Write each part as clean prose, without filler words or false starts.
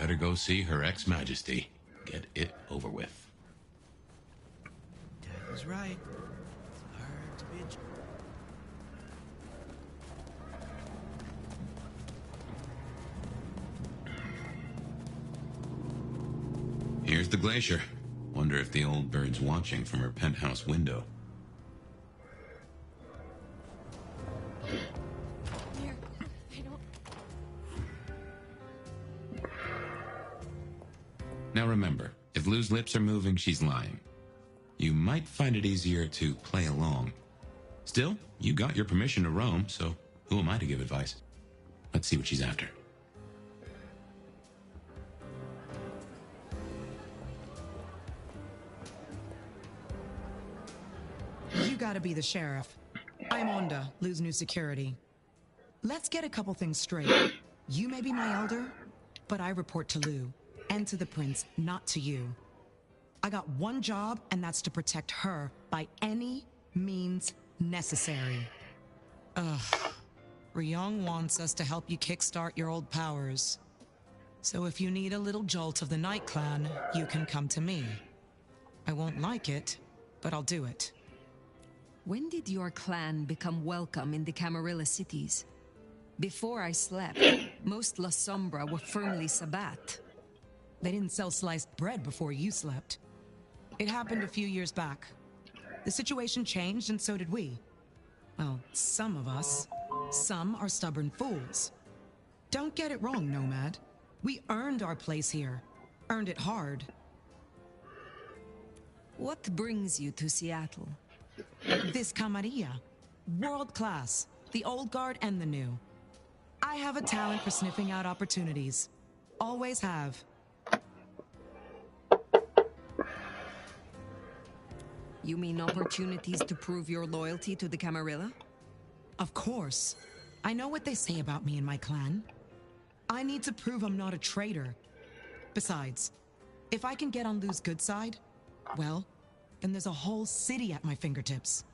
better go see Her Ex-Majesty. Get it over with. Dad was right. It's hard to be Here's the glacier. Wonder if the old bird's watching from her penthouse window. Here, I don't... Now remember, if Lou's lips are moving, she's lying. You might find it easier to play along. Still, you got your permission to roam, so who am I to give advice? Let's see what she's after. You gotta be the sheriff. I'm Onda, Lou's new security. Let's get a couple things straight. You may be my elder, but I report to Lou, and to the prince, not to you. I got one job, and that's to protect her by any means necessary. Ugh. Ryong wants us to help you kickstart your old powers. So if you need a little jolt of the Night Clan, you can come to me. I won't like it, but I'll do it. When did your clan become welcome in the Camarilla cities? Before I slept, most La Sombra were firmly Sabbat. They didn't sell sliced bread before you slept. It happened a few years back. The situation changed, and so did we. Well, some of us. Some are stubborn fools. Don't get it wrong, Nomad. We earned our place here. Earned it hard. What brings you to Seattle? This camarilla. World class. The old guard and the new. I have a talent for sniffing out opportunities. Always have. You mean opportunities to prove your loyalty to the Camarilla? Of course. I know what they say about me and my clan. I need to prove I'm not a traitor. Besides, if I can get on Lou's good side, well, then there's a whole city at my fingertips.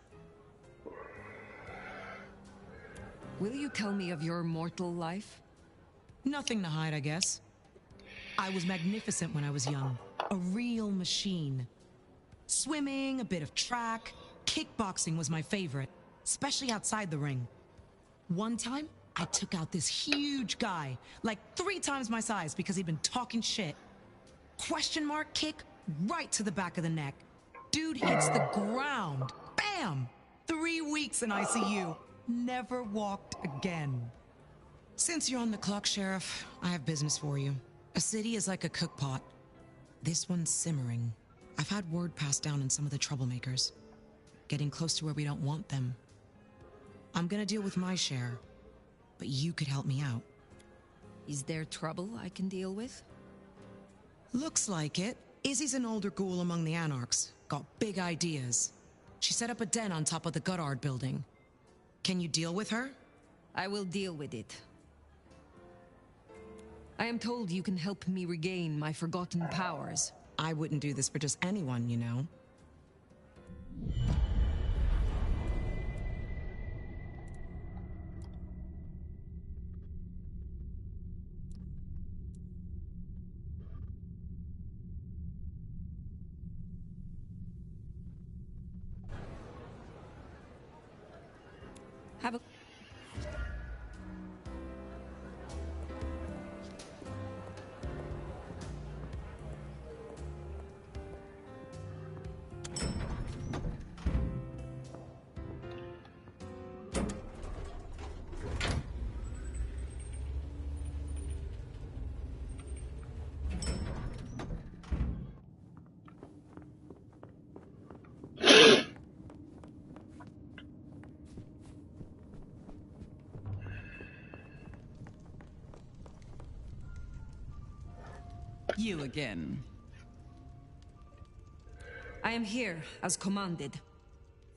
Will you tell me of your mortal life? Nothing to hide, I guess. I was magnificent when I was young. A real machine. Swimming, a bit of track, kickboxing was my favorite, especially outside the ring. One time, I took out this huge guy, like 3 times my size because he'd been talking shit. Question mark kick right to the back of the neck. Dude hits the ground. Bam! 3 weeks in ICU. Never walked again. Since you're on the clock, Sheriff, I have business for you. A city is like a cookpot. This one's simmering. I've had word passed down on some of the troublemakers. Getting close to where we don't want them. I'm gonna deal with my share, but you could help me out. Is there trouble I can deal with? Looks like it. Izzy's an older ghoul among the Anarchs. Got big ideas. She set up a den on top of the Goddard building. Can you deal with her? I will deal with it. I am told you can help me regain my forgotten powers. I wouldn't do this for just anyone, you know. Have a... You again. I am here, as commanded.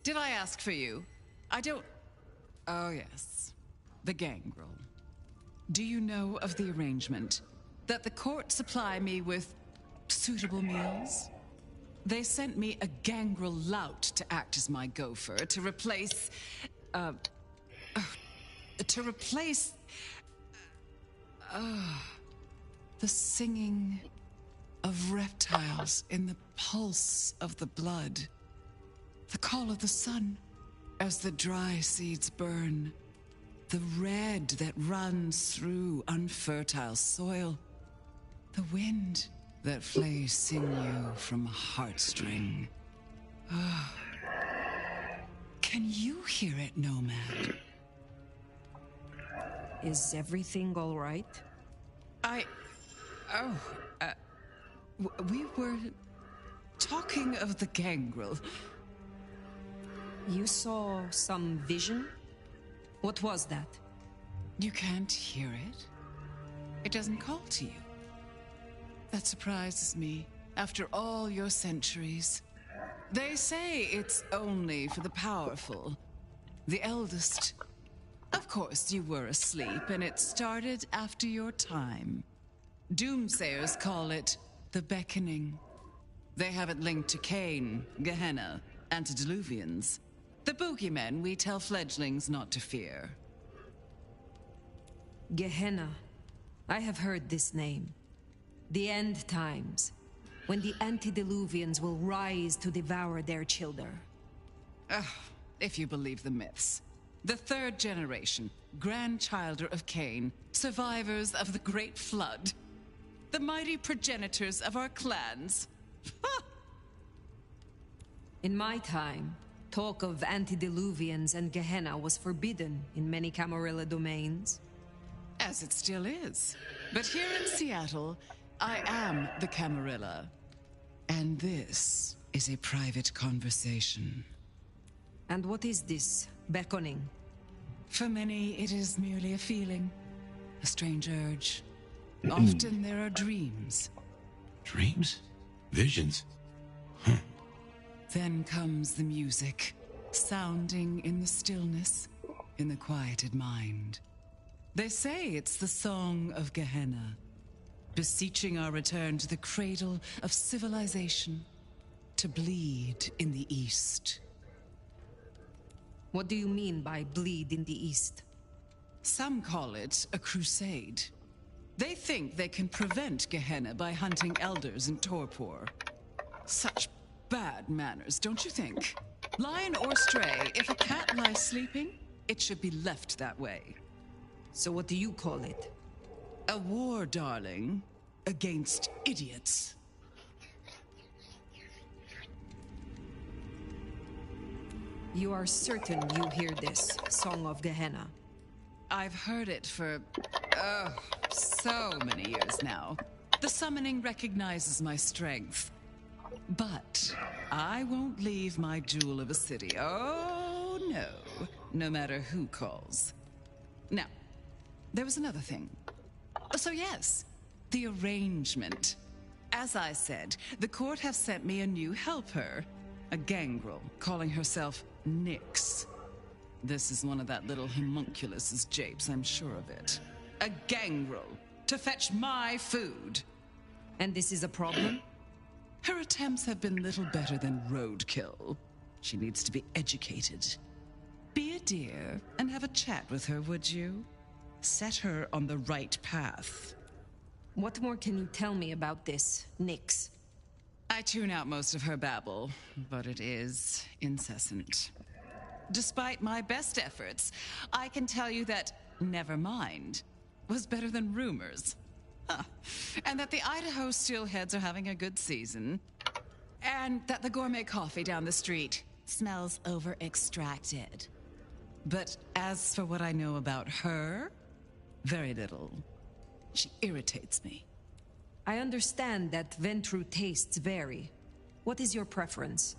Did I ask for you? I don't... Oh, yes. The gangrel. Do you know of the arrangement? That the court supply me with suitable meals? They sent me a gangrel lout to act as my gopher, to replace... The singing of reptiles in the pulse of the blood. The call of the sun as the dry seeds burn. The red that runs through unfertile soil. The wind that flays sinew from a heartstring. Ah. Can you hear it, Nomad? Is everything all right? We were talking of the gangrel. You saw some vision? What was that? You can't hear it? It doesn't call to you. That surprises me, after all your centuries. They say it's only for the powerful, the eldest. Of course, you were asleep, and it started after your time. Doomsayers call it the Beckoning. They have it linked to Cain, Gehenna, antediluvians. The boogeymen we tell fledglings not to fear. Gehenna. I have heard this name. The end times, when the antediluvians will rise to devour their children. If you believe the myths. The third generation, grandchilder of Cain, survivors of the Great Flood. The mighty progenitors of our clans. In my time, talk of antediluvians and Gehenna was forbidden in many Camarilla domains. As it still is. But here in Seattle, I am the Camarilla. And this is a private conversation. And what is this beckoning? For many, it is merely a feeling. A strange urge. Often there are dreams. Dreams? Visions? Then comes the music, sounding in the stillness, in the quieted mind. They say it's the song of Gehenna, beseeching our return to the cradle of civilization, to bleed in the east. What do you mean by bleed in the east? Some call it a crusade. They think they can prevent Gehenna by hunting elders in torpor. Such bad manners, don't you think? Lion or stray, if a cat lies sleeping, it should be left that way. So what do you call it? A war, darling, against idiots. You are certain you hear this, Song of Gehenna? I've heard it for, so many years now. The summoning recognizes my strength. But I won't leave my jewel of a city. Oh, no. No matter who calls. Now, there was another thing. So yes, the arrangement. As I said, the court have sent me a new helper. A gangrel, calling herself Nyx. This is one of that little homunculus's japes, I'm sure of it. A gangrel, to fetch my food. And this is a problem? Her attempts have been little better than roadkill. She needs to be educated. Be a dear and have a chat with her, would you? Set her on the right path. What more can you tell me about this, Nyx? I tune out most of her babble, but it is incessant. Despite my best efforts, I can tell you that never mind was better than rumors. And that the Idaho steelheads are having a good season. And that the gourmet coffee down the street smells over-extracted. But as for what I know about her, very little. She irritates me. I understand that Ventru tastes vary. What is your preference?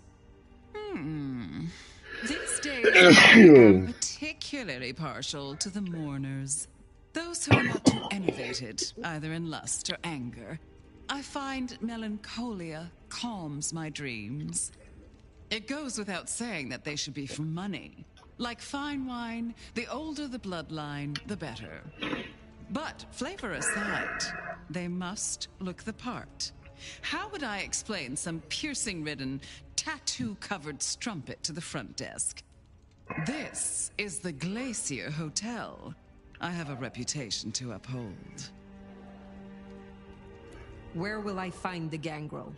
These days, I'm particularly partial to the mourners. Those who are not too enervated, either in lust or anger. I find melancholia calms my dreams. It goes without saying that they should be for money. Like fine wine, the older the bloodline, the better. But flavor aside, they must look the part. How would I explain some piercing-ridden, tattoo-covered strumpet to the front desk? This is the Glacier Hotel. I have a reputation to uphold. Where will I find the gangrel?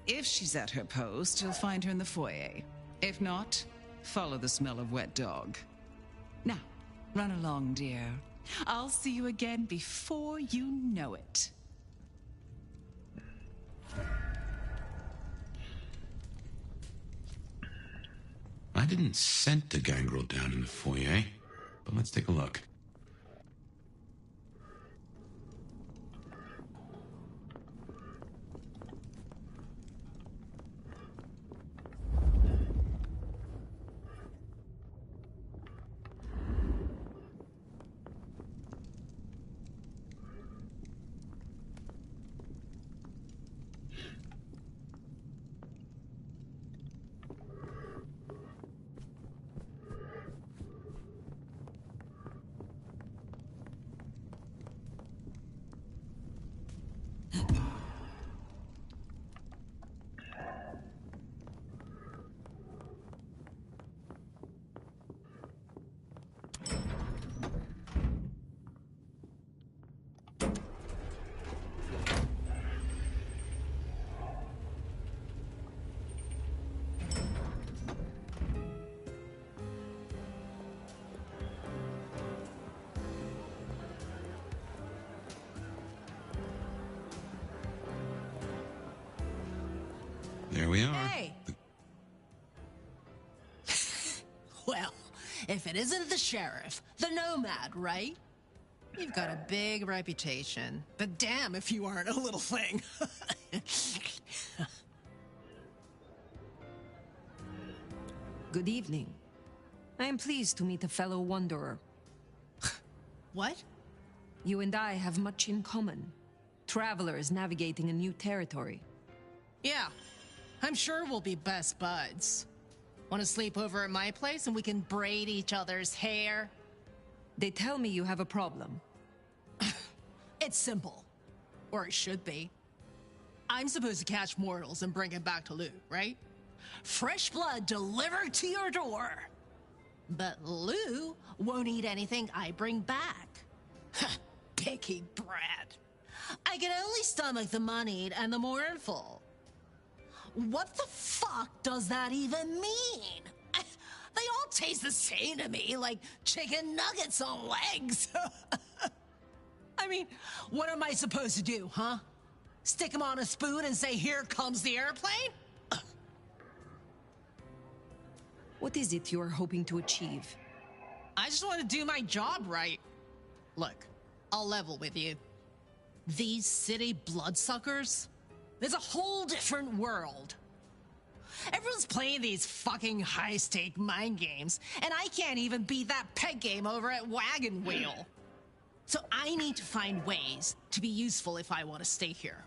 If she's at her post, you'll find her in the foyer. If not, follow the smell of wet dog. Now, run along, dear. I'll see you again before you know it. I didn't scent the gangrel down in the foyer, but let's take a look. There we are. Hey! Well, if it isn't the sheriff, the nomad, right? You've got a big reputation, but damn if you aren't a little thing. Good evening. I am pleased to meet a fellow wanderer. What? You and I have much in common. Travelers navigating a new territory. Yeah, I'm sure we'll be best buds. Want to sleep over at my place and we can braid each other's hair? They tell me you have a problem. It's simple. Or it should be. I'm supposed to catch mortals and bring it back to Lou, right? Fresh blood delivered to your door. But Lou won't eat anything I bring back. Picky brat. I can only stomach the moneyed and the mournful. What the fuck does that even mean? They all taste the same to me, like chicken nuggets on legs. I mean, what am I supposed to do, huh? Stick them on a spoon and say, here comes the airplane? What is it you are hoping to achieve? I just want to do my job right. Look, I'll level with you. These city bloodsuckers, there's a whole different world. Everyone's playing these fucking high-stake mind games, and I can't even beat that peg game over at Wagon Wheel. So I need to find ways to be useful if I want to stay here.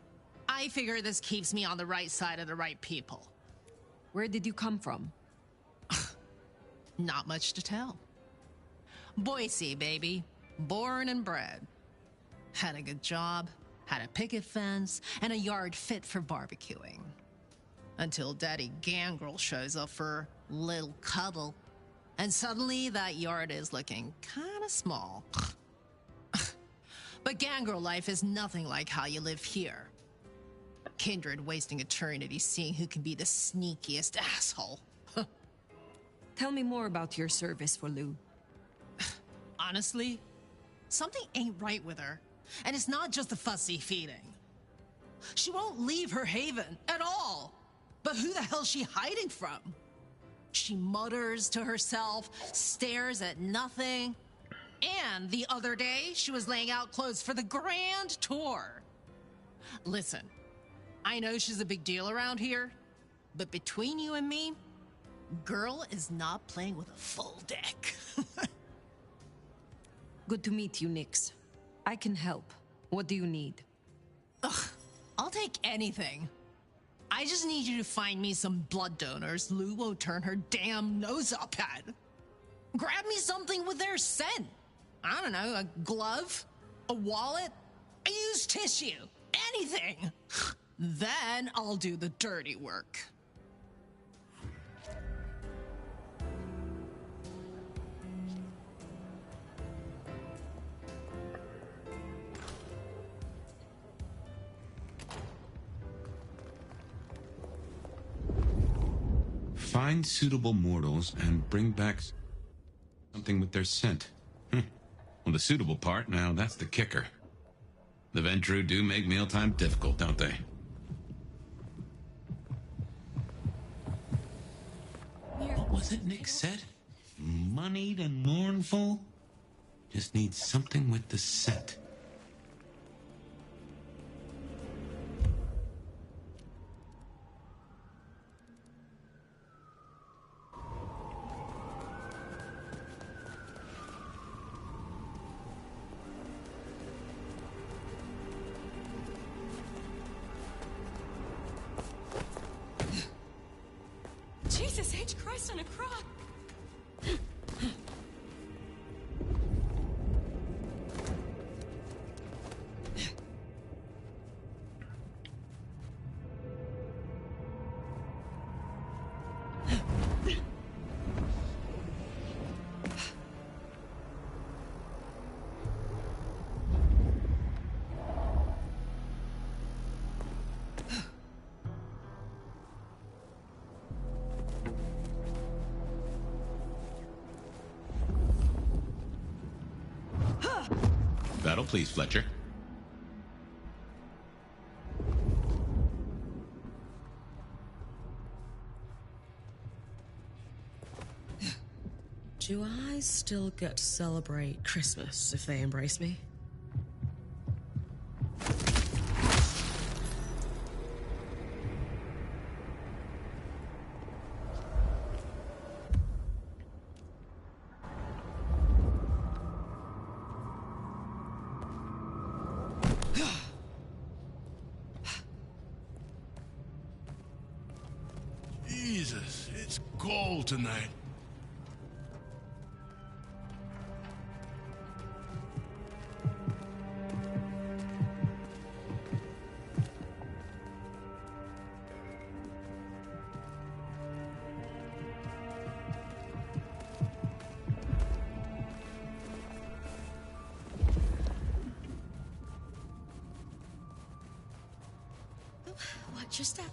I figure this keeps me on the right side of the right people. Where did you come from? Not much to tell. Boise, baby. Born and bred. Had a good job, had a picket fence, and a yard fit for barbecuing. Until Daddy Gangrel shows up for little cuddle. And suddenly that yard is looking kinda small. But Gangrel life is nothing like how you live here. Kindred wasting eternity seeing who can be the sneakiest asshole. Tell me more about your service for Lou. Honestly, something ain't right with her. And it's not just the fussy feeding. She won't leave her haven at all. But who the hell's she hiding from? She mutters to herself, stares at nothing. And the other day, she was laying out clothes for the grand tour. Listen, I know she's a big deal around here, but between you and me, girl is not playing with a full deck. Good to meet you, Nix. I can help. What do you need? Ugh, I'll take anything. I just need you to find me some blood donors Lou won't turn her damn nose up at. Grab me something with their scent. I don't know, a glove, a wallet, a used tissue, anything. Then I'll do the dirty work. Find suitable mortals and bring back something with their scent. Well, the suitable part, now that's the kicker. The Ventru do make mealtime difficult, don't they? What was it Nick said? Moneyed and mournful? Just need something with the scent. Jesus H. Christ on a cross! Battle, please, Fletcher. Do I still get to celebrate Christmas if they embrace me? Jesus, it's cold tonight. Watch your step.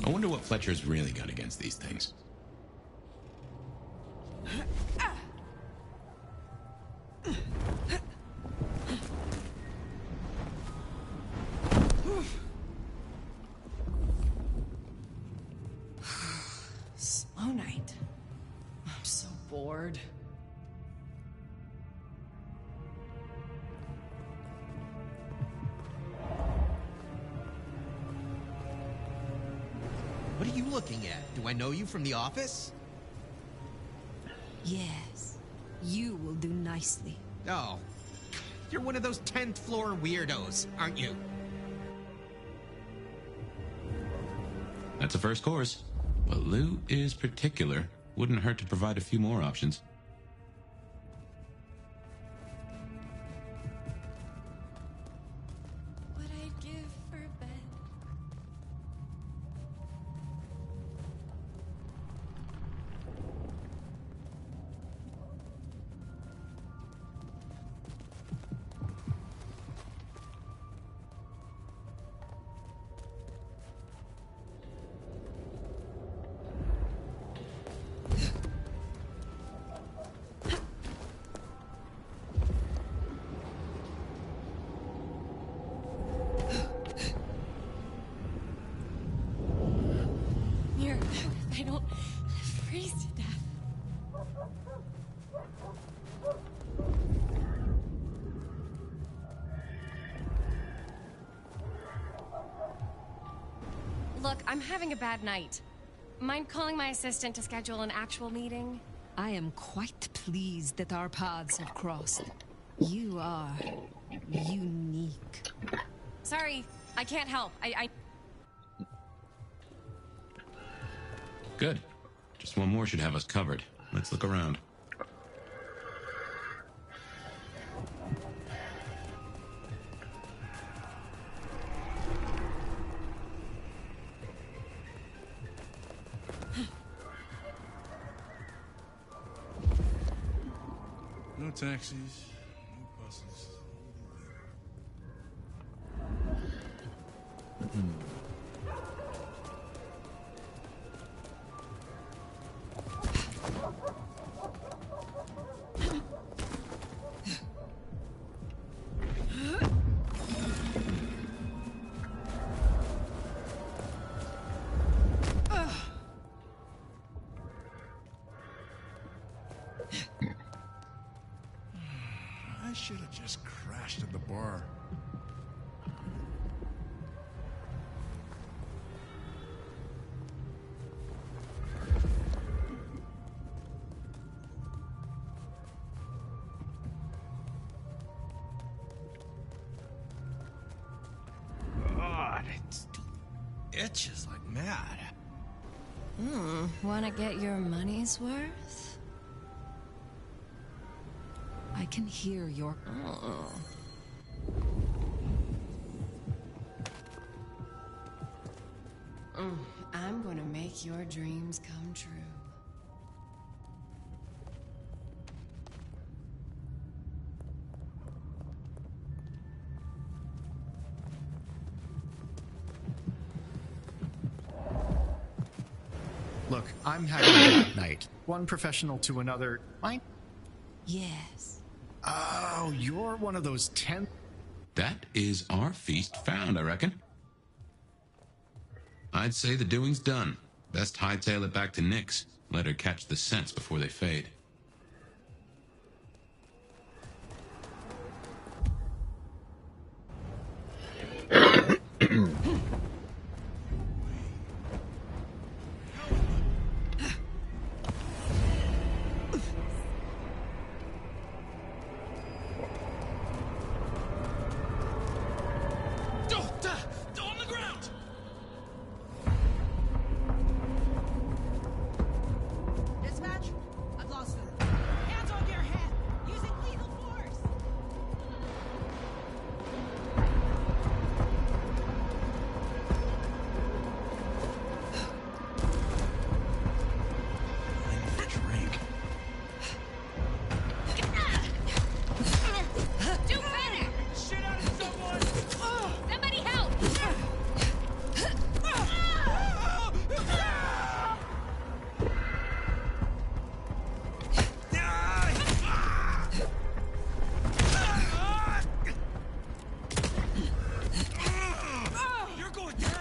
I wonder what Fletcher's really got against these things. Slow night. I'm so bored. What are you looking at? Do I know you from the office? Yes, you will do nicely. Oh, you're one of those 10th floor weirdos, aren't you? That's a first course. But Lou is particular. Wouldn't hurt to provide a few more options. What I'd give for a bed. Here, I don't freeze to death. Look, I'm having a bad night. Mind calling my assistant to schedule an actual meeting? I am quite pleased that our paths have crossed. You are unique. Sorry, I can't help. I Good. Just one more should have us covered. Let's look around. taxis, no buses. I should have just crashed at the bar. God, it still itches like mad. Wanna get your money's worth? I can hear your... I'm gonna make your dreams come true. Look, I'm having a bad night. One professional to another. Mine? Yes. Oh, you're one of those 10... That is our feast found, I reckon. I'd say the doing's done. Best hightail it back to Nyx. Let her catch the scents before they fade. On the ground! Dispatch, I've lost them. Hands on your head, using lethal force. Drink. Do better! Shit out of someone! Somebody help! You're going down!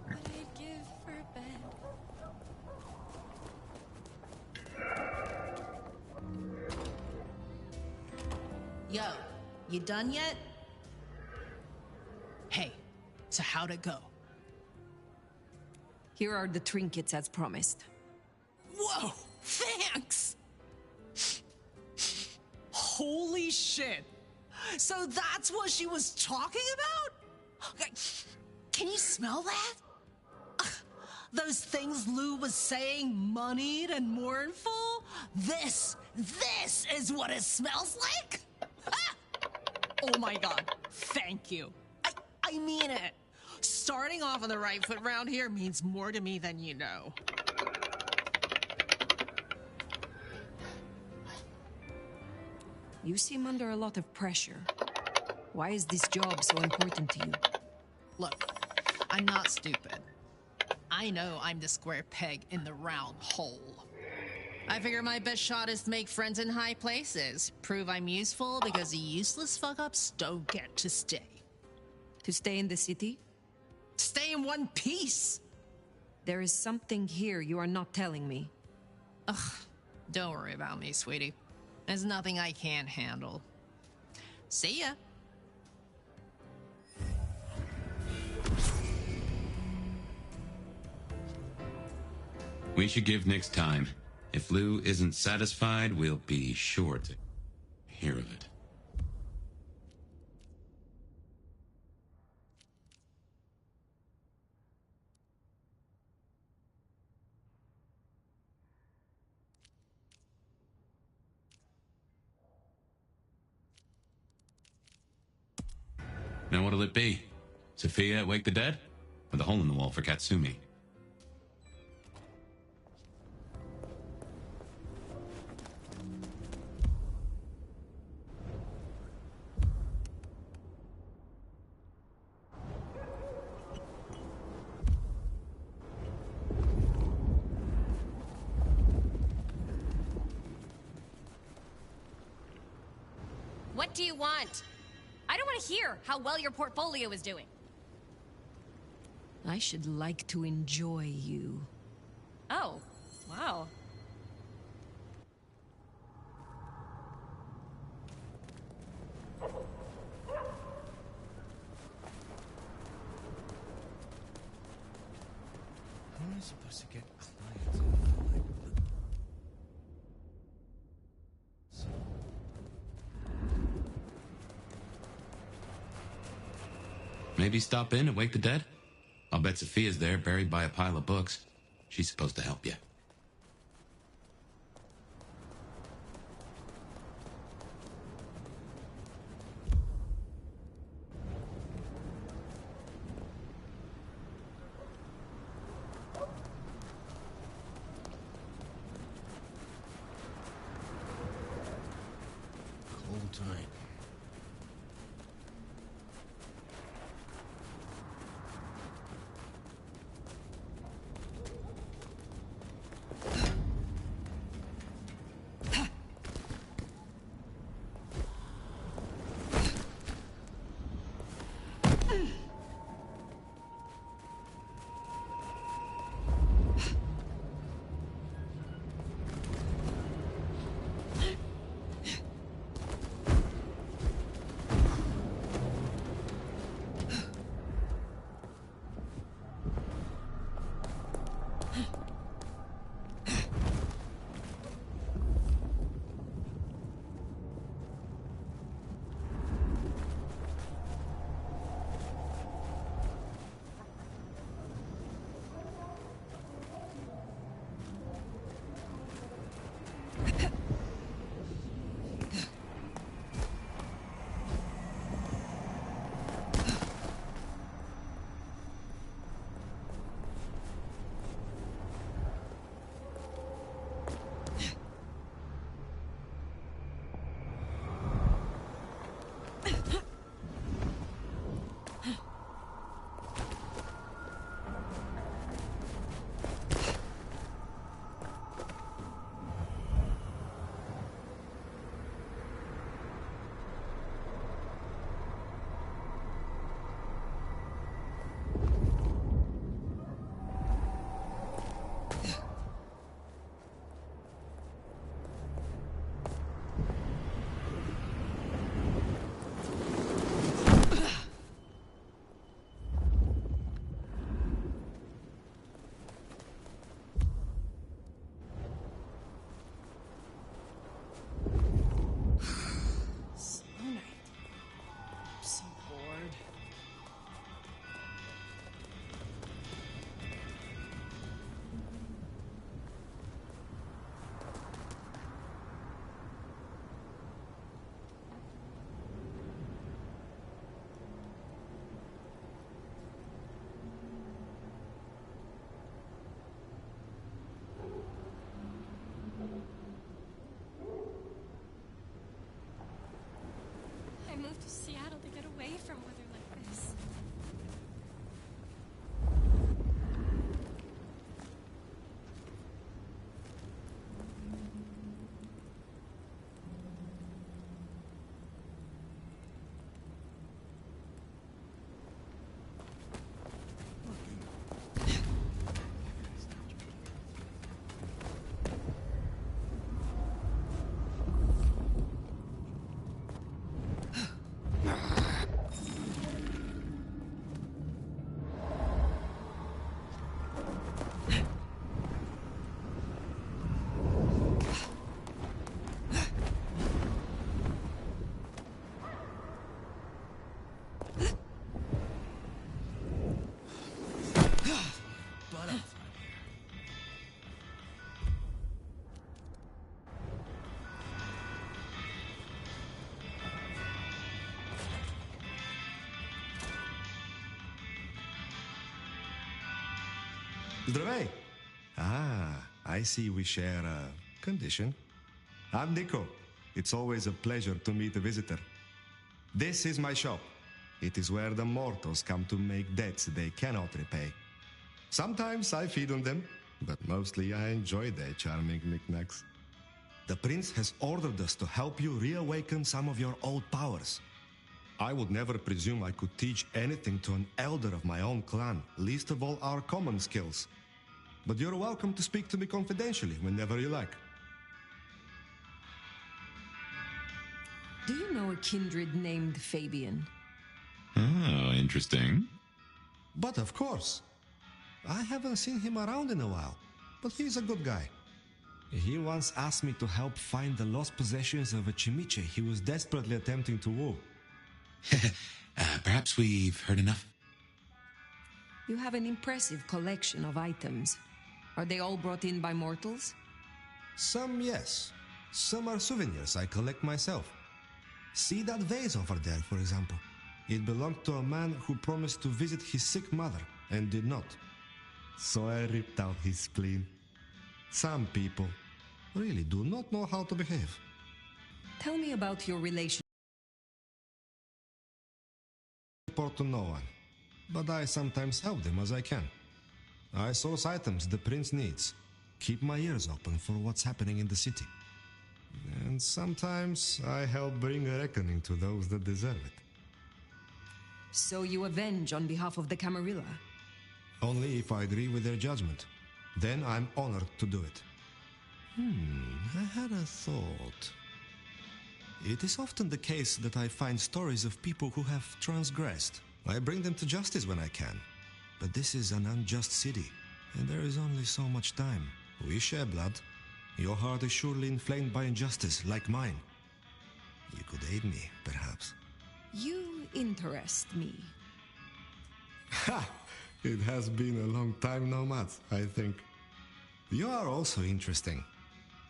What I'd give for bed. Yo, you done yet? Hey, so how'd it go? Here are the trinkets as promised. Whoa, thanks! Holy shit! So that's what she was talking about? Okay, can you smell that? Those things Lou was saying, moneyed and mournful? This is what it smells like? Ah! Oh my god, thank you. I mean it. Starting off on the right foot round here means more to me than you know. You seem under a lot of pressure. Why is this job so important to you? Look, I'm not stupid. I know I'm the square peg in the round hole. I figure my best shot is to make friends in high places, prove I'm useful because the useless fuck-ups don't get to stay. To stay in the city? Stay in one piece! There is something here you are not telling me. Ugh, don't worry about me, sweetie. There's nothing I can't handle. See ya. We should give Nyx time. If Lou isn't satisfied, we'll be sure to hear of it. Now what'll it be? Sophia at Wake the Dead? Or the hole in the wall for Katsumi? What do you want? I don't want to hear how well your portfolio is doing. I should like to enjoy you. Oh, wow. How am I supposed to get clients in like Maybe stop in and Wake the Dead? I'll bet Sophia's there, buried by a pile of books. She's supposed to help you. cold time. Zdravей! I see we share a condition. I'm Nico. It's always a pleasure to meet a visitor. This is my shop. It is where the mortals come to make debts they cannot repay. Sometimes I feed on them, but mostly I enjoy their charming knickknacks. The prince has ordered us to help you reawaken some of your old powers. I would never presume I could teach anything to an elder of my own clan, least of all our common skills. But you're welcome to speak to me confidentially whenever you like. Do you know a kindred named Fabian? Oh, interesting. But of course. I haven't seen him around in a while, but he's a good guy. He once asked me to help find the lost possessions of a chimiche he was desperately attempting to woo. Perhaps we've heard enough. You have an impressive collection of items. Are they all brought in by mortals? Some, yes. Some are souvenirs I collect myself. See that vase over there, for example. It belonged to a man who promised to visit his sick mother and did not. So I ripped out his spleen. Some people really do not know how to behave. Tell me about your relation. Report to no one, but I sometimes help them as I can. I source items the prince needs, keep my ears open for what's happening in the city. And sometimes I help bring a reckoning to those that deserve it. So you avenge on behalf of the Camarilla? Only if I agree with their judgment. Then I'm honored to do it. I had a thought. It is often the case that I find stories of people who have transgressed. I bring them to justice when I can. But this is an unjust city, and there is only so much time. We share blood. Your heart is surely inflamed by injustice, like mine. You could aid me, perhaps. You interest me. Ha! It has been a long time no math, I think. You are also interesting.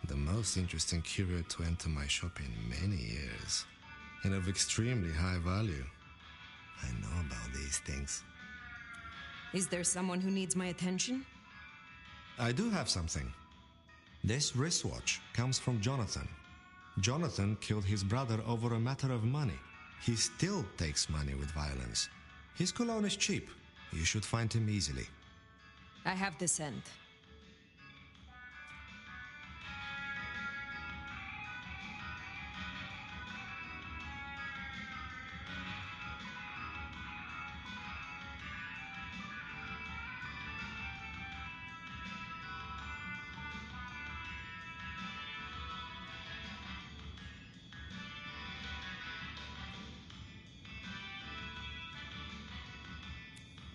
The most interesting curio to enter my shop in many years. And of extremely high value. I know about these things. Is there someone who needs my attention? I do have something. This wristwatch comes from Jonathan. Jonathan killed his brother over a matter of money. He still takes money with violence. His cologne is cheap. You should find him easily. I have the scent.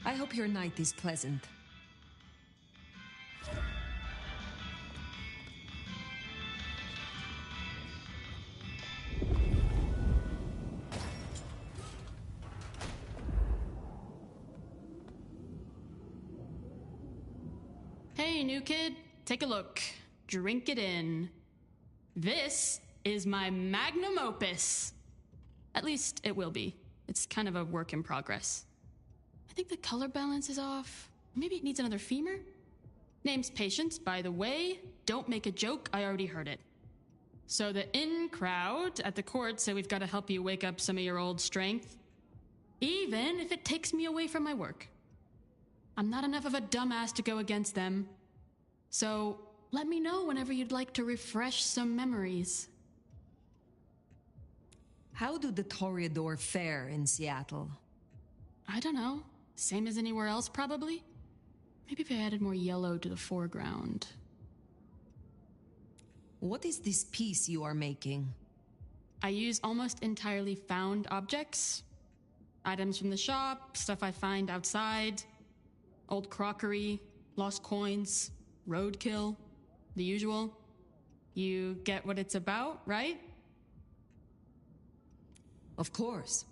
I hope your night is pleasant. Hey, new kid, take a look. Drink it in. This is my magnum opus. At least it will be. It's kind of a work in progress. I think the color balance is off. Maybe it needs another femur? Name's Patience, by the way. Don't make a joke, I already heard it. So the in crowd at the court say we've got to help you wake up some of your old strength. Even if it takes me away from my work. I'm not enough of a dumbass to go against them. So let me know whenever you'd like to refresh some memories. How do the Toreador fare in Seattle? I don't know. Same as anywhere else, probably? Maybe if I added more yellow to the foreground. What is this piece you are making? I use almost entirely found objects. Items from the shop, stuff I find outside, old crockery, lost coins, roadkill, the usual. You get what it's about, right? Of course.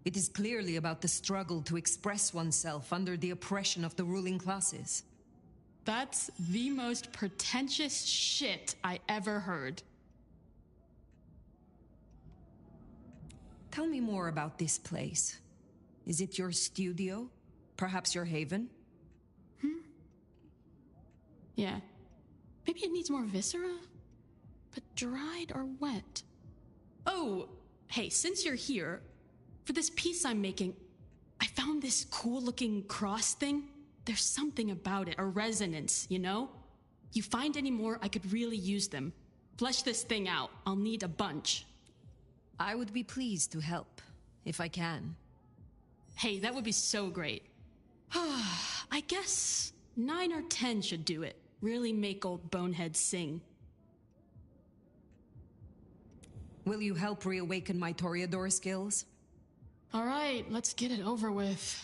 It is clearly about the struggle to express oneself under the oppression of the ruling classes. That's the most pretentious shit I ever heard. Tell me more about this place. Is it your studio? Perhaps your haven? Yeah. Maybe it needs more viscera? But dried or wet? Oh, hey, since you're here, for this piece I'm making, I found this cool-looking cross thing. There's something about it, a resonance, you know? You find any more, I could really use them. Flesh this thing out. I'll need a bunch. I would be pleased to help, if I can. Hey, that would be so great. I guess 9 or 10 should do it. Really make old Bonehead sing. Will you help reawaken my Toreador skills? All right, let's get it over with.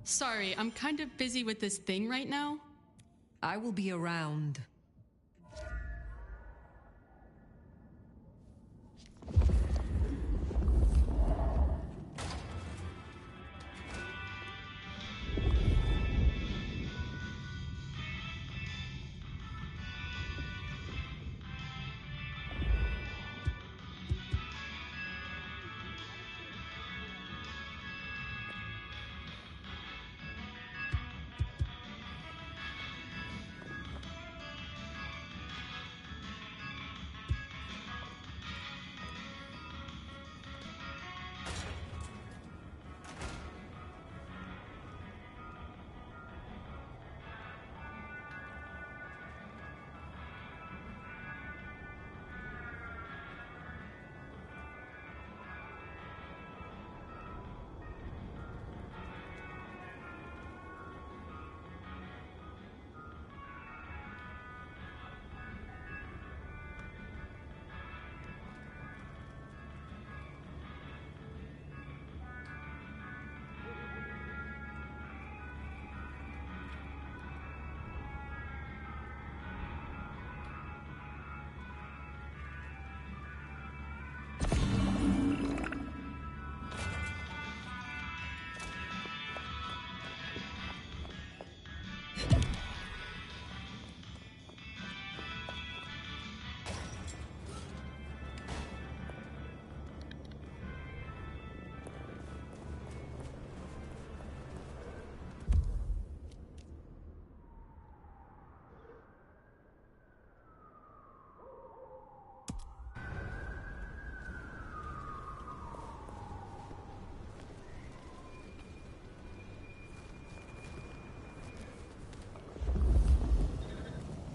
Sorry, I'm kind of busy with this thing right now. I will be around.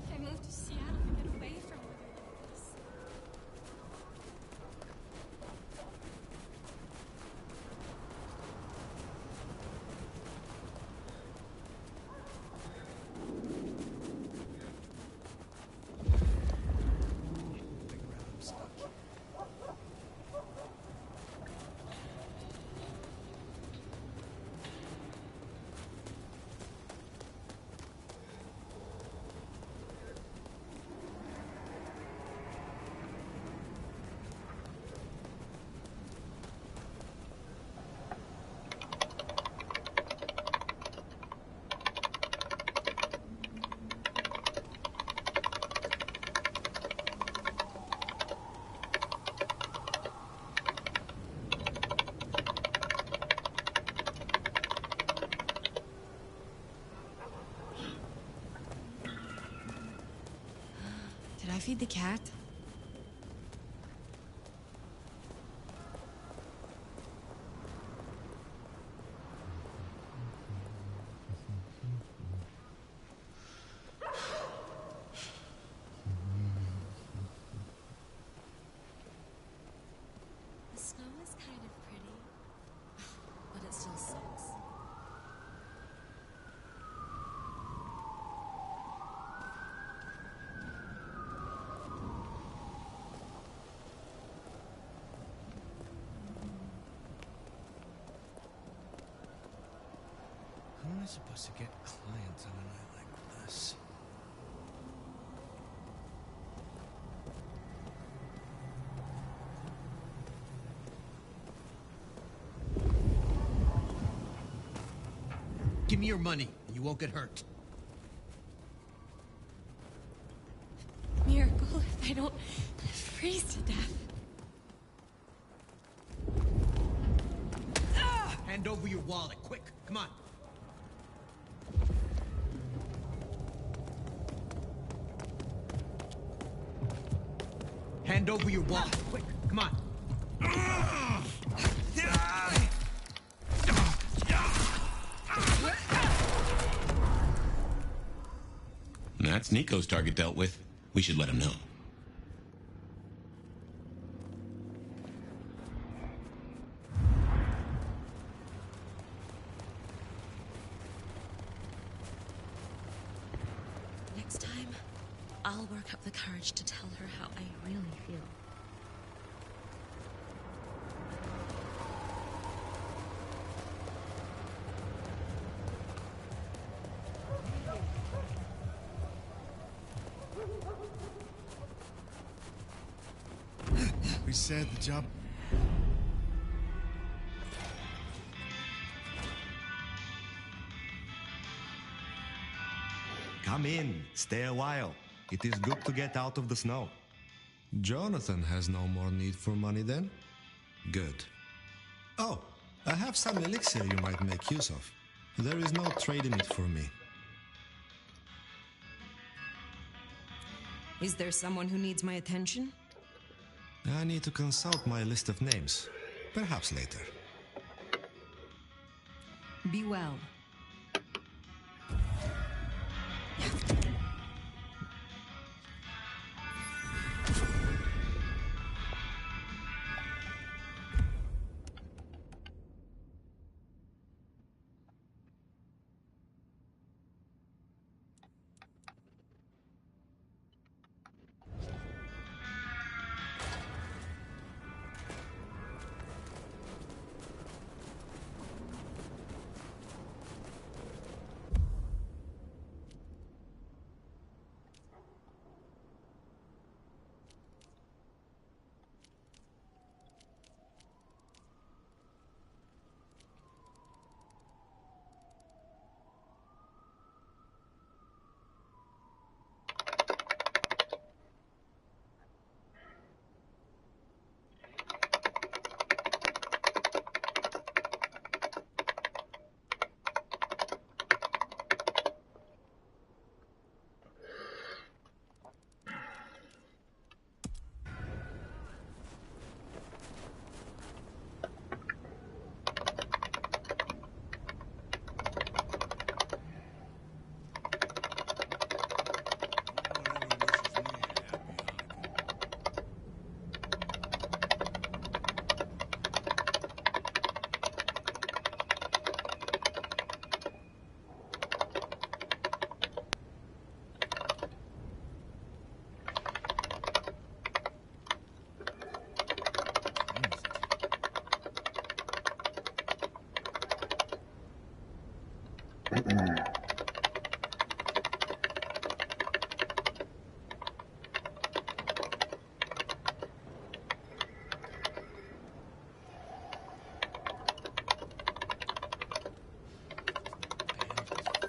I moved to Seattle to get away from weather like this. Did I feed the cat? The snow is kind of pretty, but it still sucks. How am I supposed to get clients on a night like this? Give me your money, and you won't get hurt. Miracle if I don't freeze to death. Hand over your wallet, quick. Come on. Hand over your wallet, quick. Come on. That's Nico's target dealt with. We should let him know. Next time, I'll work up the courage to tell her how I really feel. We said the job... Come in. Stay a while. It is good to get out of the snow. Jonathan has no more need for money then? Good. Oh, I have some elixir you might make use of. There is no trade in it for me. Is there someone who needs my attention? I need to consult my list of names. Perhaps later. Be well.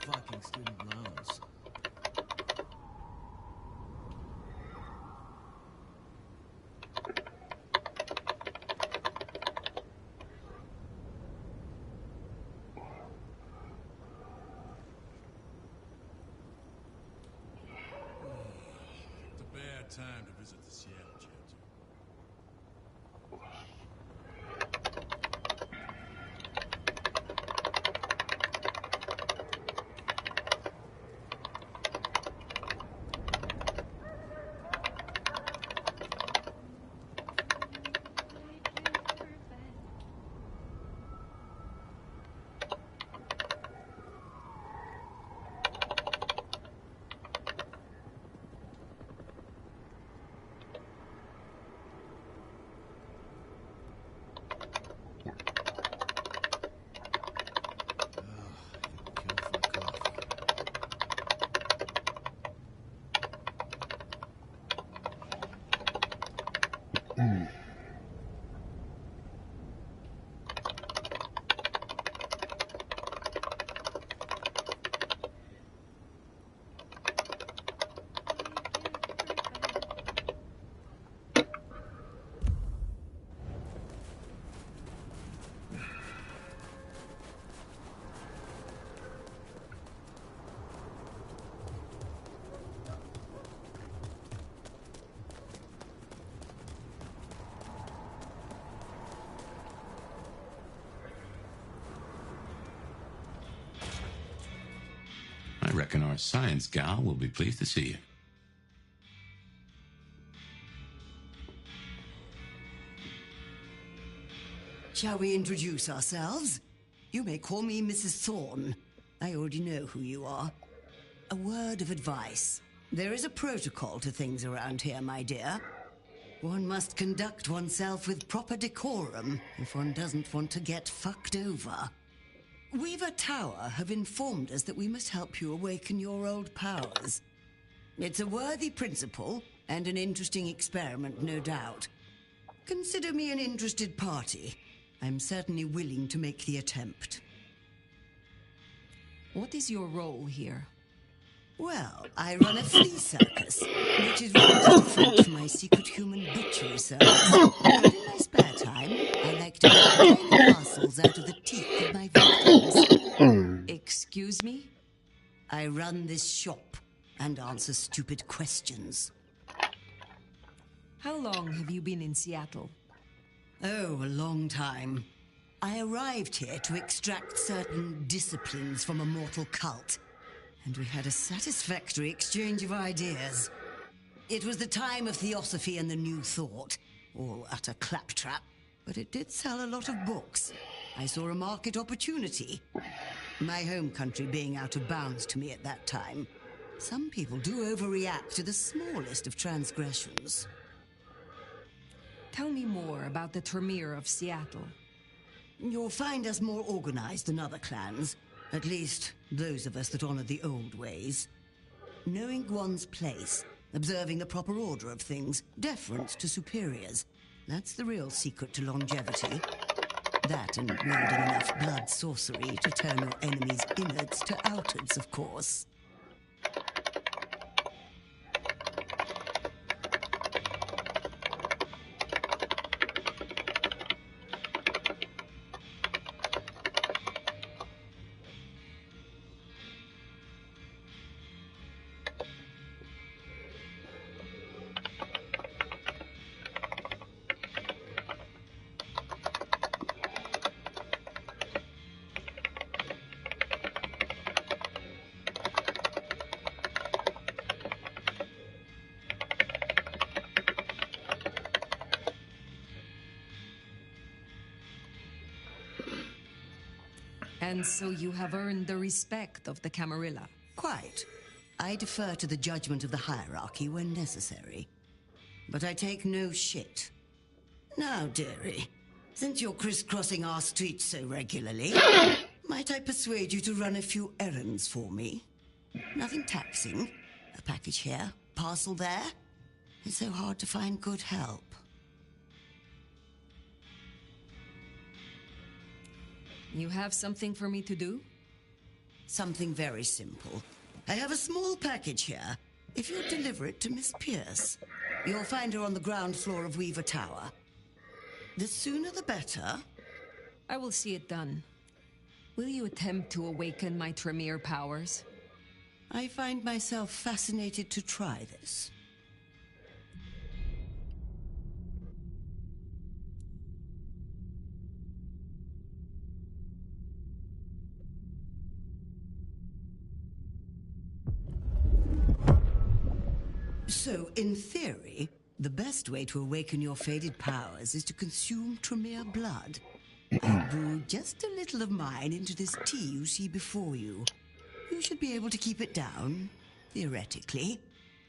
Fucking student loans. It's a bad time to visit the Seattle chapter. Our science gal will be pleased to see you. Shall we introduce ourselves? You may call me Mrs. Thorne. I already know who you are. A word of advice. There is a protocol to things around here, my dear. One must conduct oneself with proper decorum if one doesn't want to get fucked over. Weaver Tower have informed us that we must help you awaken your old powers. It's a worthy principle and an interesting experiment, no doubt. Consider me an interested party. I'm certainly willing to make the attempt. What is your role here? Well, I run a flea circus, which is really just French for my secret human butchery service. And in my spare time, I like to make tiny parcels out of the teeth of my victims. Excuse me? I run this shop and answer stupid questions. How long have you been in Seattle? Oh, a long time. I arrived here to extract certain disciplines from a mortal cult, and we had a satisfactory exchange of ideas. It was the time of Theosophy and the New Thought, all utter claptrap, but it did sell a lot of books. I saw a market opportunity. My home country being out of bounds to me at that time. Some people do overreact to the smallest of transgressions. Tell me more about the Tremere of Seattle. You'll find us more organized than other clans. At least, those of us that honor the old ways. Knowing one's place, observing the proper order of things, deference to superiors. That's the real secret to longevity. That and wielding enough blood sorcery to turn your enemy's innards to outards, of course. And so you have earned the respect of the Camarilla. Quite. I defer to the judgment of the hierarchy when necessary. But I take no shit. Now, dearie, since you're crisscrossing our streets so regularly, might I persuade you to run a few errands for me? Nothing taxing. A package here, parcel there. It's so hard to find good help. You have something for me to do? Something very simple. I have a small package here. If you'll deliver it to Miss Pierce, you'll find her on the ground floor of Weaver Tower. The sooner the better. I will see it done. Will you attempt to awaken my Tremere powers? I find myself fascinated to try this. So, in theory, the best way to awaken your faded powers is to consume Tremere blood. I brew just a little of mine into this tea you see before you. You should be able to keep it down, theoretically.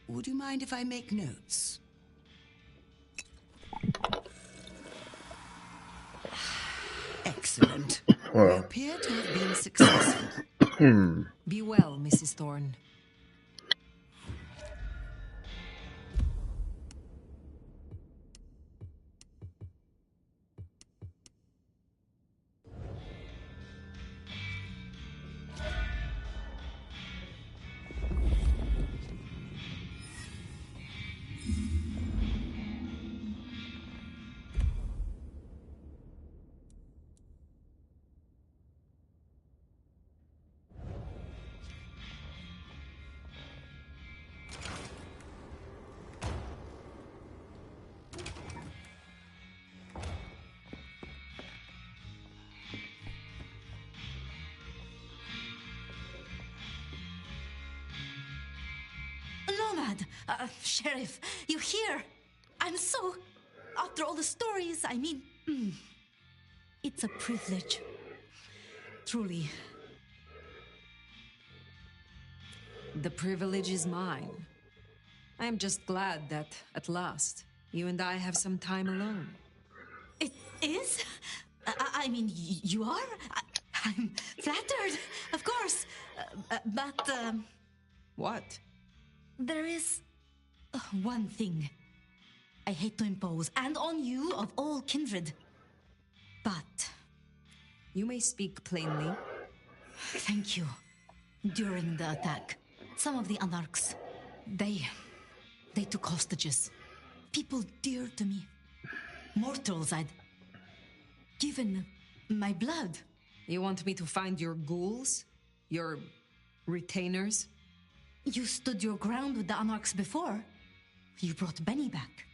Would you mind if I make notes? Excellent. You appear to have been successful. Be well, Mrs. Thorne. Sheriff, you here? I'm so... After all the stories, I mean... it's a privilege. Truly. The privilege is mine. I am just glad that, at last, you and I have some time alone. It is? I mean, you are? I'm flattered, of course. But, What? there is one thing I hate to impose, and on you of all kindred. But... You may speak plainly. Thank you. During the attack, some of the Anarchs, they took hostages. People dear to me. Mortals I'd given my blood. You want me to find your ghouls? Your retainers? You stood your ground with the Anarchs before. You brought Benny back.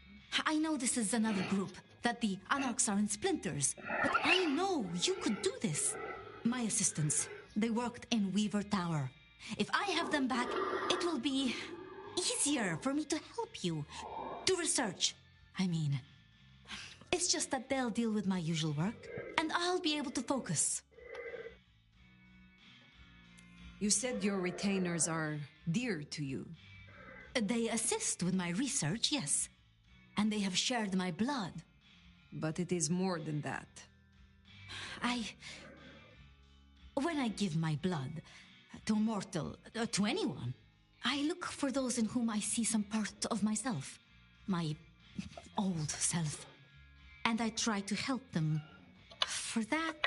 I know this is another group, that the Anarchs are in splinters, but I know you could do this. My assistants, they worked in Weaver Tower. If I have them back, it will be easier for me to help you. Do research, I mean. It's just that they'll deal with my usual work, and I'll be able to focus. You said your retainers are dear to you. They assist with my research, yes. And they have shared my blood. But it is more than that. When I give my blood to a mortal, to anyone, I look for those in whom I see some part of myself. My old self. And I try to help them. For that,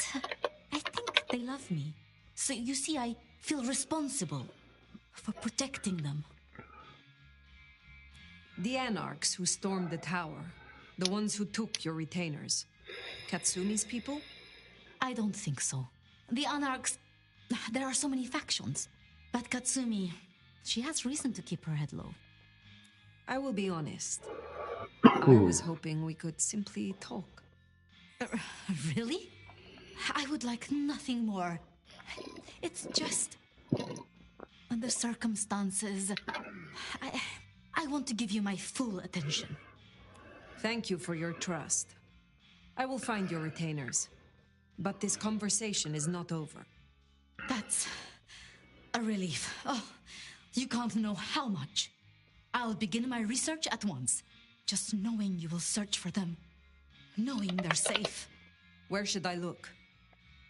I think they love me. So you see, I feel responsible for protecting them. The Anarchs who stormed the tower, the ones who took your retainers, Katsumi's people? I don't think so. The Anarchs, there are so many factions. But Katsumi, she has reason to keep her head low. I will be honest. I was hoping we could simply talk. Really? I would like nothing more. It's just... the circumstances... I want to give you my full attention. Thank you for your trust. I will find your retainers. But this conversation is not over. That's a relief. Oh, you can't know how much. I'll begin my research at once. Just knowing you will search for them. Knowing they're safe. Where should I look?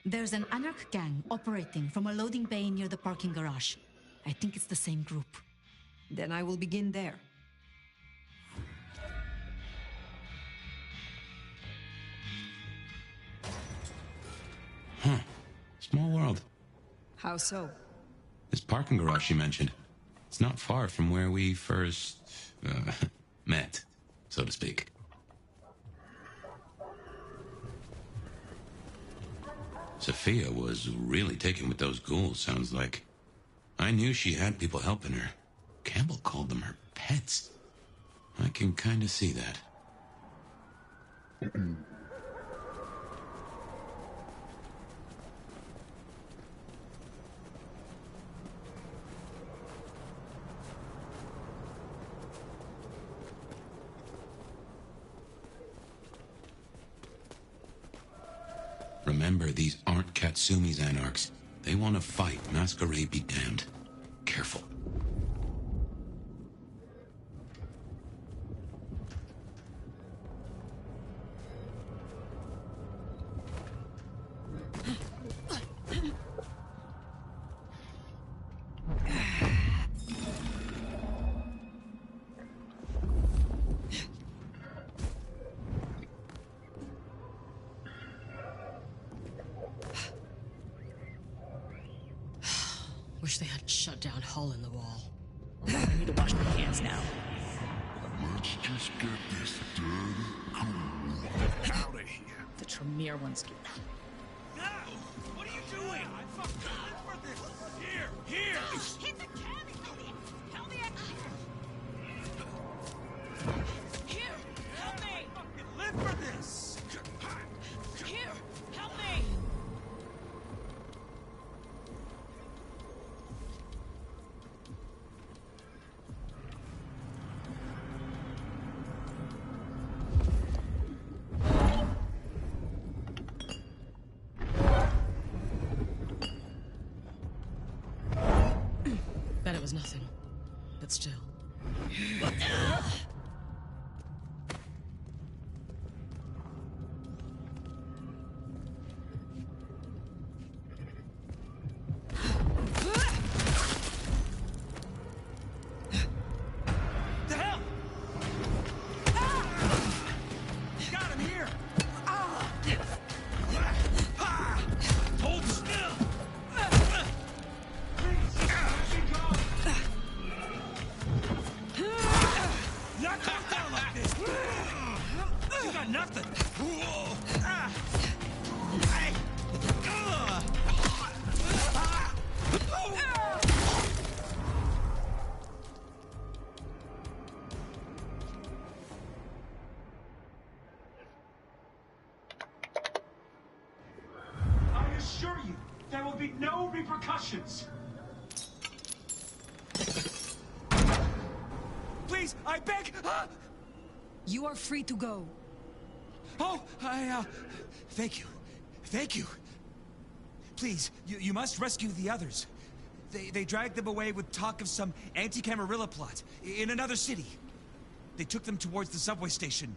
There's an Anarch gang operating from a loading bay near the parking garage. I think it's the same group. Then I will begin there. Huh. Small world. How so? This parking garage you mentioned. It's not far from where we first... met, so to speak. Sophia was really taken with those ghouls, sounds like. I knew she had people helping her. Campbell called them her pets. I can kind of see that. Remember, these aren't Katsumi's Anarchs. They want to fight, masquerade be damned. Careful. Wish they hadn't shut down Hull in the wall. I need to wash my hands now. Let's just get this dirty cool out of here. The Tremere ones get... No! What are you doing? I fucking live for this! Here! Hit the candy! Help me! Here! Help me! I fucking live for this! Here! Help me! was nothing. But still. The hell? Got him here! Hold still! Not going down like this! You got nothing! I assure you, there will be no repercussions! Please, I beg! You are free to go. Oh, thank you. Thank you. Please, you must rescue the others. They dragged them away with talk of some anti-Camarilla plot in another city. They took them towards the subway station.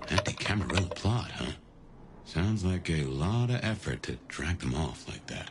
Anti-Camarilla plot, huh? Sounds like a lot of effort to drag them off like that.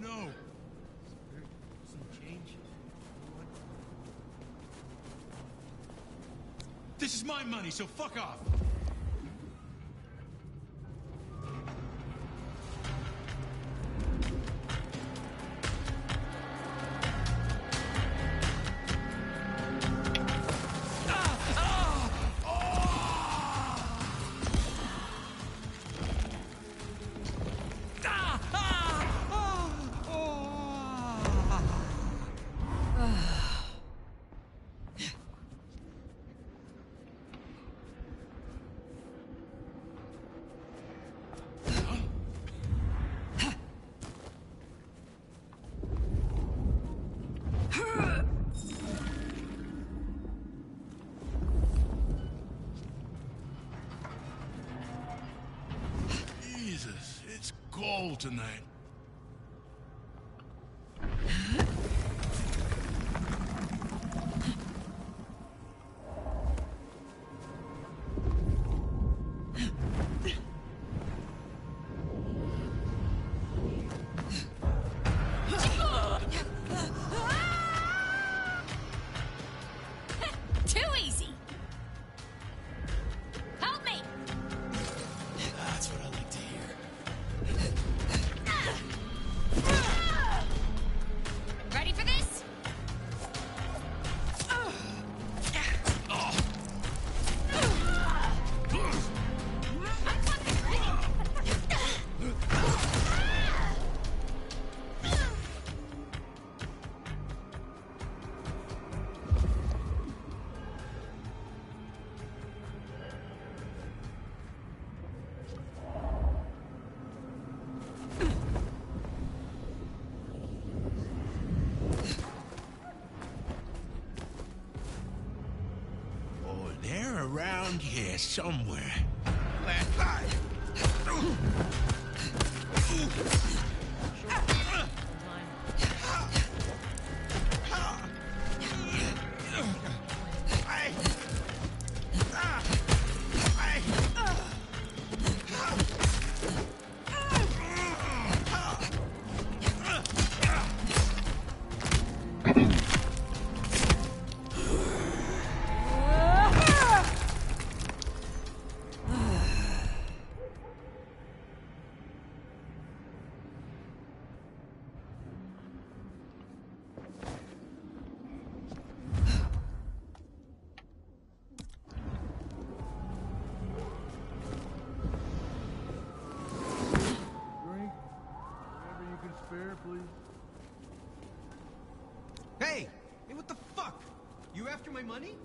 No. This is my money, so fuck off. Jesus, it's cold tonight. Too easy. Help me. That's what I like to hear. Ready for this? I'm fucking ready. Oh, they're around here somewhere. what the fuck? You after my money?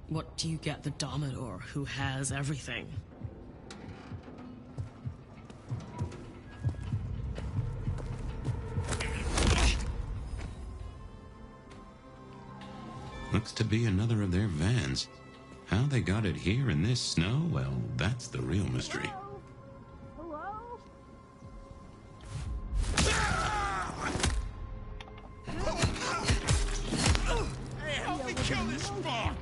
What do you get the Dominor who has everything? Looks to be another of their vans. How they got it here in this snow, well, that's the real mystery. Hey, help me kill this fuck!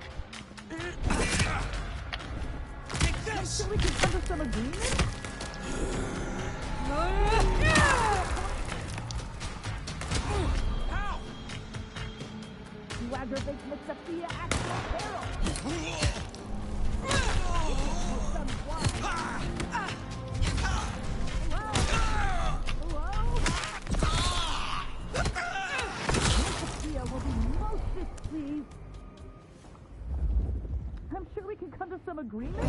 Take this! So we can come to some agreement? How? You aggravate Miss Sophia actual peril. I'm sure we can come to some agreement.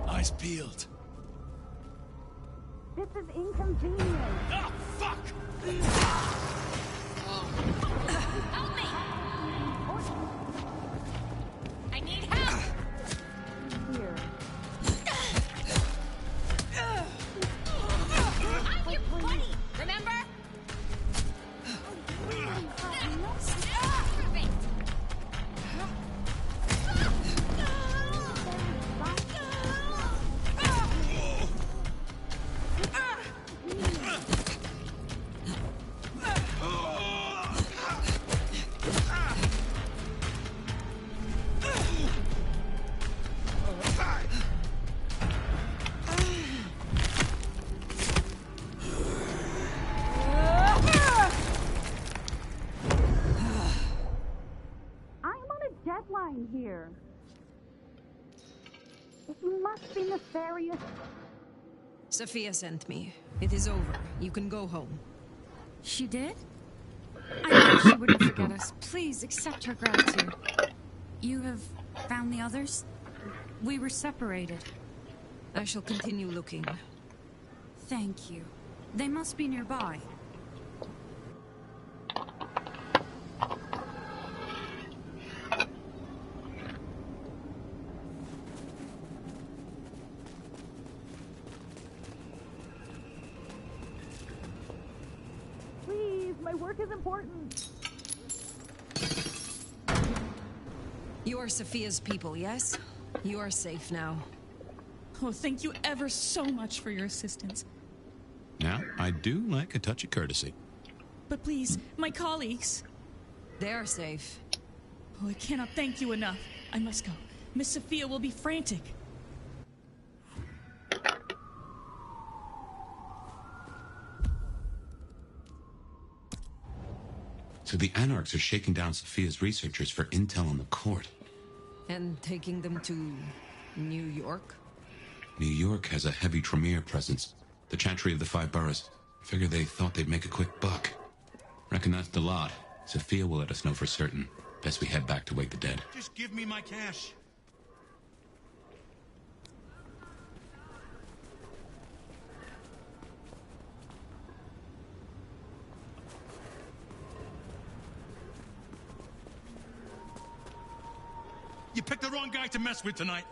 Eyes peeled. This is inconvenient. Ah, fuck! Help me! I need help! Here. I'm your buddy, remember? Deadline here. It must be nefarious. Sophia sent me. It is over. You can go home. She did? I knew she wouldn't forget us. Please accept her gratitude. You have found the others? We were separated. I shall continue looking. Thank you. They must be nearby. My work is important. You are Sophia's people, yes? You are safe now. Oh, thank you ever so much for your assistance. Now, I do like a touch of courtesy. But please, my colleagues. They are safe. Oh, I cannot thank you enough. I must go. Miss Sophia will be frantic. So the Anarchs are shaking down Sophia's researchers for intel on the court. And taking them to New York? New York has a heavy Tremere presence. The Chantry of the Five Boroughs. Figure they thought they'd make a quick buck. Reckon that's the lot. Sophia will let us know for certain. Best we head back to wake the dead. Just give me my cash. You picked the wrong guy to mess with tonight.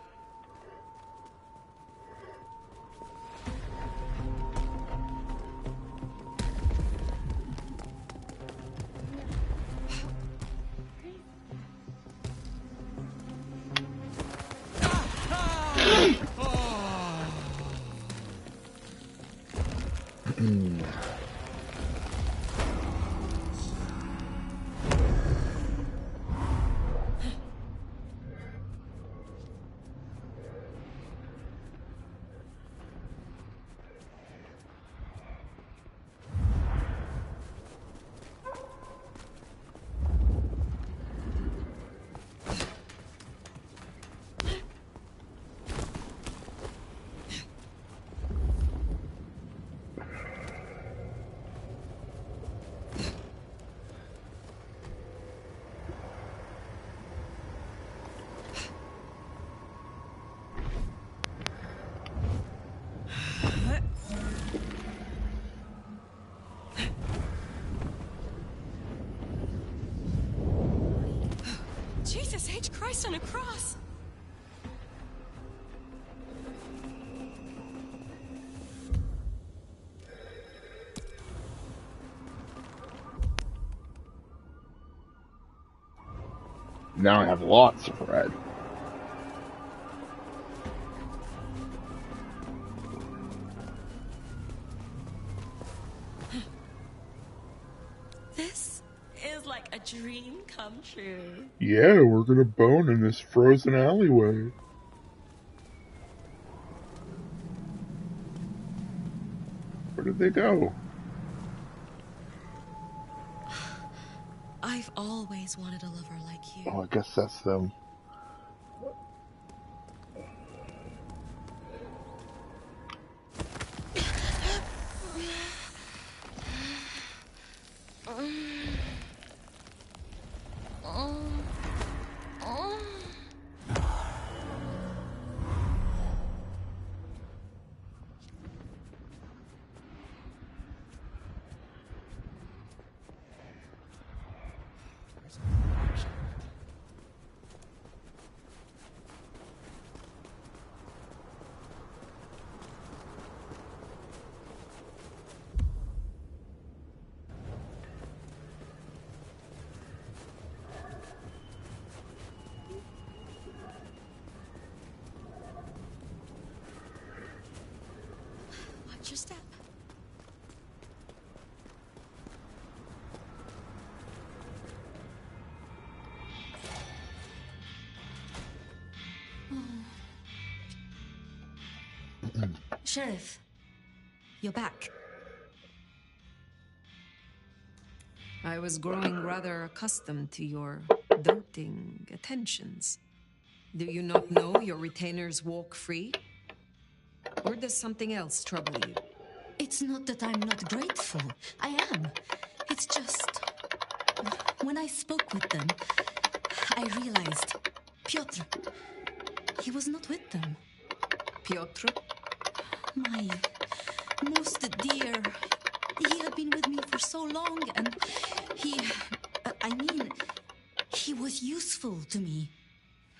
Jesus H. Christ on a cross! Now I have lots of red. This is like a dream come true. Yeah, we're gonna bone in this frozen alleyway. Where did they go? I've always wanted a lover like you. Oh, I guess that's them. Watch your step. Sheriff, you're back. I was growing rather accustomed to your doting attentions. Do you not know your retainers walk free? Or does something else trouble you? It's not that I'm not grateful. I am. It's just... When I spoke with them, I realized Piotr, he was not with them. Piotr? My most dear. He had been with me for so long, and he... he was useful to me.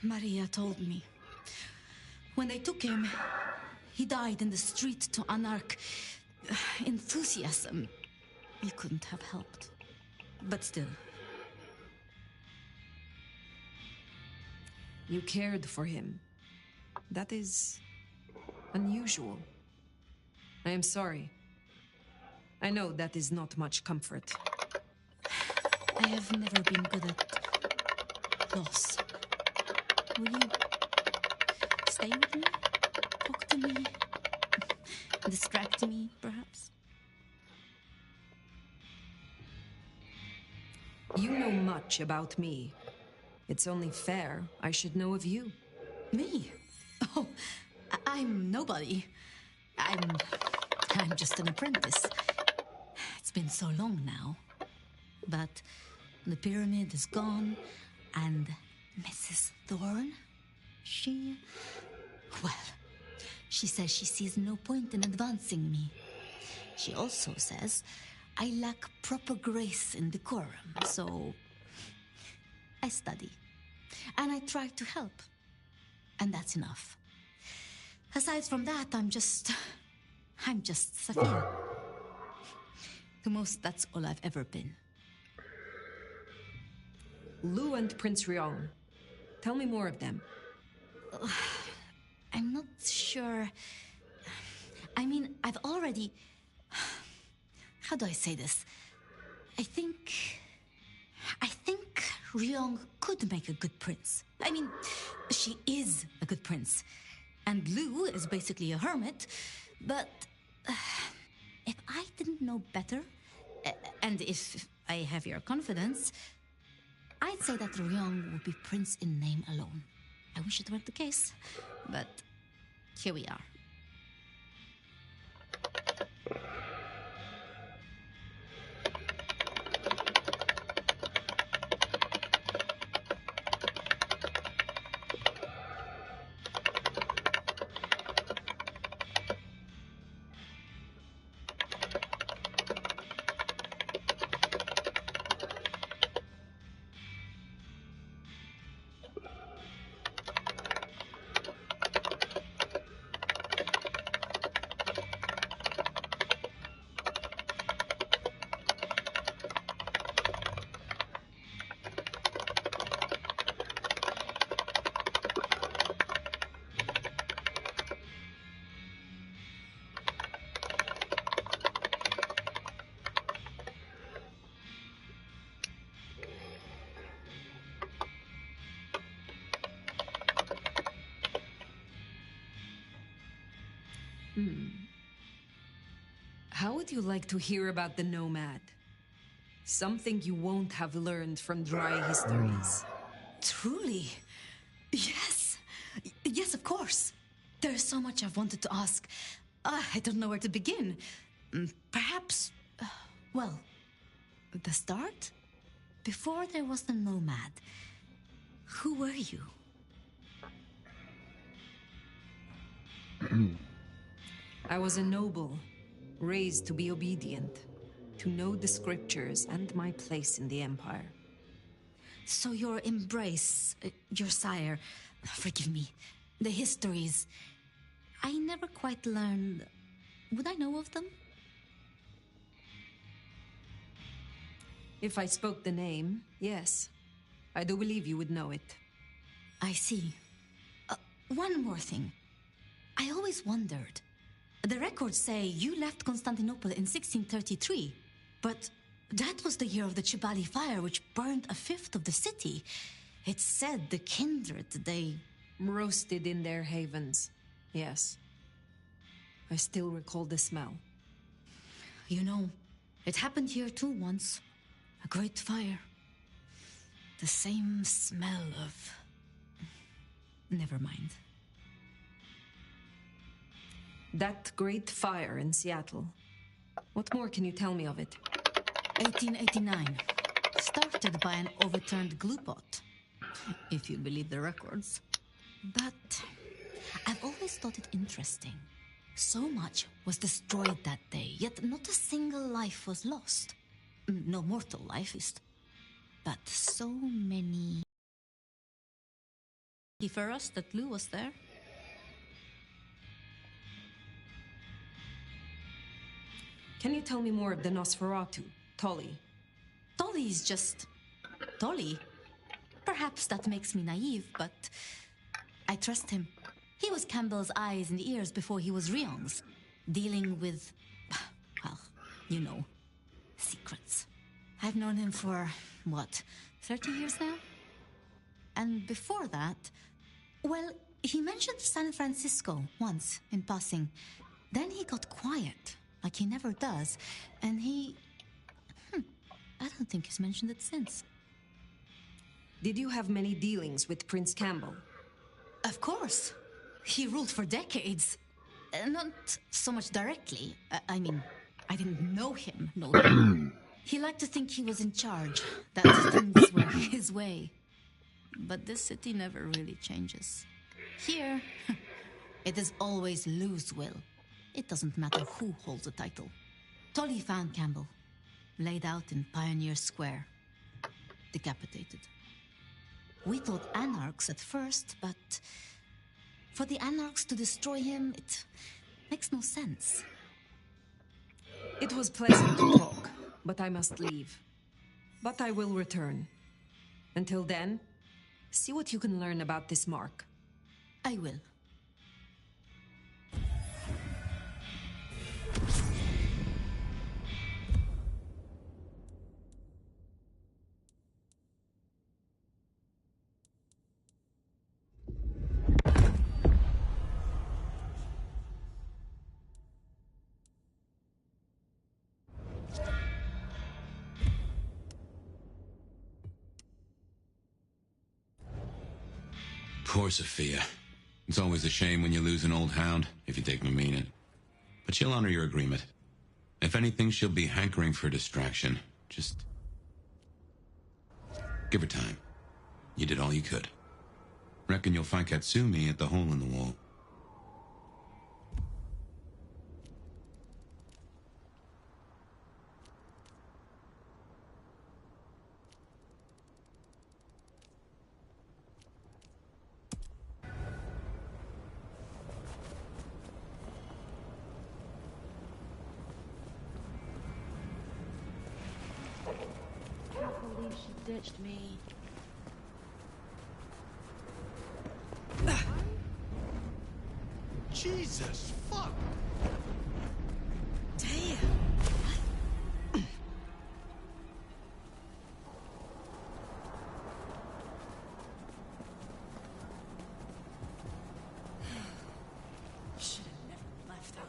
Maria told me. When they took him, he died in the street to Anarch enthusiasm. You couldn't have helped. But still. You cared for him. That is unusual. I am sorry. I know that is not much comfort. I have never been good at loss. Will you stay with me? Talk to me? Distract me, perhaps? You know much about me. It's only fair I should know of you. Me? Oh, I'm nobody. I'm just an apprentice. It's been so long now. But the pyramid is gone, and Mrs. Thorne, well, she says she sees no point in advancing me. She also says I lack proper grace and decorum, so I study. And I try to help. And that's enough. Aside from that, I'm just Sophia. The most, that's all I've ever been. Lou and Prince Ryong. Tell me more of them. I'm not sure. I mean, I've already... How do I say this? I think Ryong could make a good prince. I mean, she is a good prince. And Lou is basically a hermit. But if I didn't know better, and if I have your confidence, I'd say that Ryong would be prince in name alone. I wish it weren't the case, but here we are. How would you like to hear about the Nomad? Something you won't have learned from dry histories. Truly? Yes. Yes, of course. There's so much I've wanted to ask. I don't know where to begin. Perhaps, well, the start? Before there was the Nomad, who were you? I was a noble, raised to be obedient, to know the scriptures and my place in the Empire. So your embrace, your sire, forgive me, the histories, I never quite learned. Would I know of them? If I spoke the name, yes. I do believe you would know it. I see. One more thing. I always wondered. The records say you left Constantinople in 1633, but that was the year of the Chibali fire, which burned a fifth of the city. It's said the kindred, they... roasted in their havens, yes. I still recall the smell. You know, it happened here too once. A great fire. The same smell of... Never mind. That great fire in Seattle. What more can you tell me of it? 1889. Started by an overturned glue pot. If you believe the records. But I've always thought it interesting. So much was destroyed that day, yet not a single life was lost. No mortal life is. But so many... For us that Lou was there. Can you tell me more of the Nosferatu, Tully? Dolly's just Dolly. Perhaps that makes me naive, but I trust him. He was Campbell's eyes and ears before he was Ryong's, dealing with, well, you know, secrets. I've known him for, what, 30 years now? And before that, well, he mentioned San Francisco once in passing. Then he got quiet, like he never does, and I don't think he's mentioned it since. Did you have many dealings with Prince Campbell? Of course. He ruled for decades. Not so much directly. I mean, I didn't know him. He liked to think he was in charge, that things were his way. But this city never really changes. Here, it is always Lou's will. It doesn't matter who holds the title. Tolly found Campbell, laid out in Pioneer Square, decapitated. We thought anarchs at first, but for the anarchs to destroy him, it makes no sense. It was pleasant to talk, but I must leave. But I will return. Until then, see what you can learn about this mark. I will. Poor Sophia. It's always a shame when you lose an old hound, if you take me mean it. But she'll honor your agreement. If anything, she'll be hankering for distraction. Just give her time. You did all you could. Reckon you'll find Katsumi at the hole in the wall. Can't believe she ditched me. Jesus, fuck! Damn. Should have never left LA.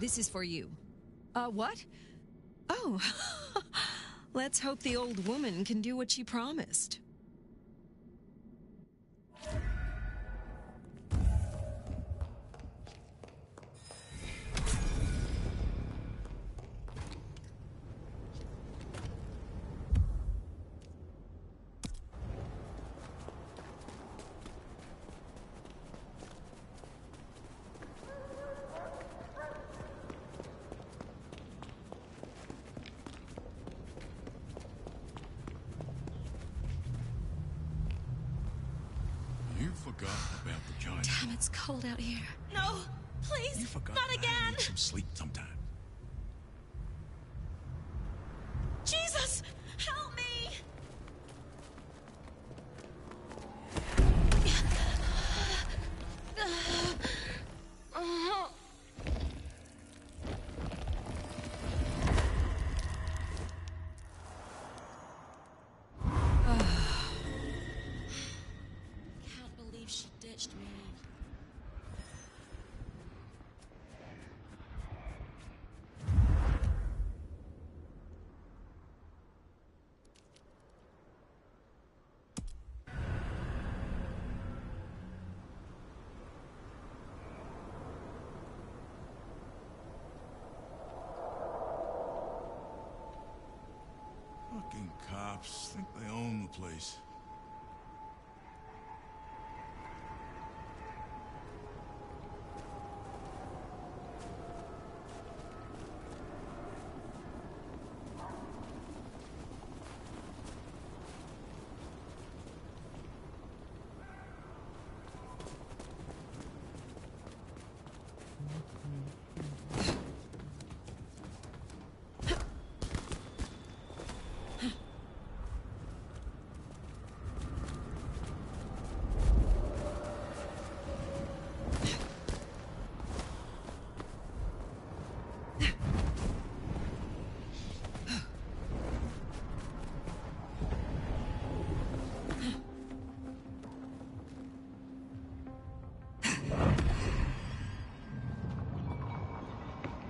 This is for you. What? Oh, let's hope the old woman can do what she promised. You forgot about the giant. Damn, it's cold out here. No, please, You forgot not that I again. need some sleep sometime. Jesus, help me! Can't believe she ditched me. Fucking cops think they own the place.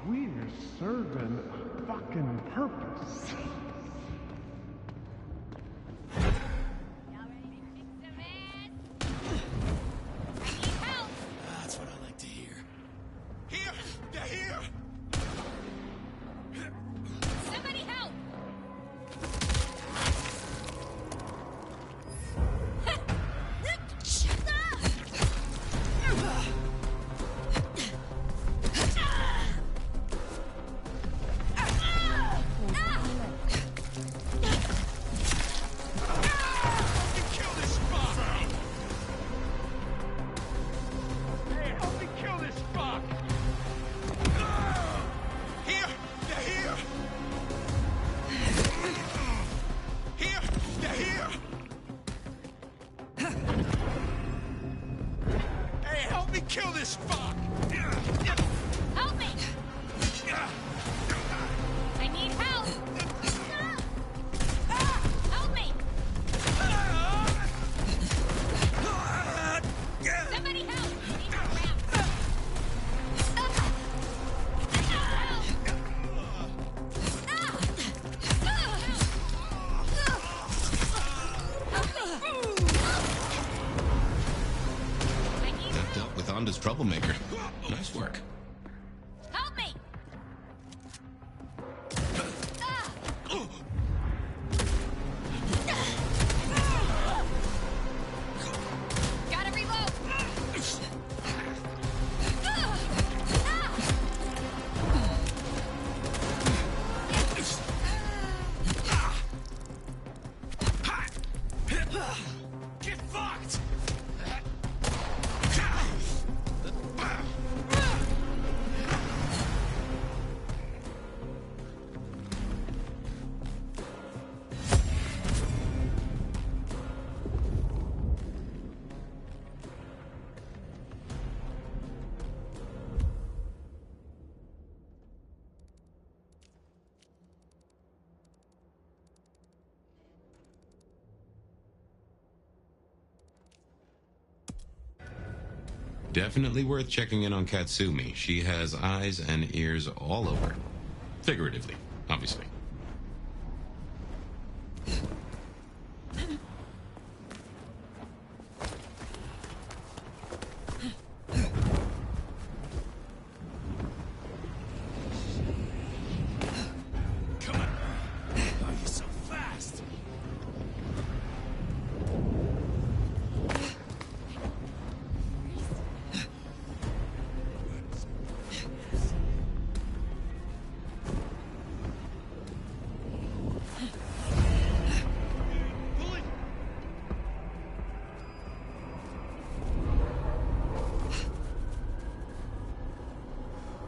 We're serving a fucking purpose. That's what I like to hear. Here! They're here! Somebody help! Kill this fuck! Hey, help me kill this fuck! Here! They're here! Here! They're here! Hey, help me kill this fuck! Help me! I need help! Help me! Somebody help! I need a ramp. That dealt with Anda's troublemaker. Nice work. Help me! Gotta reload! Get fucked! Definitely worth checking in on Katsumi. She has eyes and ears all over. Figuratively, obviously.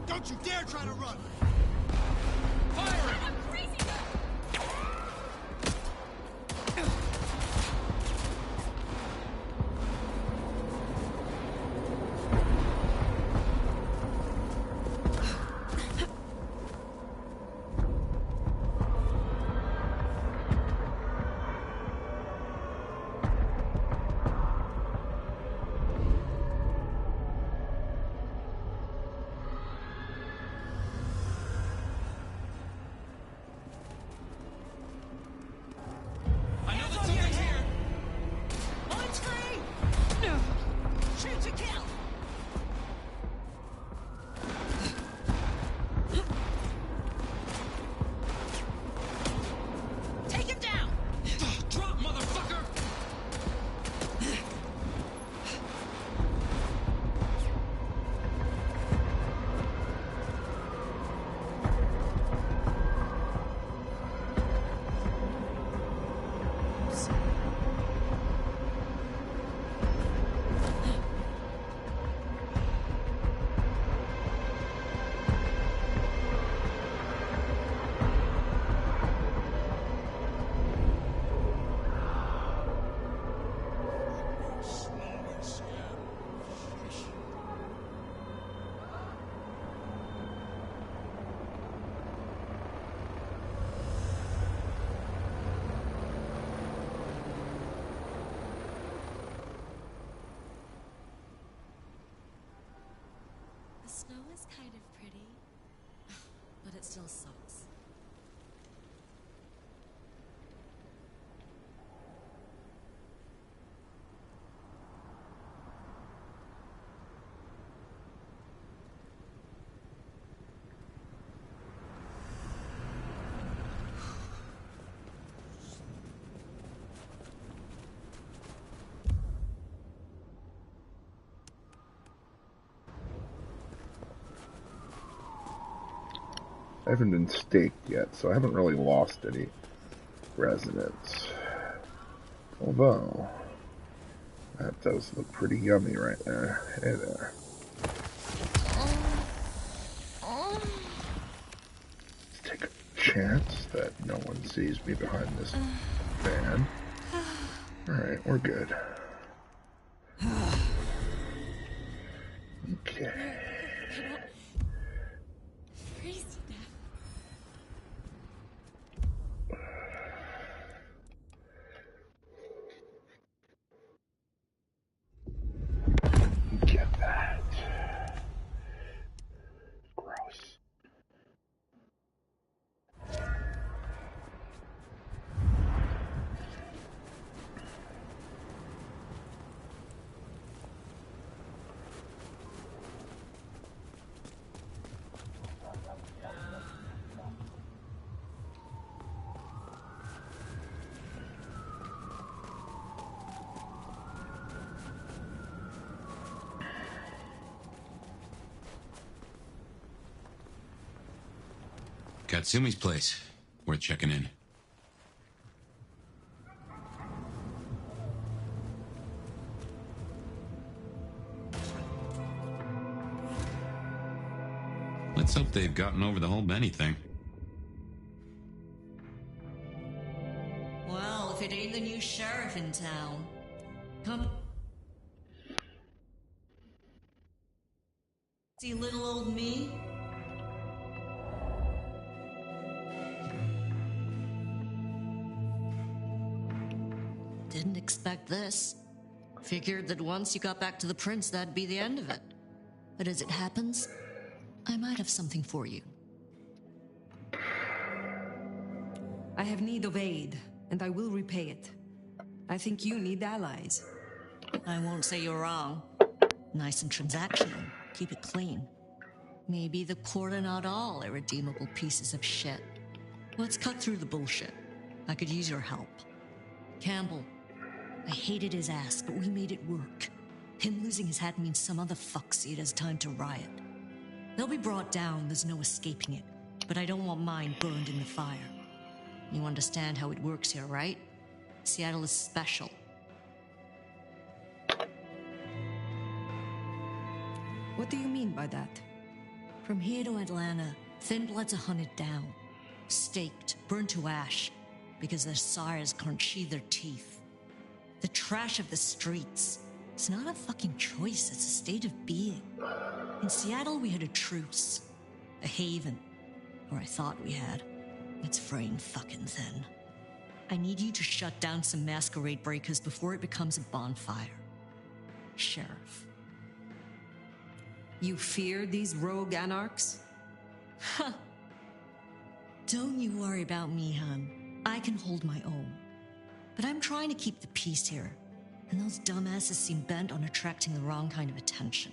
Don't you dare try to run! The snow is kind of pretty, but it still sucks. I haven't been staked yet, so I haven't really lost any residents. Although, that does look pretty yummy right there. Hey there. Let's take a chance that no one sees me behind this van. Alright, we're good. Okay. Get that. Gross. Katsumi's place. Worth checking in. Let's hope they've gotten over the whole Benny thing. Well, if it ain't the new sheriff in town. Come see little old me? Didn't expect this. Figured that once you got back to the prince, that'd be the end of it. But as it happens, I might have something for you. I have need of aid, and I will repay it. I think you need allies. I won't say you're wrong. Nice and transactional. Keep it clean. Maybe the court are not all irredeemable pieces of shit. Let's cut through the bullshit. I could use your help. Campbell, I hated his ass, but we made it work. Him losing his hat means some other fuckseed has time to riot. They'll be brought down, there's no escaping it. But I don't want mine burned in the fire. You understand how it works here, right? Seattle is special. What do you mean by that? From here to Atlanta, thin bloods are hunted down, staked, burned to ash, because their sires can't sheathe their teeth. The trash of the streets. It's not a fucking choice, it's a state of being. In Seattle, we had a truce. A haven. Or I thought we had. It's fraying fucking thin. I need you to shut down some masquerade breakers before it becomes a bonfire. Sheriff. You fear these rogue anarchs? Huh. Don't you worry about me, hon. I can hold my own. But I'm trying to keep the peace here, and those dumbasses seem bent on attracting the wrong kind of attention.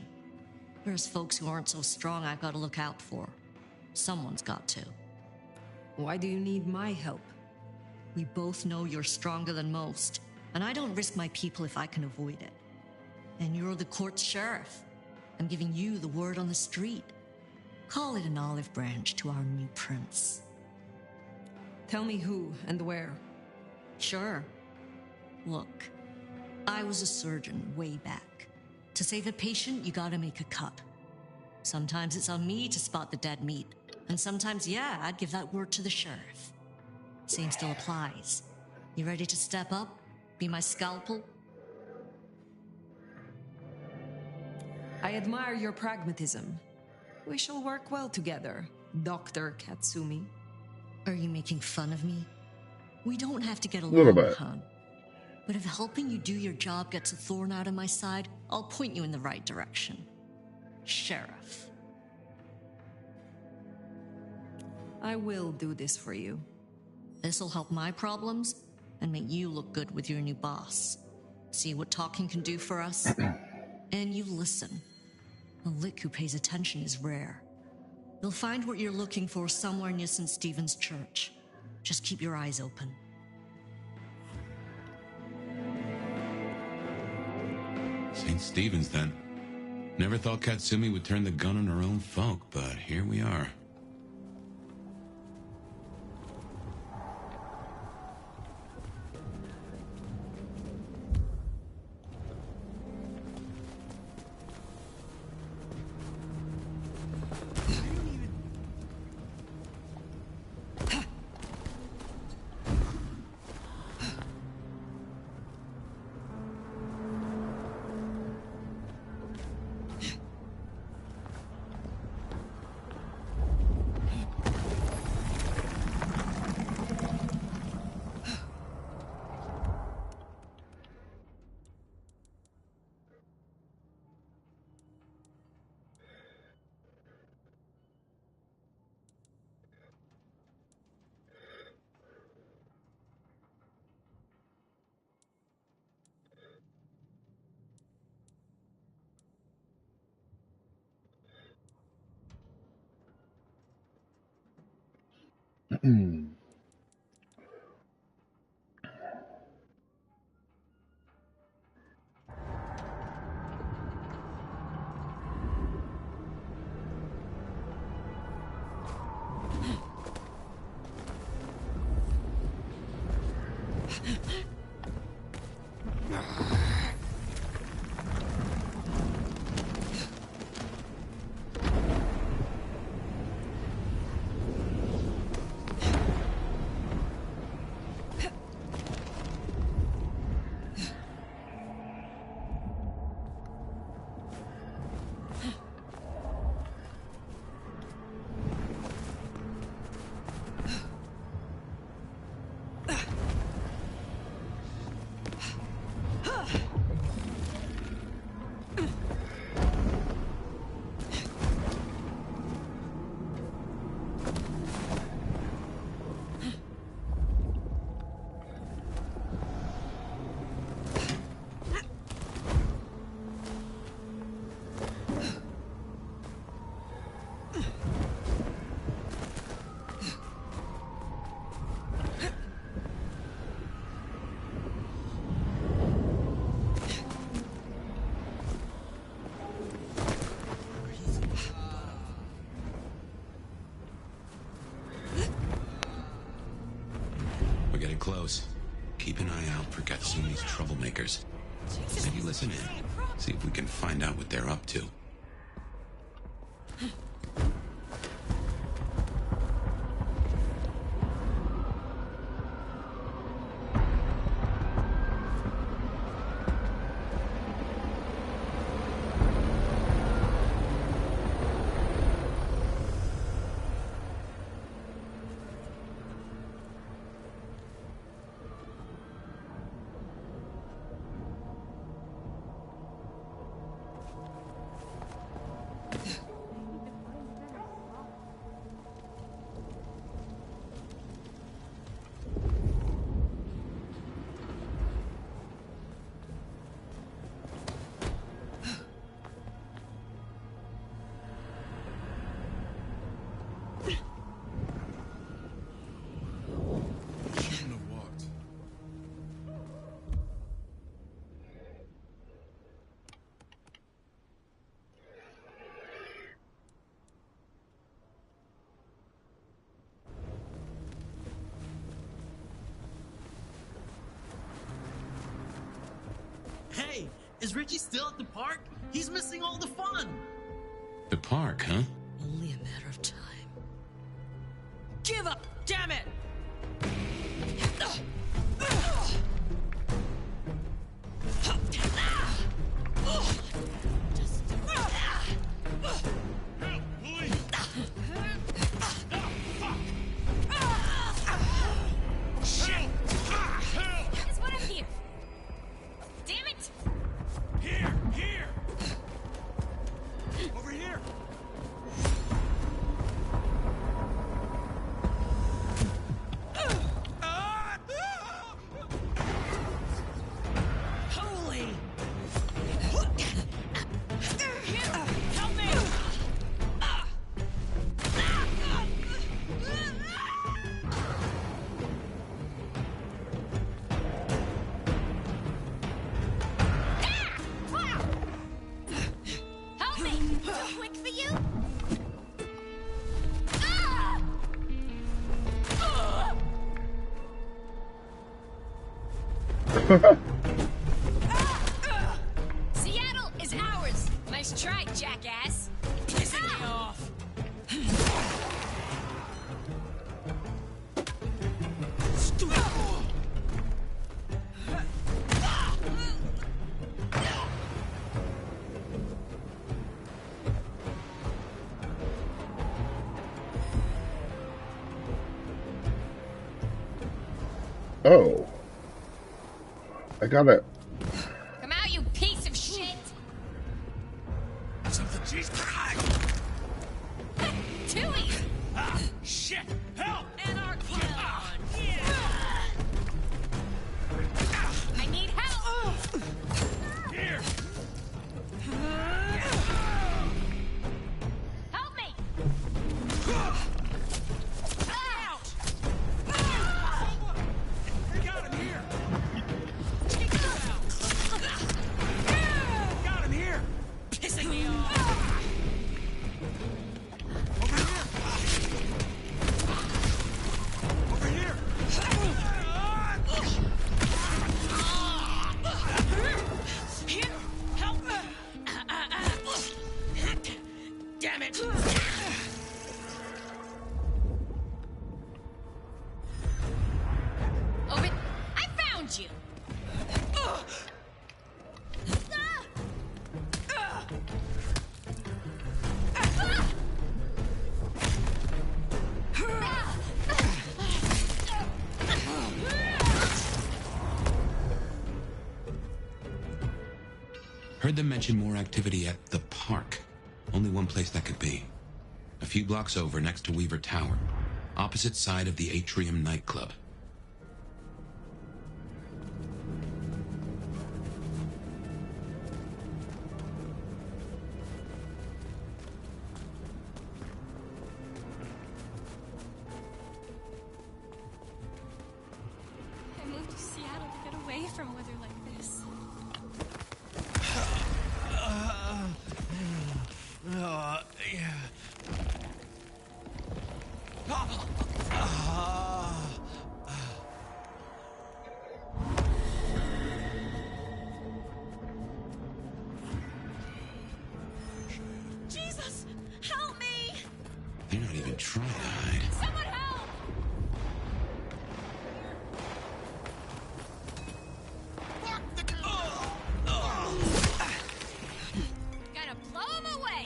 There's folks who aren't so strong I've got to look out for. Someone's got to. Why do you need my help? We both know you're stronger than most, and I don't risk my people if I can avoid it. And you're the court's sheriff. I'm giving you the word on the street. Call it an olive branch to our new prince. Tell me who and where. Sure. Look, I was a surgeon way back. To save a patient, you gotta make a cut. Sometimes it's on me to spot the dead meat, and sometimes, yeah, I'd give that word to the sheriff. Same still applies. You ready to step up? Be my scalpel? I admire your pragmatism. We shall work well together, Dr. Katsumi. Are you making fun of me? We don't have to get A little along, bit. hon. But if helping you do your job gets a thorn out of my side, I'll point you in the right direction. Sheriff. I will do this for you. This'll help my problems and make you look good with your new boss. See what talking can do for us? And you listen. A lick who pays attention is rare. You'll find what you're looking for somewhere near St. Stephen's Church. Just keep your eyes open. St. Stephen's, then. Never thought Katsumi would turn the gun on her own folk, but here we are. close. Keep an eye out for Katsumi's troublemakers. Maybe listen in. See if we can find out what they're up to. Hey, is Richie still at the park? He's missing all the fun. The park, huh? Only a matter of time. Give up! Damn it! Seattle is ours. Nice try, jackass. Pissing me off. Oh. I got it. Come out, you piece of shit. Some of the cheese. Tooey. Ah, shit! Help! Anarchy. I need help. Here. Help me. Out! We got him here. Got him here. Pissing me off. Over here. Here, help! Damn it! Open. I found you. Heard them mention more activity at the park. Only one place that could be. A few blocks over next to Weaver Tower. Opposite side of the Atrium nightclub. I moved to Seattle to get away from weather like this. Yeah. They're not even trying to hide. Someone help! Gotta blow him away!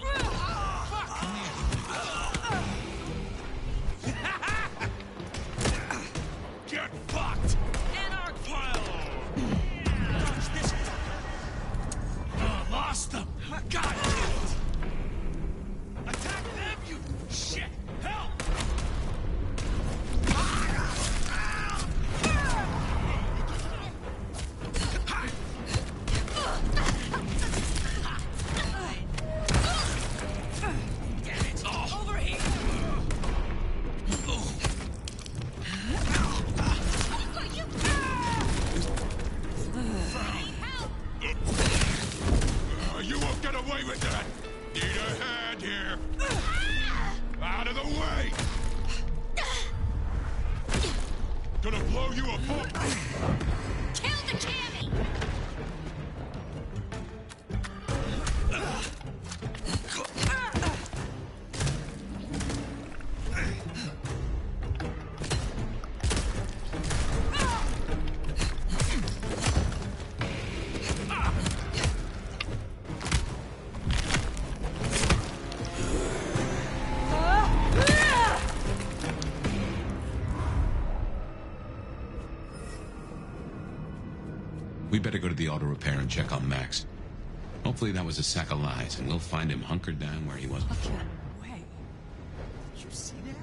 Get fucked! Dodge this. Lost them. God damn it! Attack them, you shit! Help! Damn it! Over here! You won't get away with that! Need a hand here! Out of the way! Gonna blow you apart! Kill the cammy! We better go to the auto repair and check on Max. Hopefully that was a sack of lies, and we'll find him hunkered down where he was before. Wait. Did you see that?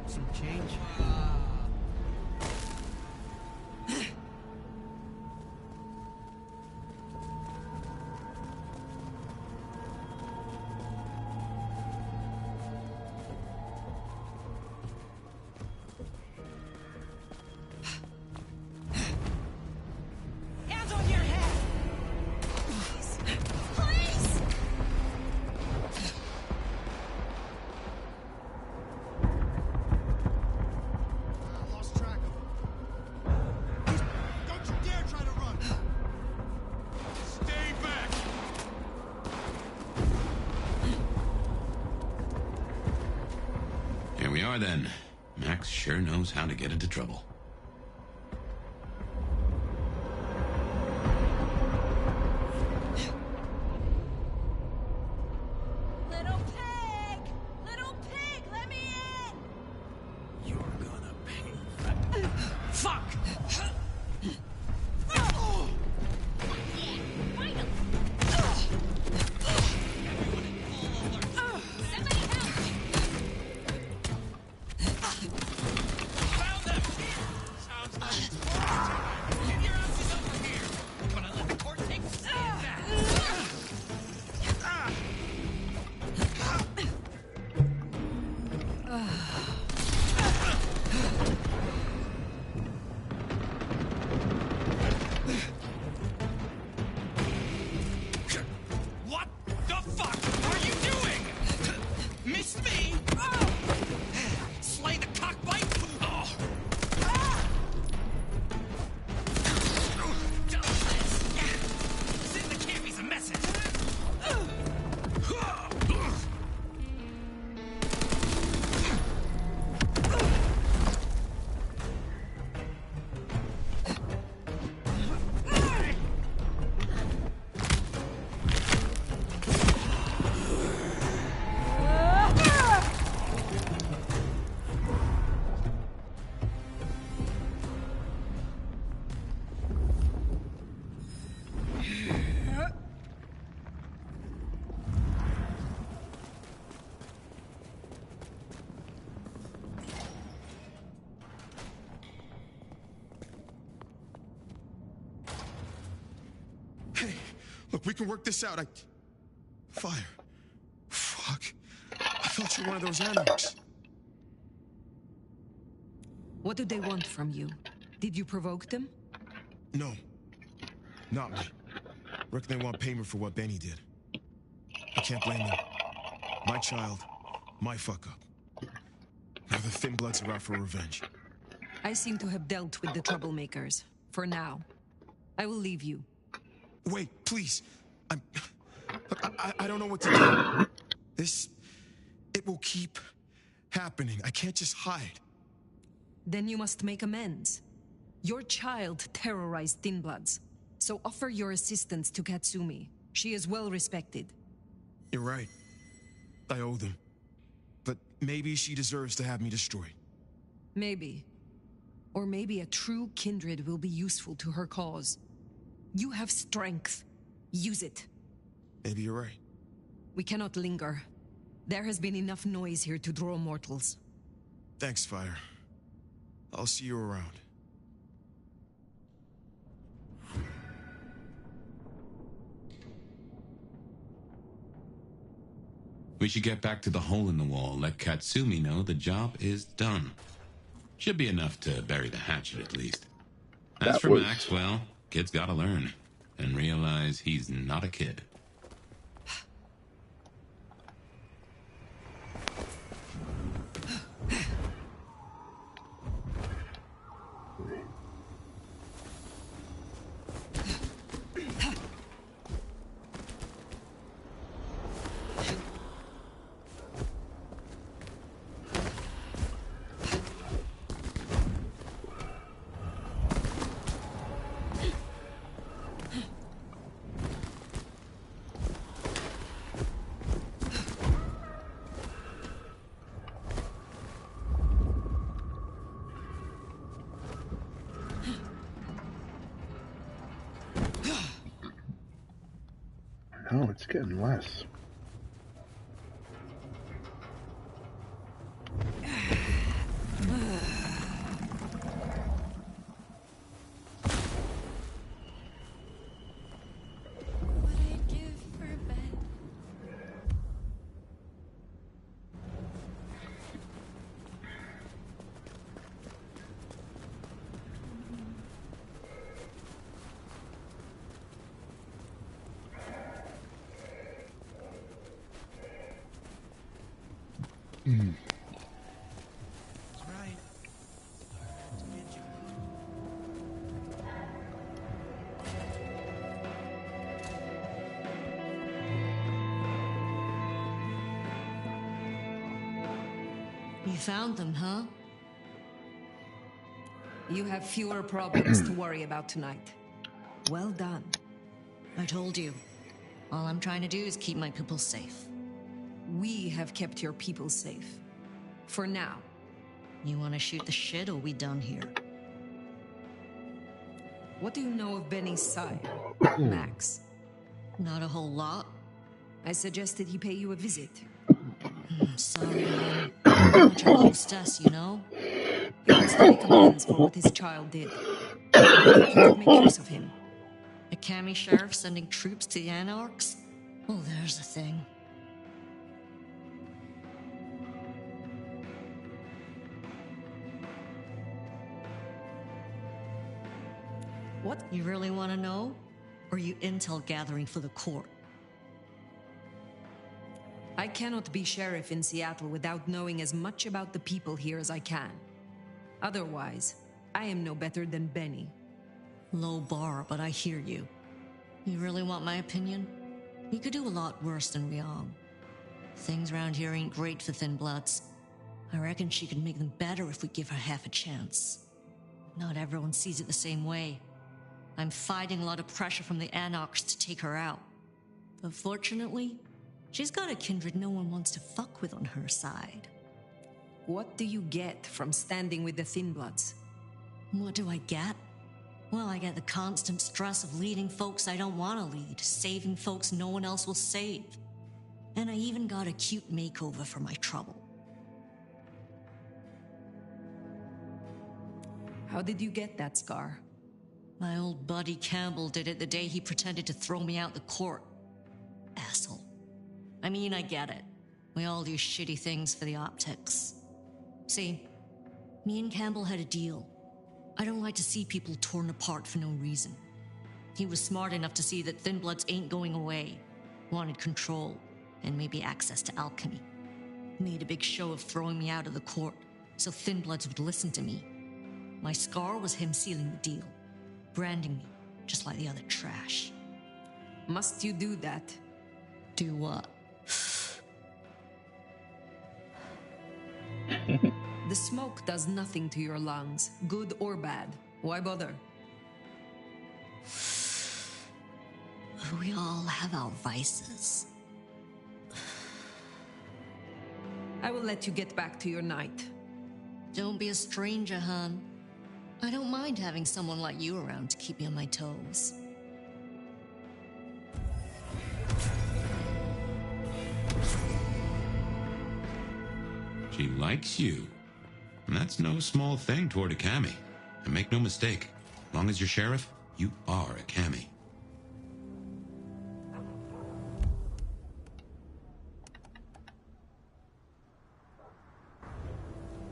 Some change? Hands on your head! Please! Please! I lost track of him. Don't you dare try to run! Stay back! Here we are then. Max sure knows how to get into trouble. Little pig! Little pig, let me in! You're gonna pay. Fuck! Found them! Sounds like it's get your asses over here! Gonna let the court take a stand back! What the fuck are you doing? Miss me? Slay the cockbite? Oh. Send the campies a message. Hey, look, we can work this out. Fire. Fuck. I thought you were one of those anarchs. What do they want from you? Did you provoke them? No. Not me. Reckon they want payment for what Benny did. I can't blame them. My child, my fuck-up. Now the Thin Bloods are out for revenge. I seem to have dealt with the troublemakers. For now. I will leave you. Wait, please. Look, I don't know what to do. It will keep happening. I can't just hide. Then you must make amends. Your child terrorized Thin Bloods. So offer your assistance to Katsumi. She is well respected. You're right. I owe them. But maybe she deserves to have me destroyed. Maybe. Or maybe a true kindred will be useful to her cause. You have strength. Use it. Maybe you're right. We cannot linger. There has been enough noise here to draw mortals. Thanks, Fire. I'll see you around. We should get back to the hole in the wall, let Katsumi know the job is done. Should be enough to bury the hatchet, at least. As for Max, well, kid's gotta learn. And realize he's not a kid. Oh, it's getting less. You found them, huh? You have fewer problems to worry about tonight. Well done. I told you. All I'm trying to do is keep my people safe. We have kept your people safe. For now. You want to shoot the shit, or we done here? What do you know of Benny's sire, Max? Not a whole lot. I suggested he pay you a visit. Sorry, man. I'm not your hostess, you know? He wants to make amends for what his child did. I think you could make use of him. A Kami sheriff sending troops to the Anarchs? Oh, there's a thing. What? You really want to know? Or are you intel gathering for the court? I cannot be sheriff in Seattle without knowing as much about the people here as I can. Otherwise, I am no better than Benny. Low bar, but I hear you. You really want my opinion? You could do a lot worse than Ryong. Things around here ain't great for Thin Bloods. I reckon she could make them better if we give her half a chance. Not everyone sees it the same way. I'm fighting a lot of pressure from the Anarchs to take her out. But fortunately, she's got a kindred no one wants to fuck with on her side. What do you get from standing with the Thin Bloods? What do I get? Well, I get the constant stress of leading folks I don't want to lead, saving folks no one else will save. And I even got a cute makeover for my trouble. How did you get that scar? My old buddy Campbell did it the day he pretended to throw me out the court. Asshole. I mean, I get it. We all do shitty things for the optics. See, me and Campbell had a deal. I don't like to see people torn apart for no reason. He was smart enough to see that Thin Bloods ain't going away. Wanted control, and maybe access to alchemy. Made a big show of throwing me out of the court, so Thin Bloods would listen to me. My scar was him sealing the deal, branding me, just like the other trash. Must you do that? Do what? The smoke does nothing to your lungs, good or bad. Why bother? We all have our vices. I will let you get back to your night. Don't be a stranger, hon. I don't mind having someone like you around to keep me on my toes. She likes you. And that's no small thing toward a Cammy. And make no mistake, as long as you're sheriff, you are a Cammy.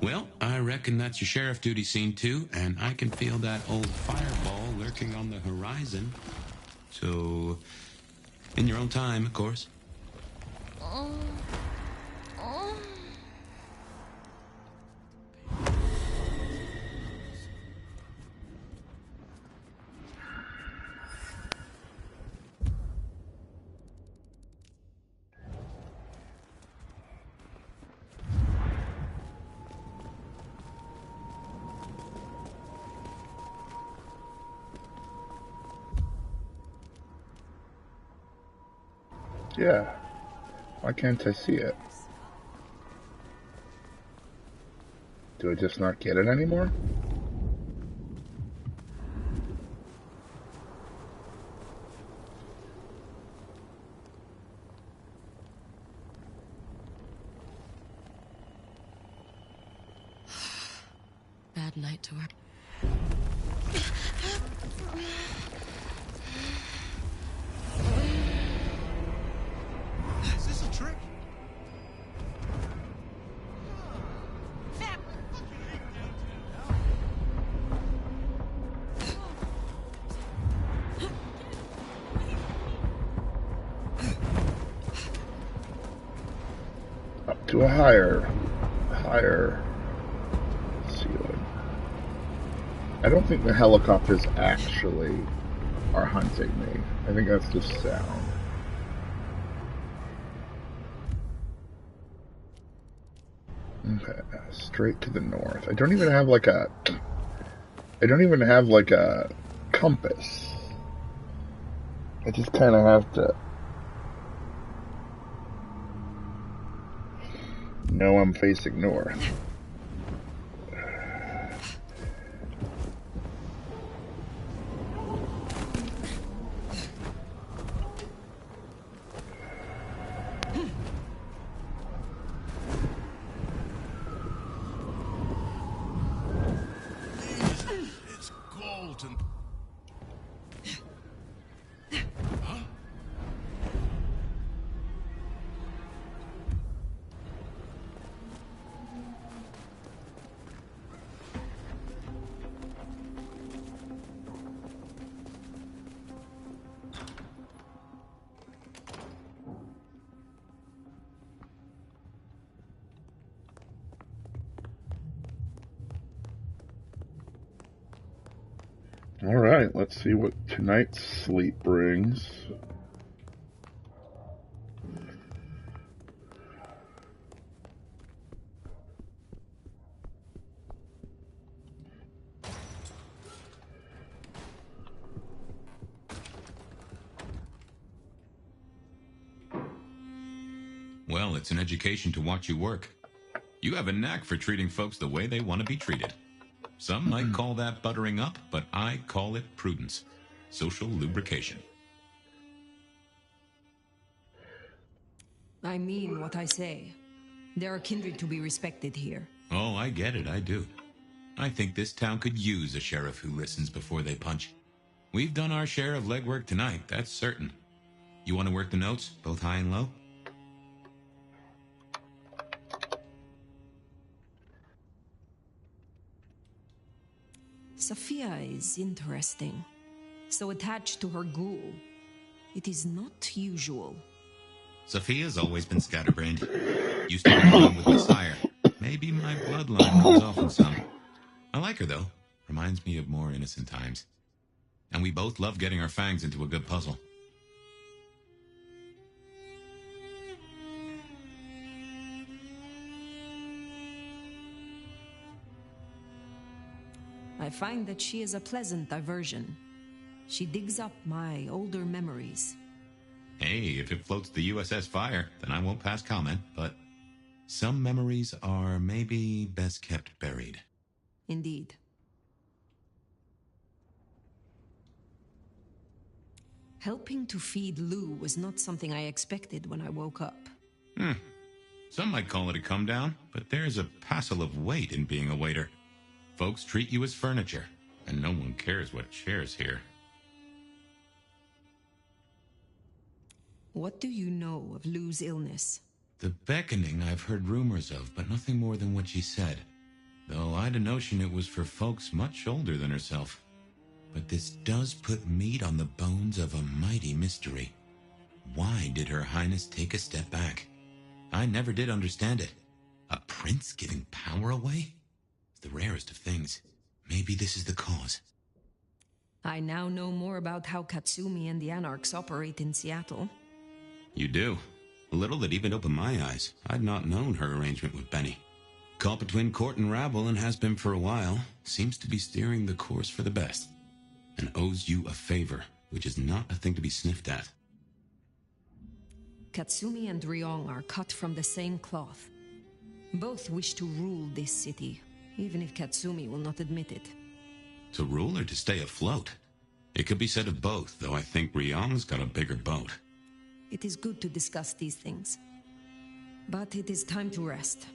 Well, I reckon that's your sheriff duty scene too, and I can feel that old fireball lurking on the horizon. So, in your own time, of course. Yeah. Why can't I see it? Do I just not get it anymore? Bad night to her. Is this a trick? Up to a higher ceiling. I don't think the helicopters actually are hunting me. I think that's just sound. Okay, straight to the north. I don't even have like a compass. I just kind of have to know I'm facing north. It's golden. Alright, let's see what tonight's sleep brings. Well, it's an education to watch you work. You have a knack for treating folks the way they want to be treated. Some might call that buttering up, but I call it prudence. Social lubrication. I mean what I say. There are kindred to be respected here. Oh, I get it, I do. I think this town could use a sheriff who listens before they punch. We've done our share of legwork tonight, that's certain. You want to work the notes, both high and low? Sophia is interesting. so attached to her ghoul. It is not usual. Sophia's always been scatterbrained. Used to be along with my sire. Maybe my bloodline runs off in some. I like her, though. Reminds me of more innocent times. And we both love getting our fangs into a good puzzle. I find that she is a pleasant diversion. She digs up my older memories. Hey, if it floats the USS Fire, then I won't pass comment, but some memories are maybe best kept buried. Indeed. Helping to feed Lou was not something I expected when I woke up. Some might call it a come down, but there's a passel of weight in being a waiter. Folks treat you as furniture, and no one cares what shares here. What do you know of Lou's illness? The beckoning I've heard rumors of, but nothing more than what she said. Though I'd a notion it was for folks much older than herself. But this does put meat on the bones of a mighty mystery. Why did Her Highness take a step back? I never did understand it. A prince giving power away? It's the rarest of things. Maybe this is the cause. I now know more about how Katsumi and the Anarchs operate in Seattle. You do? A little that even opened my eyes. I'd not known her arrangement with Benny. Caught between court and rabble and has been for a while. Seems to be steering the course for the best. And owes you a favor, which is not a thing to be sniffed at. Katsumi and Ryong are cut from the same cloth. Both wish to rule this city, even if Katsumi will not admit it. To rule or to stay afloat? It could be said of both, though I think Ryong's got a bigger boat. It is good to discuss these things. But it is time to rest.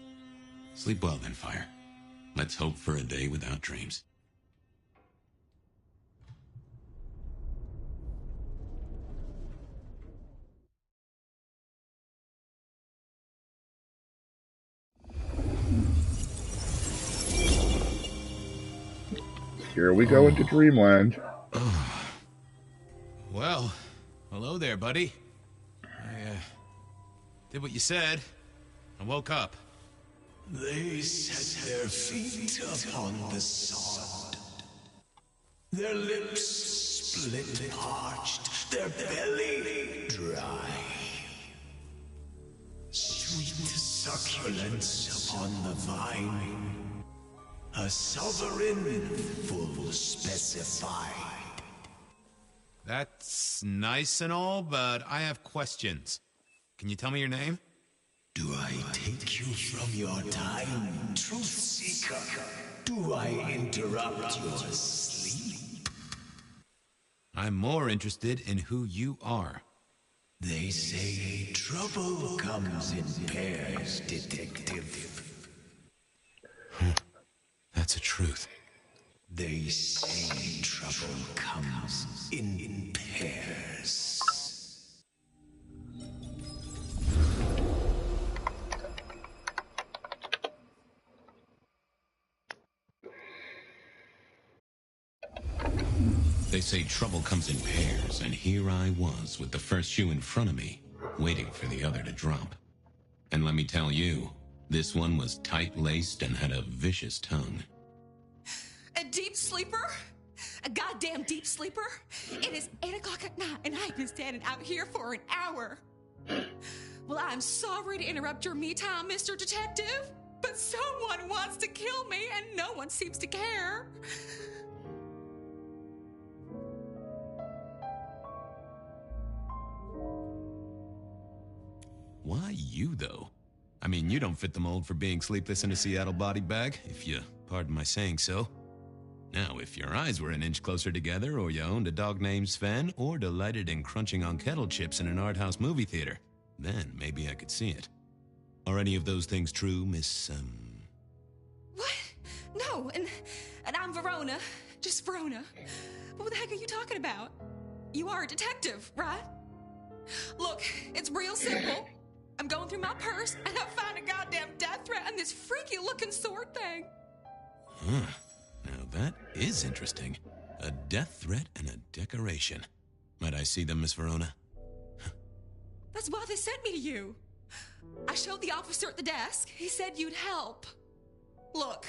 Sleep well then, Fire. Let's hope for a day without dreams. Here we go into Dreamland. Well, hello there, buddy. I did what you said. I woke up. They set their feet upon the sod. Their lips split parched, their belly dry. Sweet succulence upon the vine. A sovereign full specified. That's nice and all, but I have questions. Can you tell me your name? Do I take you from your time, truth seeker? Do I interrupt your sleep? I'm more interested in who you are. They say trouble comes in pairs, detective. That's a truth. They say trouble comes in pairs. They say trouble comes in pairs, and here I was with the first shoe in front of me, waiting for the other to drop. And let me tell you, this one was tight-laced and had a vicious tongue. A deep sleeper? A goddamn deep sleeper? It is 8 o'clock at night and I've been standing out here for an hour. Well, I'm sorry to interrupt your me time, Mr. Detective, but someone wants to kill me and no one seems to care. Why you, though? I mean, you don't fit the mold for being sleepless in a Seattle body bag, if you pardon my saying so. Now, if your eyes were an inch closer together, or you owned a dog named Sven, or delighted in crunching on kettle chips in an art house movie theater, then maybe I could see it. Are any of those things true, Miss, What? No, and I'm Verona. Just Verona. What the heck are you talking about? You are a detective, right? Look, it's real simple. I'm going through my purse, and I find a goddamn death threat and this freaky-looking sword thing. Huh. Now that is interesting. A death threat and a decoration. Might I see them, Miss Verona? That's why they sent me to you. I showed the officer at the desk. He said you'd help. Look,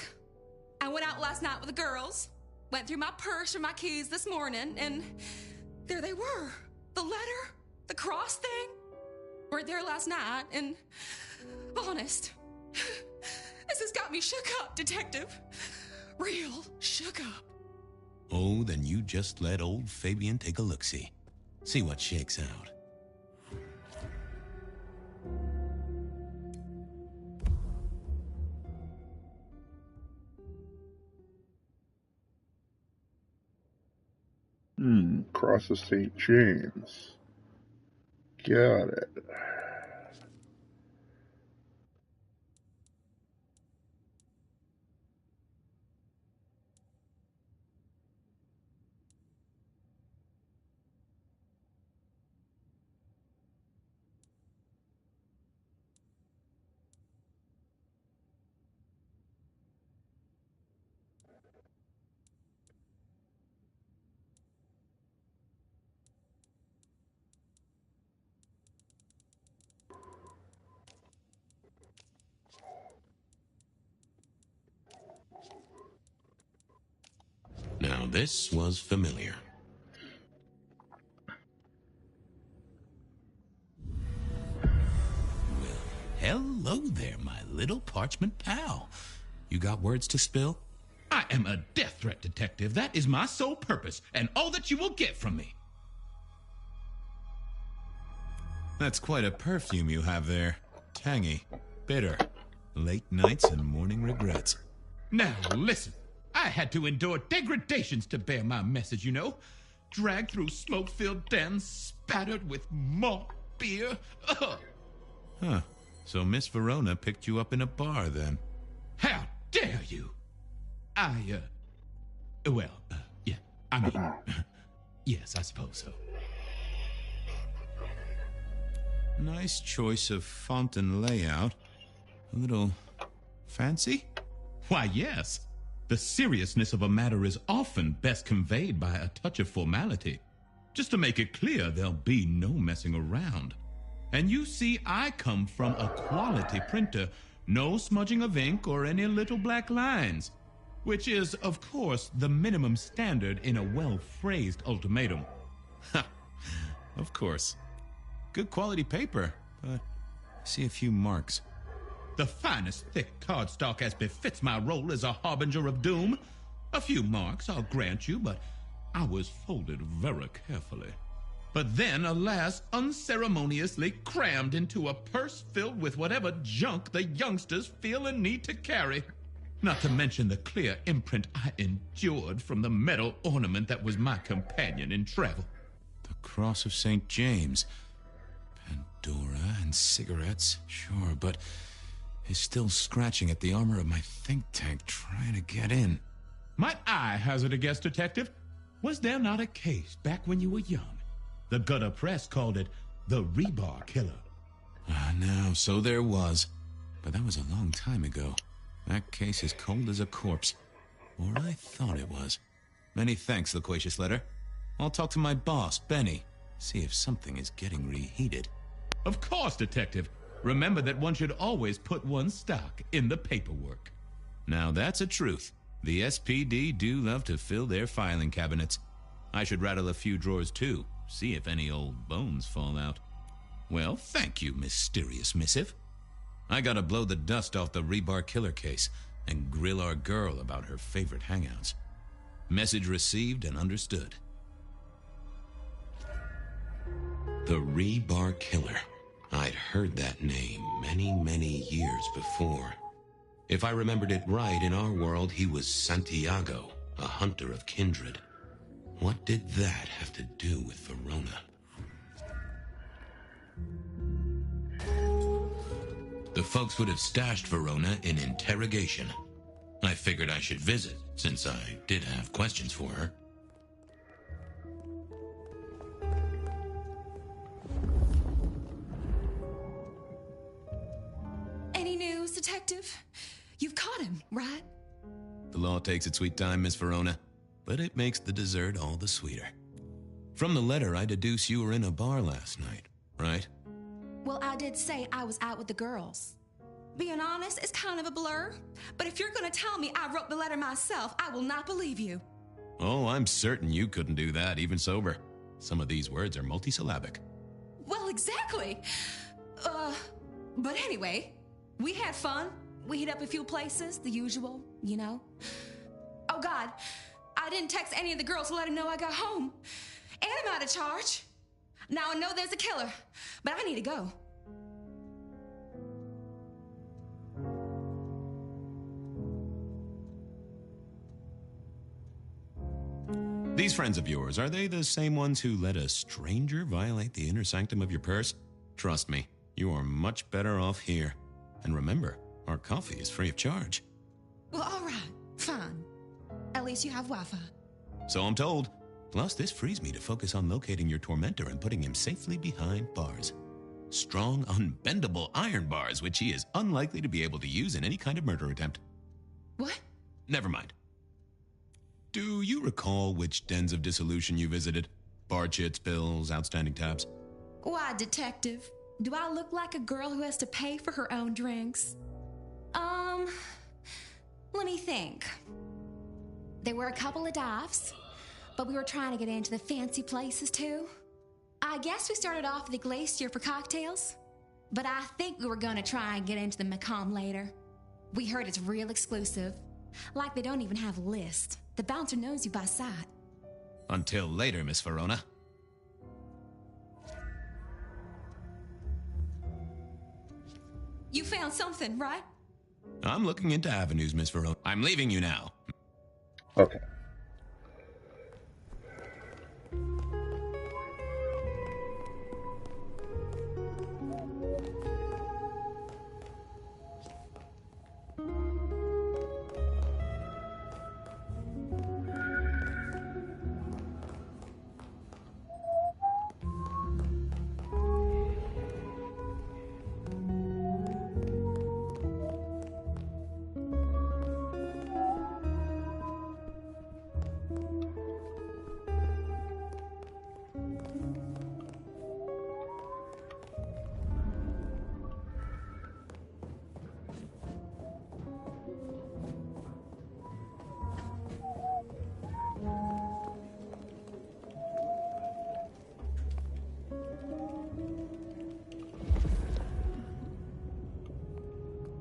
I went out last night with the girls, went through my purse for my keys this morning, and there they were. The letter, the cross thing, were there last night, and honest, this has got me shook up, Detective. Real shook up. Oh, then you just let old Fabian take a look-see. See what shakes out. Cross of St. James. Got it. Now this was familiar. Well, hello there, my little parchment pal. You got words to spill? I am a death threat detective. That is my sole purpose, and all that you will get from me. That's quite a perfume you have there. Tangy, bitter, late nights and morning regrets. Now, listen. I had to endure degradations to bear my message, you know. Dragged through smoke-filled dens, spattered with malt beer. Ugh. Huh. So Miss Verona picked you up in a bar, then? How dare you? Yeah, I mean, yes, I suppose so. Nice choice of font and layout. A little fancy? Why, yes. The seriousness of a matter is often best conveyed by a touch of formality. Just to make it clear, there'll be no messing around. And you see, I come from a quality printer. No smudging of ink or any little black lines. Which is, of course, the minimum standard in a well-phrased ultimatum. Ha! Of course. Good quality paper, but I see a few marks. The finest thick cardstock as befits my role as a harbinger of doom. A few marks, I'll grant you, but I was folded very carefully. But then, alas, unceremoniously crammed into a purse filled with whatever junk the youngsters feel a need to carry. Not to mention the clear imprint I endured from the metal ornament that was my companion in travel. The Cross of St. James. Pandora and cigarettes, sure, but is still scratching at the armor of my think tank trying to get in. Might I hazard a guess, Detective? Was there not a case back when you were young? The gutter press called it the Rebar Killer. No, so there was. But that was a long time ago. That case is cold as a corpse. Or I thought it was. Many thanks, Loquacious Letter. I'll talk to my boss, Benny. See if something is getting reheated. Of course, Detective. Remember that one should always put one's stock in the paperwork. Now that's a truth. The SPD do love to fill their filing cabinets. I should rattle a few drawers too, see if any old bones fall out. Well, thank you, mysterious missive. I gotta blow the dust off the Rebar Killer case and grill our girl about her favorite hangouts. Message received and understood. The Rebar Killer. I'd heard that name many years before. If I remembered it right, in our world, he was Santiago, a hunter of kindred. What did that have to do with Verona? The folks would have stashed Verona in interrogation. I figured I should visit, since I did have questions for her. Any news, Detective? You've caught him, right? The law takes its sweet time, Miss Verona. but it makes the dessert all the sweeter. From the letter, I deduce you were in a bar last night, right? Well, I did say I was out with the girls. Being honest, it's kind of a blur. But if you're going to tell me I wrote the letter myself, I will not believe you. Oh, I'm certain you couldn't do that, even sober. Some of these words are multisyllabic. Well, exactly. But anyway, we had fun. We hit up a few places, the usual, you know. Oh, God, I didn't text any of the girls to let them know I got home. And I'm out of charge. Now I know there's a killer, but I need to go. These friends of yours, are they the same ones who let a stranger violate the inner sanctum of your purse? Trust me, you are much better off here. And remember, our coffee is free of charge. Well, all right, fine. At least you have Wi-Fi. So I'm told. Plus, this frees me to focus on locating your tormentor and putting him safely behind bars. Strong, unbendable iron bars, which he is unlikely to be able to use in any kind of murder attempt. What? Never mind. Do you recall which dens of dissolution you visited? Bar chits, bills, outstanding tabs? Why, detective? Do I look like a girl who has to pay for her own drinks? Let me think. There were a couple of dives, but we were trying to get into the fancy places too. I guess we started off at the Glacier for cocktails, but I think we were gonna try and get into the Macomb later. We heard it's real exclusive, like they don't even have a list. The bouncer knows you by sight. Until later, Miss Verona. You found something, right? I'm looking into avenues, Miss Verona. I'm leaving you now. Okay.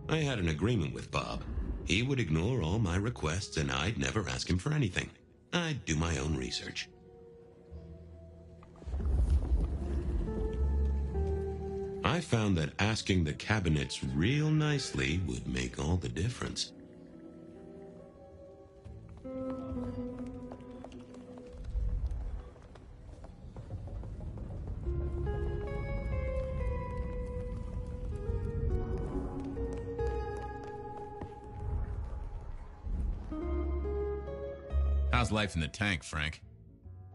I had an agreement with Bob. He would ignore all my requests and I'd never ask him for anything. I'd do my own research. I found that asking the cabinets real nicely would make all the difference. How's life in the tank, Frank?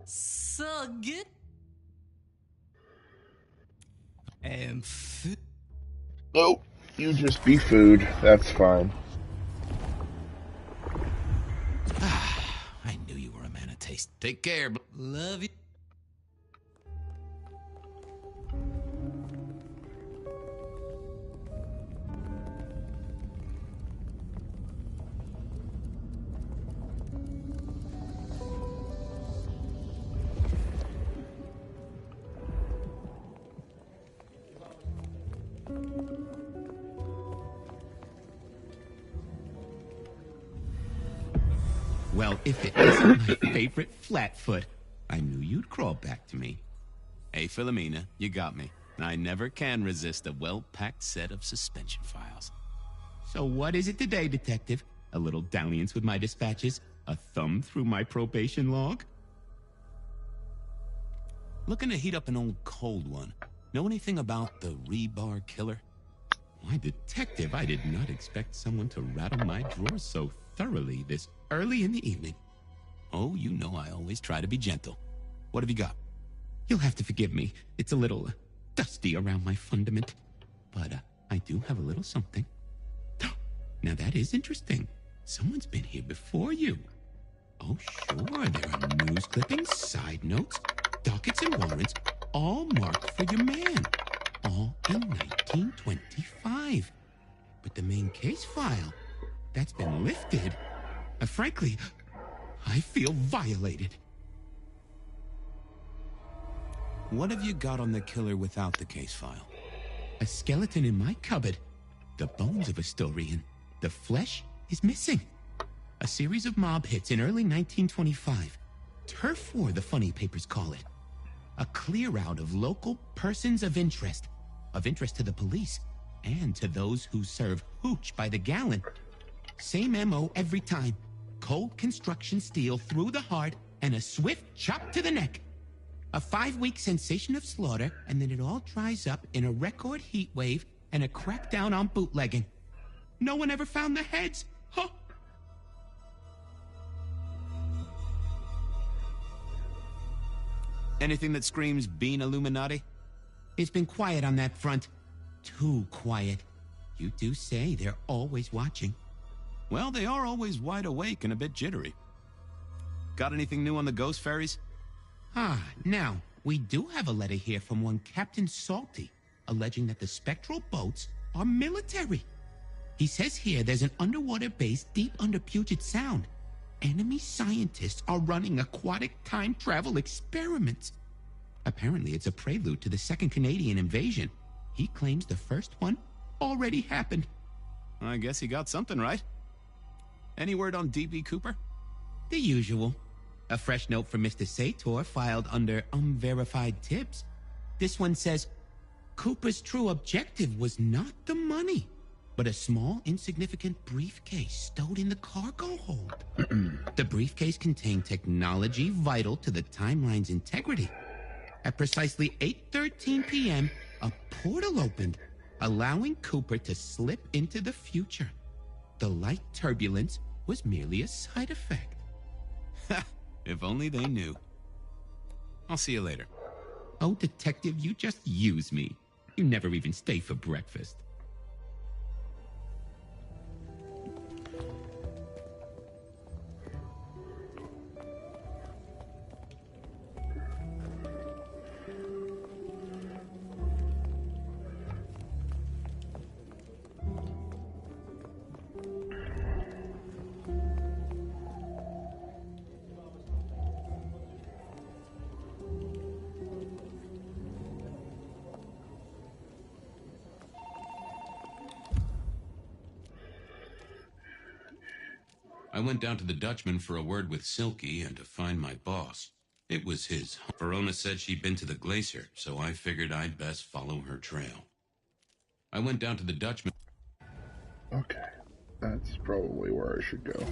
So good. And food. Nope, you just be food. That's fine. I knew you were a man of taste. Take care. Love you. Well, if it isn't my favorite flatfoot, I knew you'd crawl back to me. Hey, Philomena, you got me. I never can resist a well-packed set of suspension files. So what is it today, Detective? A little dalliance with my dispatches? A thumb through my probation log? Looking to heat up an old cold one. Know anything about the rebar killer? Why, Detective, I did not expect someone to rattle my drawers so thoroughly this early in the evening. Oh, you know I always try to be gentle. What have you got? You'll have to forgive me. It's a little dusty around my fundament. But I do have a little something. Now that is interesting. Someone's been here before you. Oh, sure, there are news clippings, side notes, dockets and warrants, all marked for your man. All in 1925. But the main case file, that's been lifted. Frankly, I feel violated. What have you got on the killer without the case file? A skeleton in my cupboard. The bones of a Storian. The flesh is missing. A series of mob hits in early 1925. Turf war, the funny papers call it. A clear out of local persons of interest to the police, and to those who serve hooch by the gallon. Same MO every time. Cold construction steel through the heart and a swift chop to the neck. A 5-week sensation of slaughter, and then it all dries up in a record heat wave and a crackdown on bootlegging. No one ever found the heads. Huh? Anything that screams Bean Illuminati? It's been quiet on that front. Too quiet. You do say they're always watching. Well, they are always wide awake and a bit jittery. Got anything new on the ghost ferries? Now, we do have a letter here from one Captain Salty, alleging that the spectral boats are military. He says here there's an underwater base deep under Puget Sound. Enemy scientists are running aquatic time travel experiments. Apparently, it's a prelude to the Second Canadian invasion. He claims the first one already happened. I guess he got something right. Any word on D.B. Cooper? The usual. A fresh note from Mr. Sator filed under unverified tips. This one says, Cooper's true objective was not the money, but a small, insignificant briefcase stowed in the cargo hold. The briefcase contained technology vital to the timeline's integrity. At precisely 8:13 p.m., a portal opened, allowing Cooper to slip into the future. The light turbulence was merely a side effect. If only they knew. I'll see you later. Oh, detective, you just use me. You never even stay for breakfast. I went down to the Dutchman for a word with Silky and to find my boss. It was his. Verona said she'd been to the glacier, so I figured I'd best follow her trail. I went down to the Dutchman. Okay, that's probably where I should go.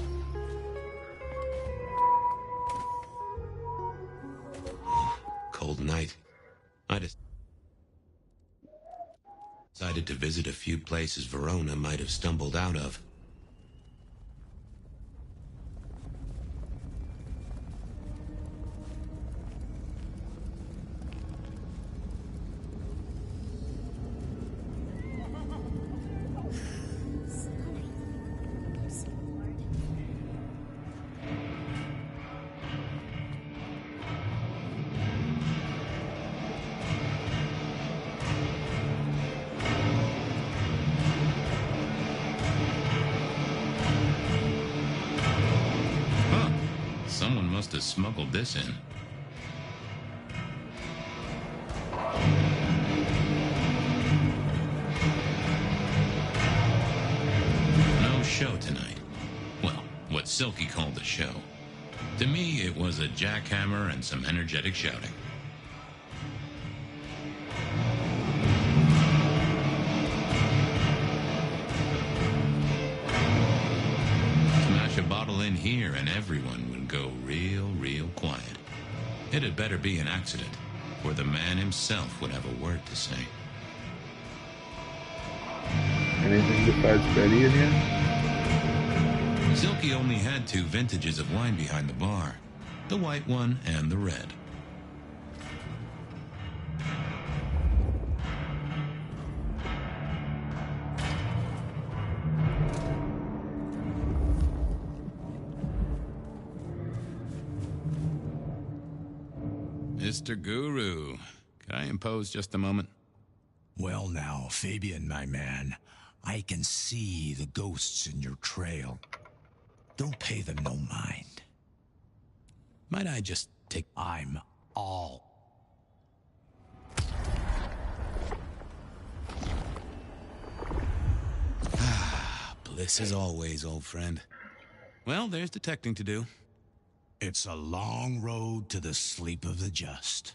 Cold night. I decided to visit a few places Verona might have stumbled out of. Someone must have smuggled this in. No show tonight. Well, what Silky called a show. To me, it was a jackhammer and some energetic shouting. Smash a bottle in here and everyone would go real quiet. It had better be an accident, or the man himself would have a word to say. Anything besides Betty in here? Silky only had 2 vintages of wine behind the bar, the white one and the red. Mr. Guru. Could I impose just a moment? Well now, Fabian, my man. I can see the ghosts in your trail. Don't pay them no mind. Might I just take... I'm all. Bliss as always, old friend. Well, there's detecting to do. It's a long road to the sleep of the just.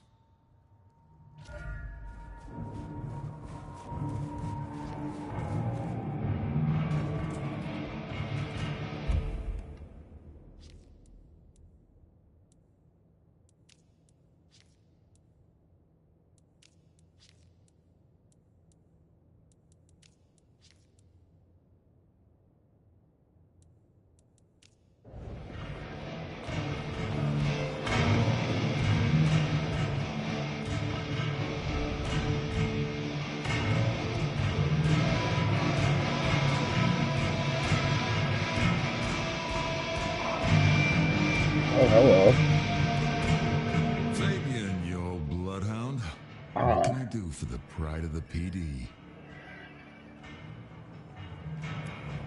Oh, hello. Fabian, you old bloodhound. What can I do for the pride of the PD?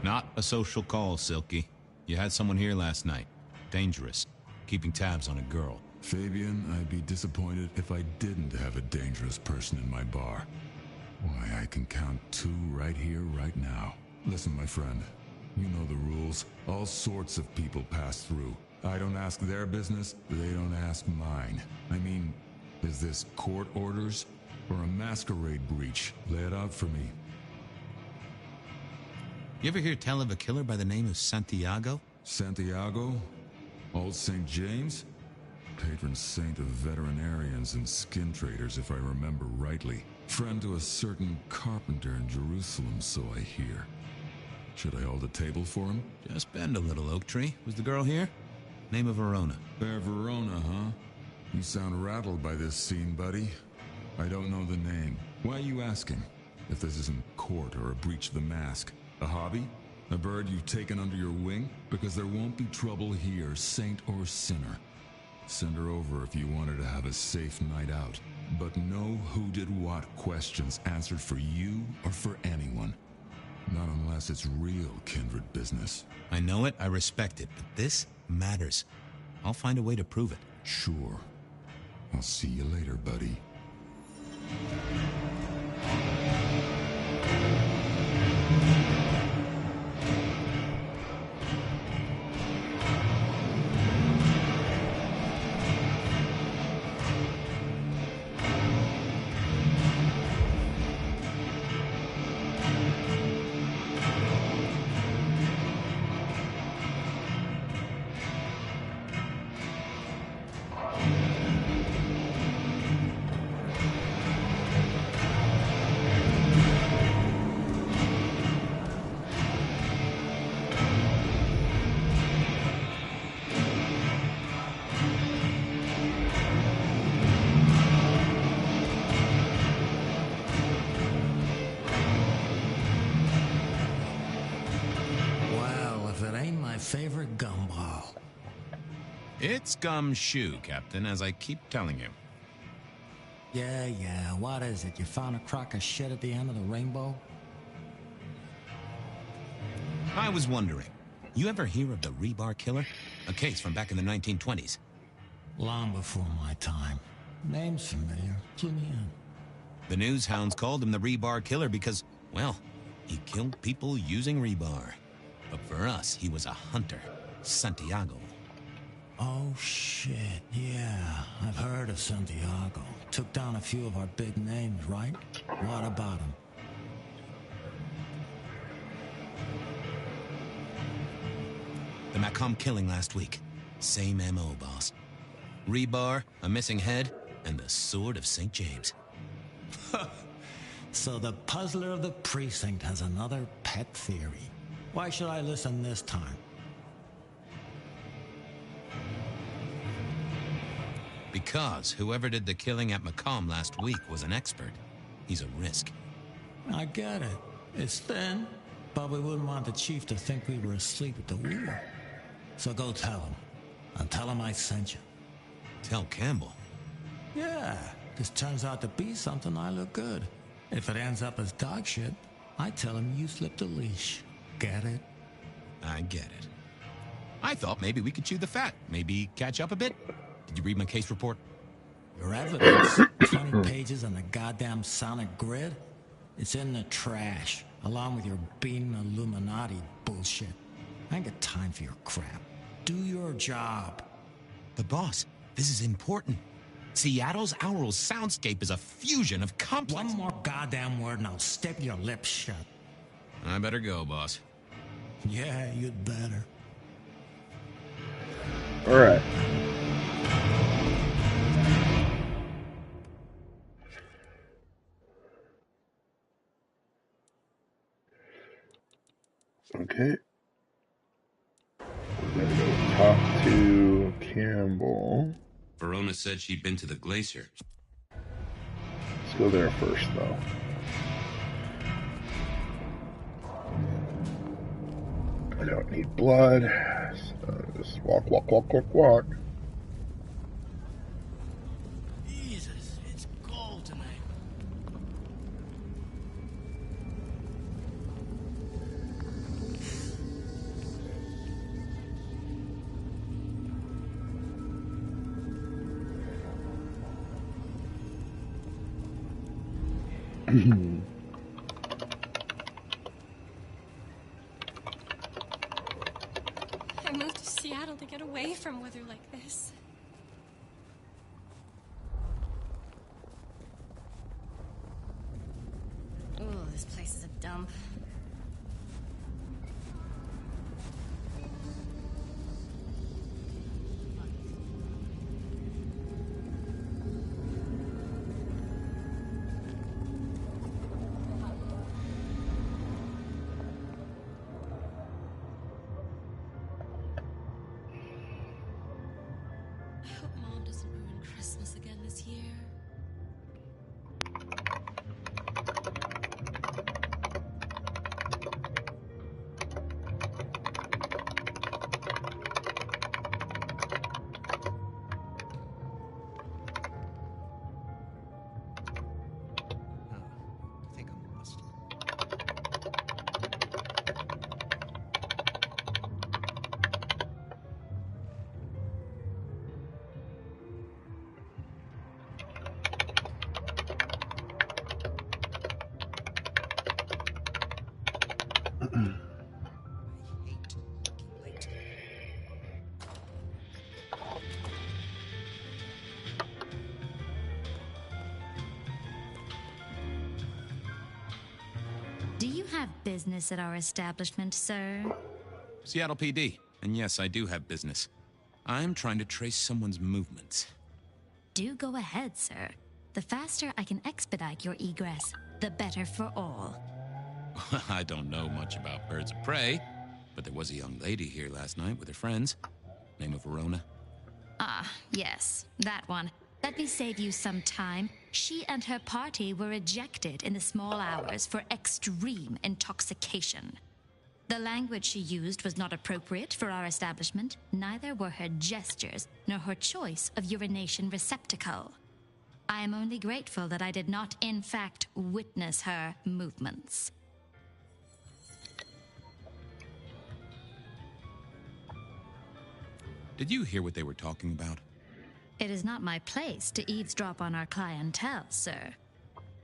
Not a social call, Silky. You had someone here last night. Dangerous. Keeping tabs on a girl. Fabian, I'd be disappointed if I didn't have a dangerous person in my bar. Why, I can count 2 right here, right now. Listen, my friend. You know the rules. All sorts of people pass through. I don't ask their business, they don't ask mine. I mean, is this court orders or a masquerade breach? Lay it out for me. You ever hear tell of a killer by the name of Santiago? Santiago? Old St. James? Patron saint of veterinarians and skin traders, if I remember rightly. Friend to a certain carpenter in Jerusalem, so I hear. Should I hold a table for him? Just bend a little, Oak Tree. Was the girl here? Name of Verona. Fair Verona, huh? You sound rattled by this scene, buddy. I don't know the name. Why are you asking? If this isn't court or a breach of the mask. A hobby? A bird you've taken under your wing? Because there won't be trouble here, saint or sinner. Send her over if you want her to have a safe night out. But no who did what questions answered for you or for anyone. Not unless it's real kindred business. I know it, I respect it, but this matters. I'll find a way to prove it. Sure. I'll see you later, buddy. Favorite gumball. It's gumshoe, Captain, as I keep telling you. Yeah, what is it? You found a crock of shit at the end of the rainbow? I was wondering, you ever hear of the rebar killer? A case from back in the 1920s. Long before my time. Name's familiar. Clue me in. The news hounds called him the rebar killer because, well, he killed people using rebar. But for us, he was a hunter. Santiago. Oh, shit. Yeah, I've heard of Santiago. Took down a few of our big names, right? What about him? The Macomb killing last week. Same MO, boss. Rebar, a missing head, and the sword of St. James. So the puzzler of the precinct has another pet theory. Why should I listen this time? Because whoever did the killing at Macomb last week was an expert. He's a risk. I get it. It's thin, but we wouldn't want the chief to think we were asleep at the wheel. So go tell him. And tell him I sent you. Tell Campbell? Yeah, this turns out to be something, I look good. If it ends up as dog shit, I tell him you slipped a leash. Get it? I get it. I thought maybe we could chew the fat. Maybe catch up a bit. Did you read my case report? Your evidence? 20 pages on the goddamn sonic grid? It's in the trash, along with your bean Illuminati bullshit. I ain't got time for your crap. Do your job. But boss, this is important. Seattle's aural soundscape is a fusion of complex... One more goddamn word and I'll staple your lips shut. I better go, boss. Yeah, you'd better. All right. Okay. We're gonna go talk to Campbell. Verona said she'd been to the glacier. Let's go there first, though. I don't need blood, so just walk, walk, walk, walk, walk. Jesus, it's cold tonight. I moved to Seattle to get away from weather like this. Ooh, this place is a dump. I hope Mom doesn't ruin Christmas again this year. I think I'm lost. Do you have business at our establishment, sir? Seattle PD. And yes, I do have business. I'm trying to trace someone's movements. Do go ahead, sir. The faster I can expedite your egress, the better for all. I don't know much about birds of prey, but there was a young lady here last night with her friends. Name of Verona. Ah, yes, that one. Let me save you some time. She and her party were ejected in the small hours for extreme intoxication. The language she used was not appropriate for our establishment, neither were her gestures nor her choice of urination receptacle. I am only grateful that I did not, in fact, witness her movements. Did you hear what they were talking about? It is not my place to eavesdrop on our clientele, sir.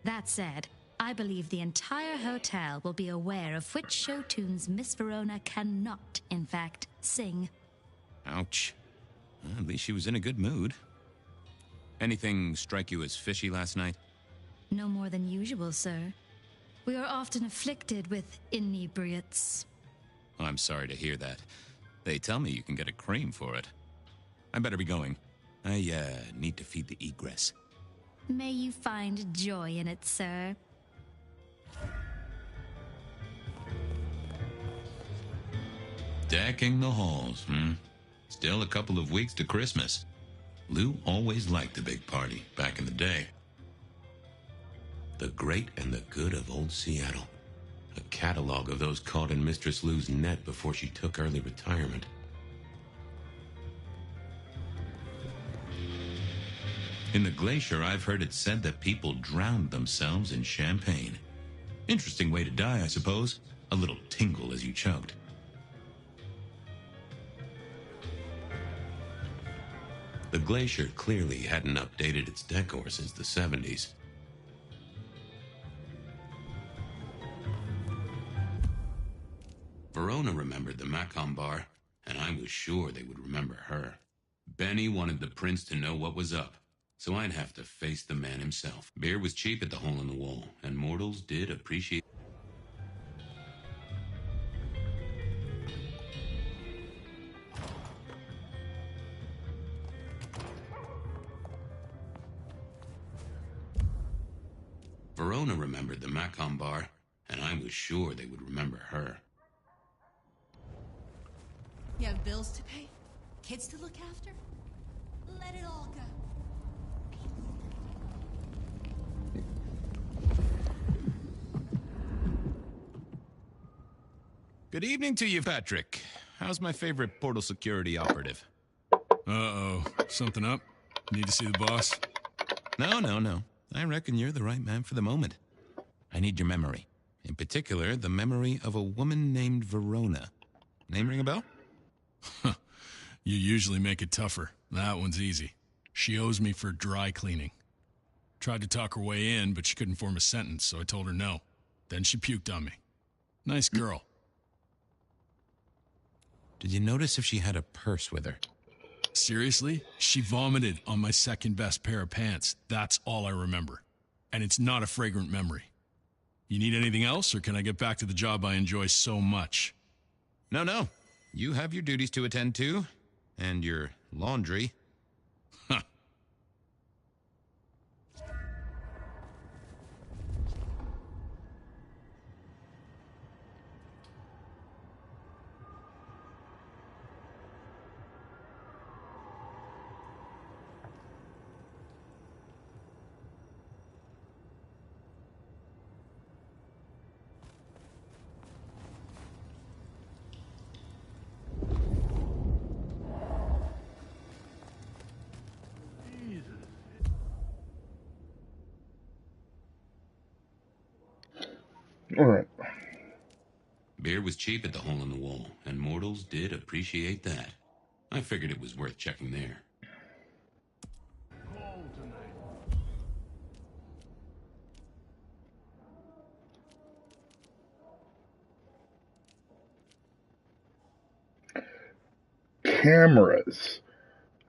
That said, I believe the entire hotel will be aware of which show tunes Miss Verona cannot, in fact, sing. Ouch. Well, at least she was in a good mood. Anything strike you as fishy last night? No more than usual, sir. We are often afflicted with inebriates. I'm sorry to hear that. They tell me you can get a cream for it. I better be going. I need to feed the egress. May you find joy in it, sir. Decking the halls, Still a couple of weeks to Christmas. Lou always liked the big party back in the day. The great and the good of old Seattle. A catalog of those caught in Mistress Lou's net before she took early retirement. In the glacier, I've heard it said that people drowned themselves in champagne. Interesting way to die, I suppose. A little tingle as you choked. The glacier clearly hadn't updated its decor since the 70s. Verona remembered the Macomb bar, and I was sure they would remember her. Benny wanted the prince to know what was up, so I'd have to face the man himself. Beer was cheap at the hole in the wall, and mortals did appreciate. Verona remembered the Macomb bar, and I was sure they would remember her. You have bills to pay? Kids to look after? Let it all go. Good evening to you, Patrick. How's my favorite portal security operative? Uh-oh. Something up? Need to see the boss? No. I reckon you're the right man for the moment. I need your memory. In particular, the memory of a woman named Verona. Name ring a bell? You usually make it tougher. That one's easy. She owes me for dry cleaning. Tried to talk her way in, but she couldn't form a sentence, so I told her no. Then she puked on me. Nice girl. Did you notice if she had a purse with her? Seriously? She vomited on my second best pair of pants. That's all I remember. And it's not a fragrant memory. You need anything else, or can I get back to the job I enjoy so much? No. You have your duties to attend to, and your laundry. Huh. All right. Beer was cheap at the hole in the wall, and mortals did appreciate that. I figured it was worth checking there. Cameras.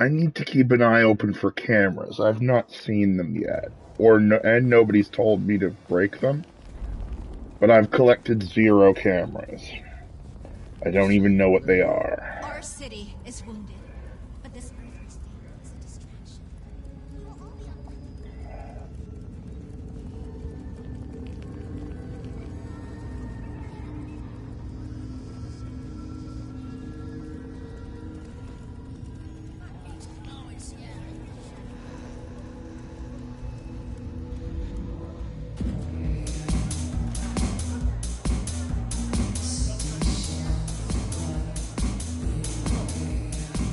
I need to keep an eye open for cameras. I've not seen them yet. And nobody's told me to break them. But I've collected 0 cameras. I don't even know what they are. Our city is wounded, but this earthly state is a distraction. We will all be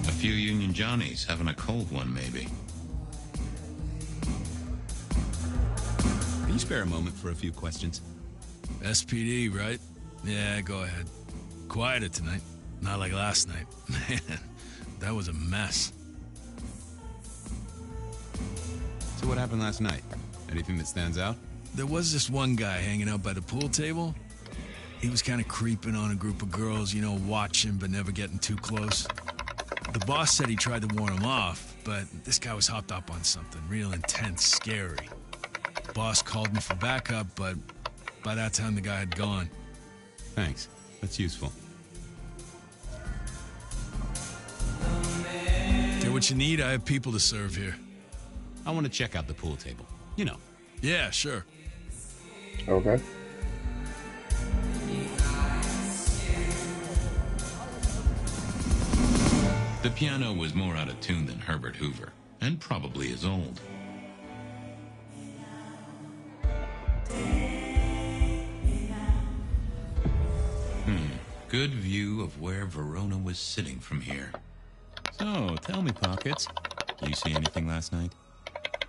A few Union Johnnies having a cold one, maybe. Can you spare a moment for a few questions? SPD, right? Yeah, go ahead. Quieter tonight. Not like last night. Man, that was a mess. So what happened last night? Anything that stands out? There was this one guy hanging out by the pool table. He was kind of creeping on a group of girls, you know, watching but never getting too close. The boss said he tried to warn him off, but this guy was hopped up on something real intense, scary. The boss called me for backup, but by that time the guy had gone. Thanks. That's useful. Get what you need, I have people to serve here. I want to check out the pool table. You know. Yeah, sure. Okay. The piano was more out of tune than Herbert Hoover, and probably as old. Good view of where Verona was sitting from here. So, tell me, Pockets. You see anything last night?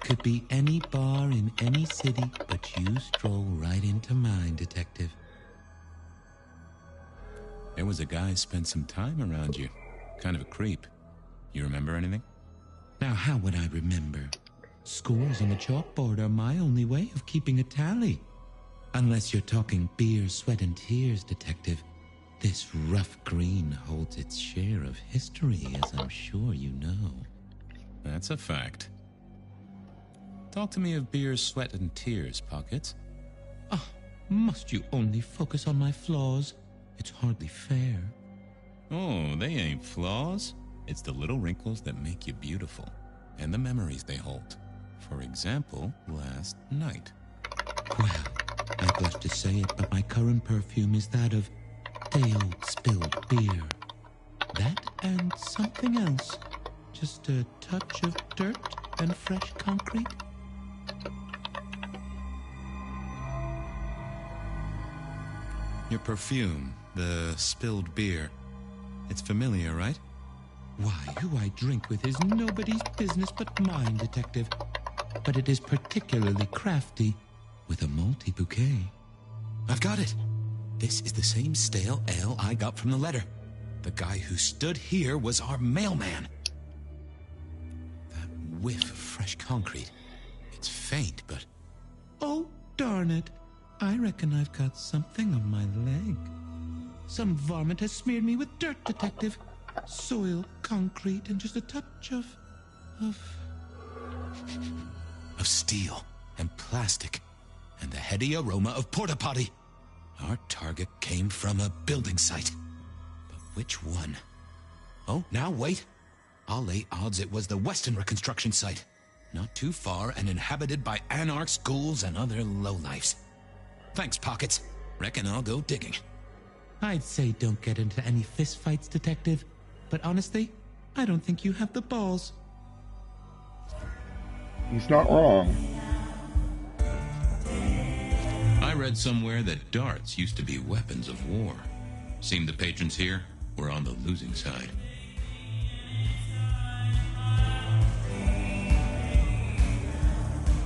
could be any bar in any city, but you stroll right into mine, Detective. There was a guy spent some time around you. Kind of a creep. You remember anything? Now, how would I remember? Scores on the chalkboard are my only way of keeping a tally. Unless you're talking beer, sweat, and tears, Detective. This rough green holds its share of history, as I'm sure you know. That's a fact. Talk to me of beer, sweat, and tears, Pockets. Ah, must you only focus on my flaws? It's hardly fair. Oh, they ain't flaws. It's the little wrinkles that make you beautiful, and the memories they hold. For example, last night. Well, I blush to say it, but my current perfume is that of day-old spilled beer. That and something else. Just a touch of dirt and fresh concrete. Your perfume, the spilled beer. It's familiar, right? Why, who I drink with is nobody's business but mine, Detective. But it is particularly crafty, with a malty bouquet. I've got it. This is the same stale ale I got from the letter. The guy who stood here was our mailman. That whiff of fresh concrete. It's faint, but... Oh, darn it. I reckon I've got something on my leg. Some varmint has smeared me with dirt, Detective. Soil, concrete, and just a touch of steel and plastic and the heady aroma of porta potty. Our target came from a building site. But which one? Oh, now wait. I'll lay odds it was the Westenra construction site. Not too far and inhabited by anarchs, ghouls, and other lowlifes. Thanks, Pockets. Reckon I'll go digging. I'd say don't get into any fistfights, Detective. But honestly, I don't think you have the balls. He's not wrong. I read somewhere that darts used to be weapons of war. Seemed the patrons here were on the losing side.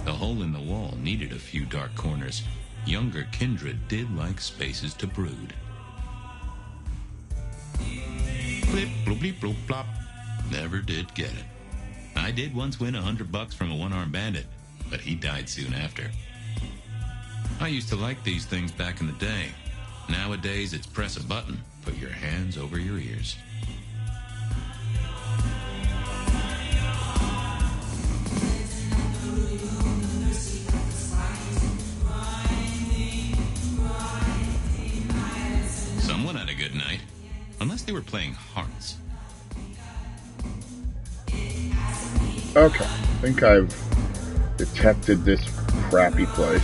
The hole in the wall needed a few dark corners. Younger kindred did like spaces to brood. Blip, bloop, bleep, bloop, plop. Never did get it. I did once win $100 from a one-armed bandit, but he died soon after. I used to like these things back in the day. Nowadays, it's press a button, put your hands over your ears. Someone had a good night. Unless they were playing hearts. Okay, I think I've detected this crappy place.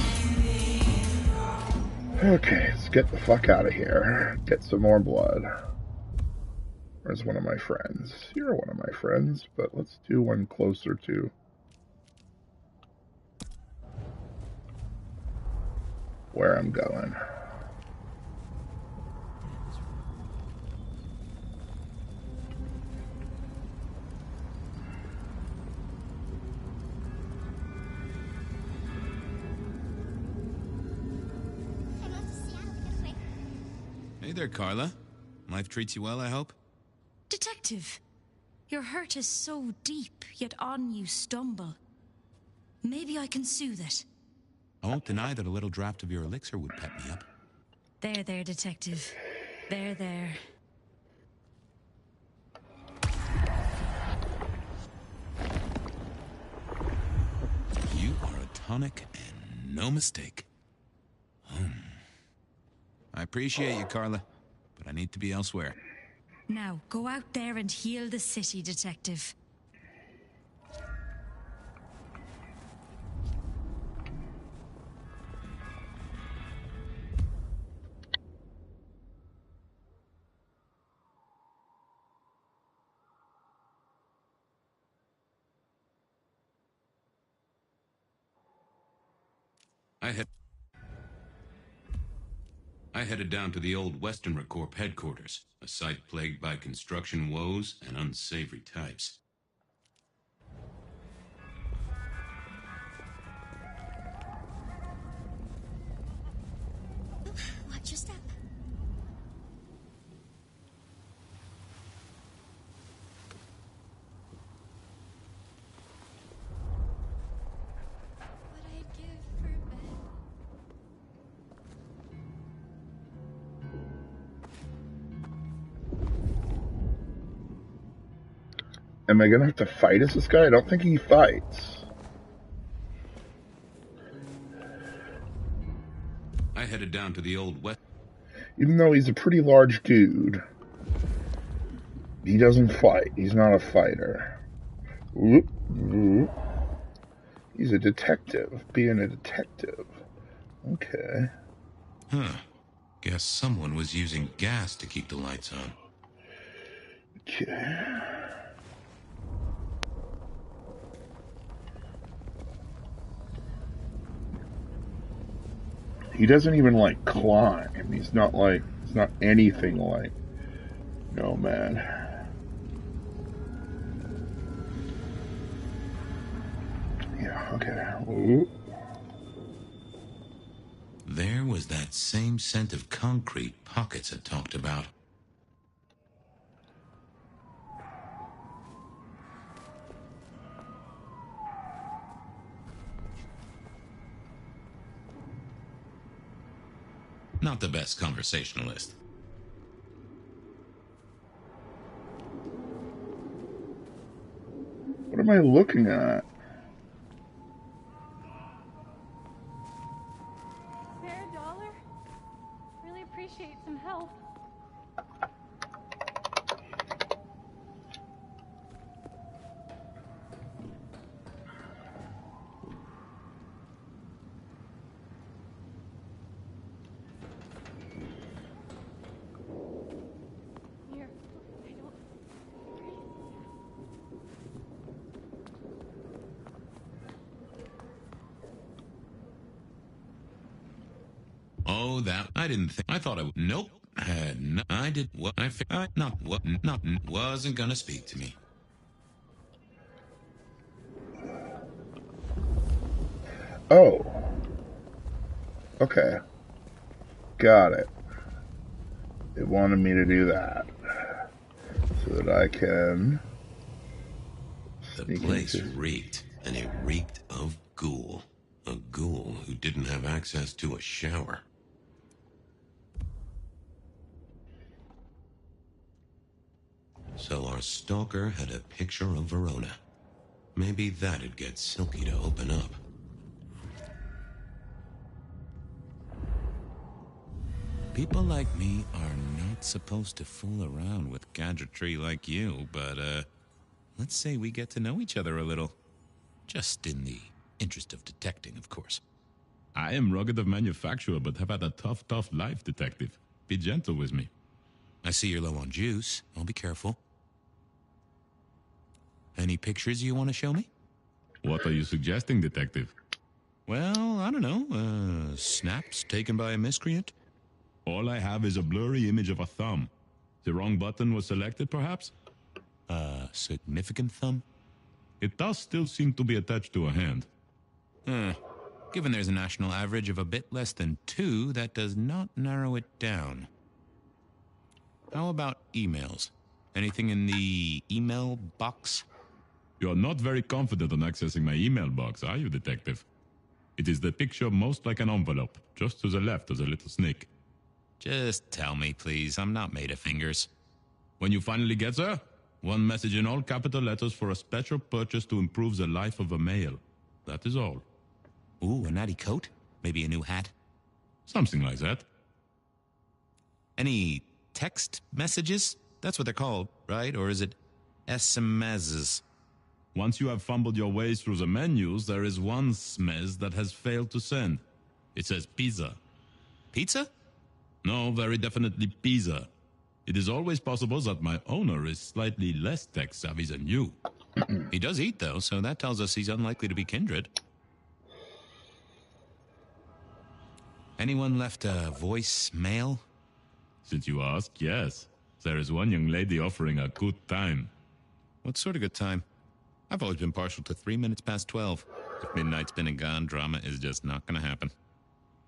Okay, let's get the fuck out of here. Get some more blood. Where's one of my friends? You're one of my friends, but let's do one closer to where I'm going. Hey there, Carla. Life treats you well, I hope? Detective, your hurt is so deep, yet on you stumble. Maybe I can soothe it. I won't deny that a little draft of your elixir would pep me up. There, Detective. There. You are a tonic and no mistake. I appreciate you, Carla, but I need to be elsewhere. Now, go out there and heal the city, Detective. I headed down to the old Westenra Corp headquarters, a site plagued by construction woes and unsavory types. Am I gonna have to fight as this guy? I don't think he fights. I headed down to the old west. Even though he's a pretty large dude, he doesn't fight. He's not a fighter. Whoop, whoop. He's a detective. Being a detective. Okay. Huh. Guess someone was using gas to keep the lights on. Okay. He doesn't even like climb. He's not anything like Nomad. Yeah, okay. Ooh. There was that same scent of concrete Pockets had talked about. Not the best conversationalist. What am I looking at? Spare a dollar? Really appreciate some help. Here, I don't... Oh, that I didn't think. I thought I would. Nope. I did what I not what not wasn't gonna speak to me. Oh. Okay. Got it. It wanted me to do that. So that I can... The place reeked, and it reeked of ghoul. A ghoul who didn't have access to a shower. So our stalker had a picture of Verona. Maybe that'd get Silky to open up. People like me are not supposed to fool around with gadgetry like you, but, let's say we get to know each other a little. Just in the interest of detecting, of course. I am rugged of manufacture, but have had a tough life, detective. Be gentle with me. I see you're low on juice. I'll be careful. Any pictures you want to show me? What are you suggesting, detective? Well, I don't know. Snaps taken by a miscreant? All I have is a blurry image of a thumb. The wrong button was selected, perhaps? Significant thumb? It does still seem to be attached to a hand. Given there's a national average of a bit less than 2, that does not narrow it down. How about emails? Anything in the email box? You're not very confident on accessing my email box, are you, detective? It is the picture most like an envelope. Just to the left is a little snake. Just tell me, please. I'm not made of fingers. When you finally get there, one message in all capital letters for a special purchase to improve the life of a male. That is all. Ooh, a natty coat? Maybe a new hat? Something like that. Any text messages? That's what they're called, right? Or is it SMSs? Once you have fumbled your way through the menus, there is one smez that has failed to send. It says pizza. Pizza? No, very definitely pizza. It is always possible that my owner is slightly less tech-savvy than you. He does eat, though, so that tells us he's unlikely to be kindred. Anyone left a voicemail? Since you ask, yes. There is one young lady offering a good time. What sort of good time? I've always been partial to 3 minutes past 12. If midnight's been and gone, drama is just not going to happen.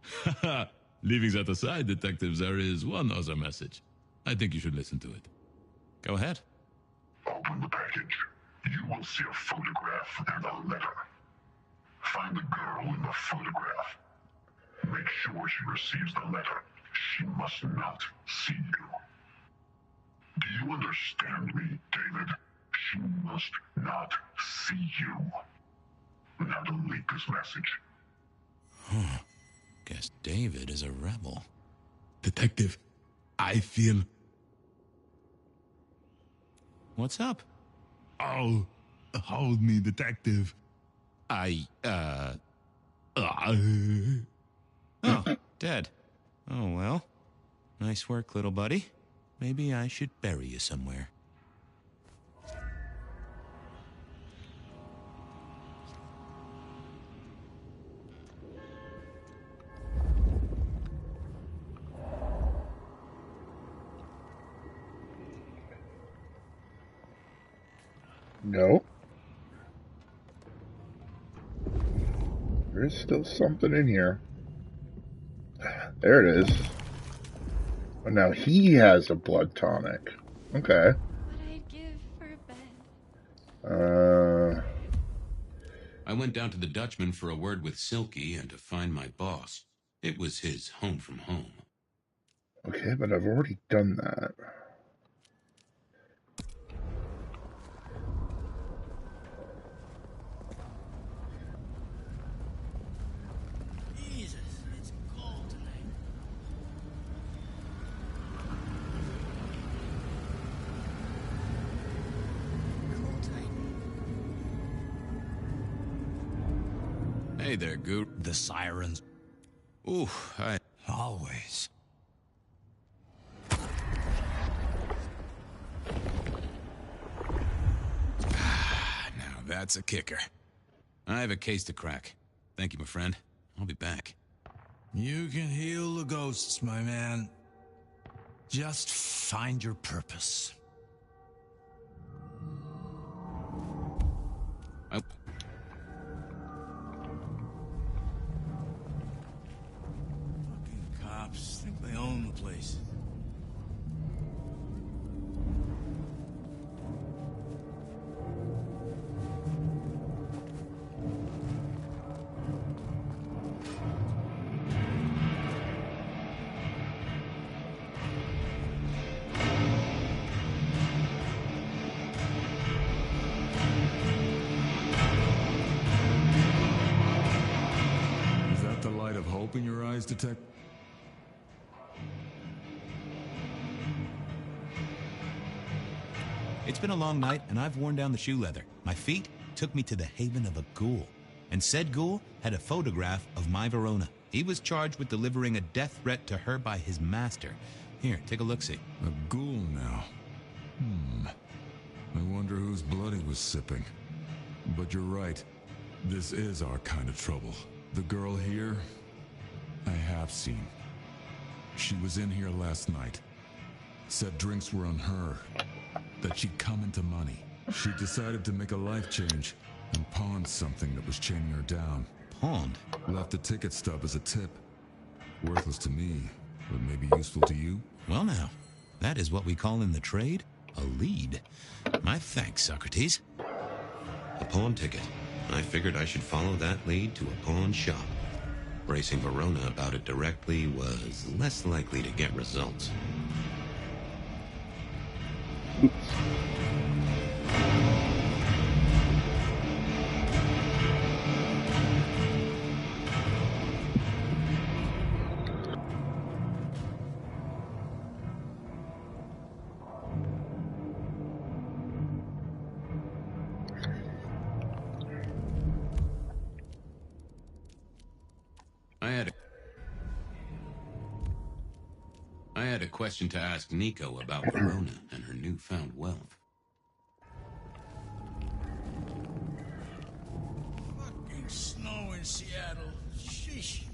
Haha! Leaving that aside, detectives, there is one other message. I think you should listen to it. Go ahead. Open the package. You will see a photograph and a letter. Find the girl in the photograph. Make sure she receives the letter. She must not see you. Do you understand me, David? She must not see you. Now delete this message. Huh. Guess David is a rebel. Detective, I feel... What's up? Oh, hold me, detective. Oh, dead. Oh, well. Nice work, little buddy. Maybe I should bury you somewhere. No. There's still something in here. There it is. Oh, now he has a blood tonic. Okay. What I'd give for a bed. I went down to the Dutchman for a word with Silky and to find my boss. It was his home from home. Okay, but I've already done that. Jesus, it's cold tonight. Cold tonight. Hey there, Goot. The sirens. Ooh, Always. Now that's a kicker. I have a case to crack. Thank you, my friend. I'll be back. You can heal the ghosts, my man. Just find your purpose. Fucking cops think they own the place. Is that the light of hope in your eyes, Detective? It's been a long night, and I've worn down the shoe leather. My feet took me to the haven of a ghoul. And said ghoul had a photograph of my Verona. He was charged with delivering a death threat to her by his master. Here, take a look-see. A ghoul now. I wonder whose blood he was sipping. But you're right. This is our kind of trouble. The girl here, I have seen. She was in here last night. Said drinks were on her. That she'd come into money. She decided to make a life change and pawned something that was chaining her down. Pawned? Left a ticket stub as a tip. Worthless to me, but maybe useful to you? Well now, that is what we call in the trade a lead. My thanks, Socrates. A pawn ticket. I figured I should follow that lead to a pawn shop. Bracing Verona about it directly was less likely to get results. I had a question to ask Nico about Verona and her newfound wealth. Fucking snow in Seattle. Sheesh.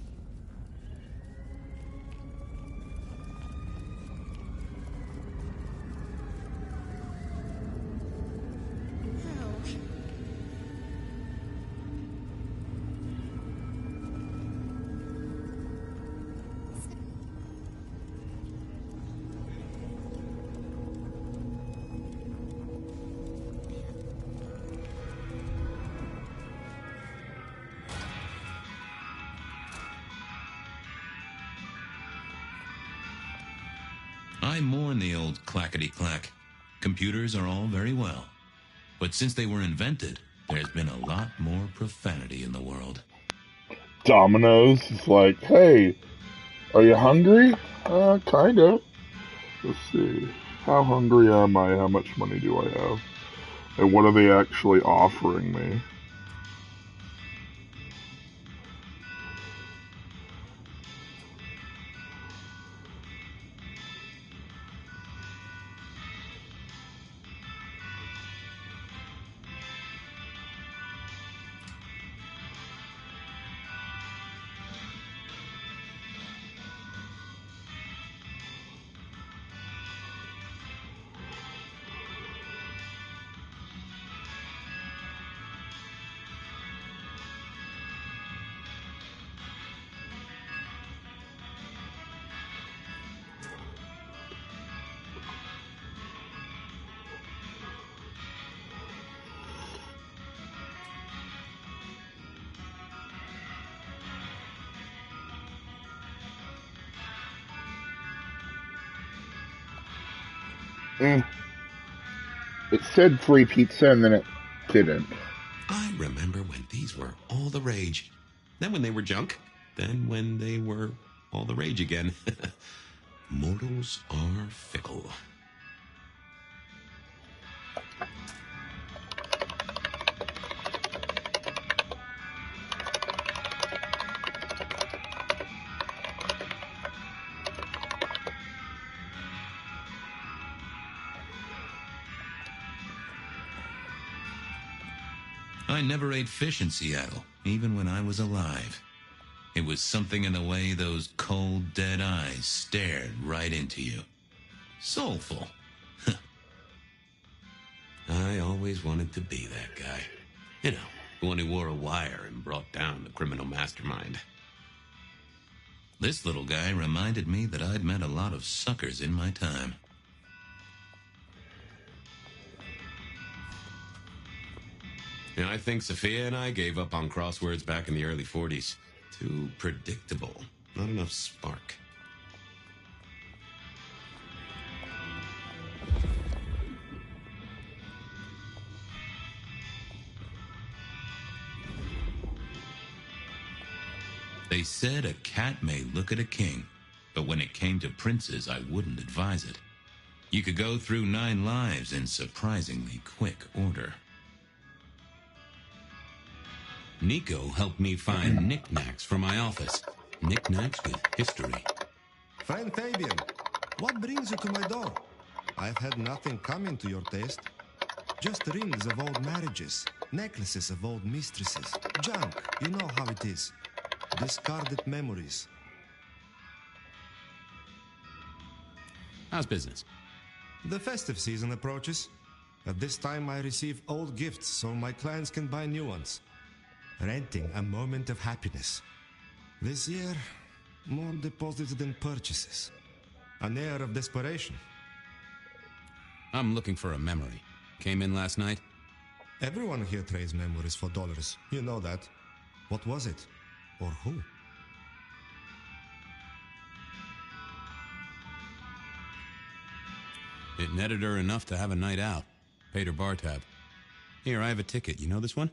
I mourn the old clackety-clack. Computers are all very well, But since they were invented, there's been a lot more profanity in the world. Domino's is like, hey, are you hungry? Kind of. Let's see. How hungry am I? How much money do I have? And what are they actually offering me? It said free pizza and then it didn't. I remember when these were all the rage. Then when they were junk. Then when they were all the rage again. Mortals are fickle. I never ate fish in Seattle, even when I was alive. It was something in the way those cold, dead eyes stared right into you. Soulful. I always wanted to be that guy. You know, the one who wore a wire and brought down the criminal mastermind. This little guy reminded me that I'd met a lot of suckers in my time. Yeah, I think Sophia and I gave up on crosswords back in the early 40s. Too predictable. Not enough spark. They said a cat may look at a king, but when it came to princes, I wouldn't advise it. You could go through 9 lives in surprisingly quick order. Nico helped me find knickknacks for my office. Knickknacks with history. Friend Fabian, what brings you to my door? I've had nothing coming to your taste. Just rings of old marriages, necklaces of old mistresses, junk, you know how it is. Discarded memories. How's business? The festive season approaches. At this time I receive old gifts so my clients can buy new ones. Renting a moment of happiness. This year, more deposits than purchases. An air of desperation. I'm looking for a memory. Came in last night? Everyone here trades memories for dollars. You know that. What was it? Or who? It netted her enough to have a night out. Paid her bar tab. Here, I have a ticket. You know this one?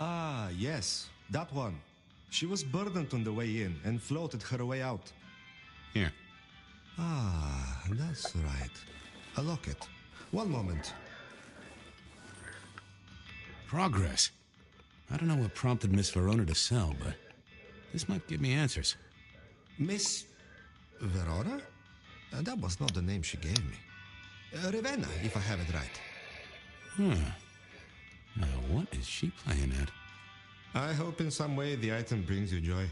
Ah, yes. That one. She was burdened on the way in and floated her way out. Here. Ah, that's right. A locket. One moment. Progress. I don't know what prompted Miss Verona to sell, but this might give me answers. Miss Verona? That was not the name she gave me. Ravenna, if I have it right. Now, what is she playing at? I hope in some way the item brings you joy.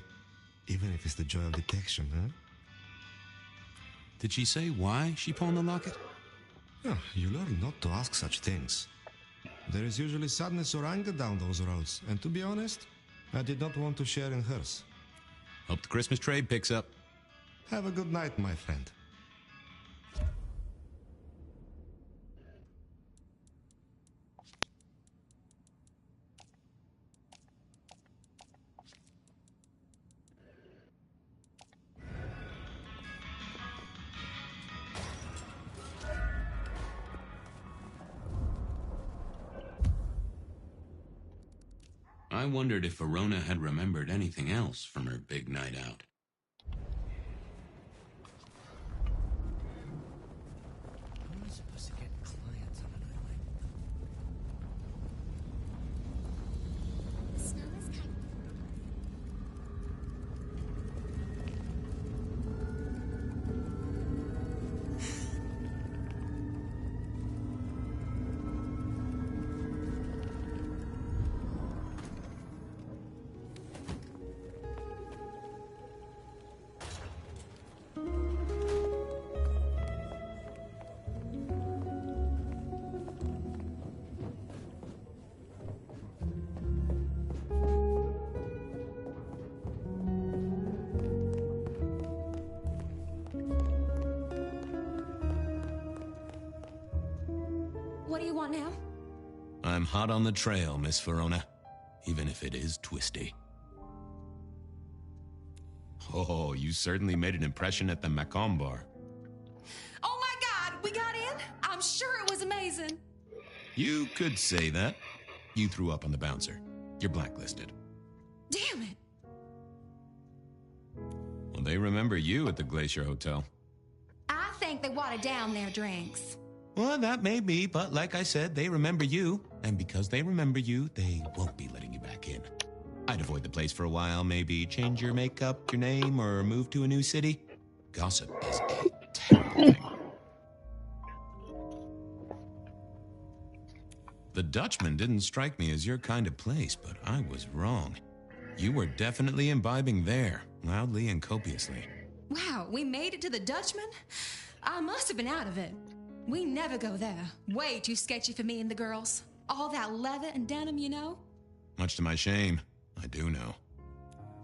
Even if it's the joy of detection, huh? Did she say why she pawned the locket? Oh, you learn not to ask such things. There is usually sadness or anger down those roads, and to be honest, I did not want to share in hers. Hope the Christmas trade picks up. Have a good night, my friend. wondered if Verona had remembered anything else from her big night out. Who's supposed to get clients on an island? The snow is kind What do you want now? I'm hot on the trail, Miss Verona, even if it is twisty. Oh, you certainly made an impression at the Macomb bar. Oh my God, we got in? I'm sure it was amazing. You could say that. You threw up on the bouncer. You're blacklisted. Damn it. Well, they remember you at the Glacier Hotel. I think they watered down their drinks. Well, that may be, but like I said, they remember you. And because they remember you, they won't be letting you back in. I'd avoid the place for a while, maybe change your makeup, your name, or move to a new city. Gossip is a terrible thing. The Dutchman didn't strike me as your kind of place, but I was wrong. You were definitely imbibing there, loudly and copiously. Wow, we made it to the Dutchman? I must have been out of it. We never go there. Way too sketchy for me and the girls. All that leather and denim, you know? Much to my shame, I do know.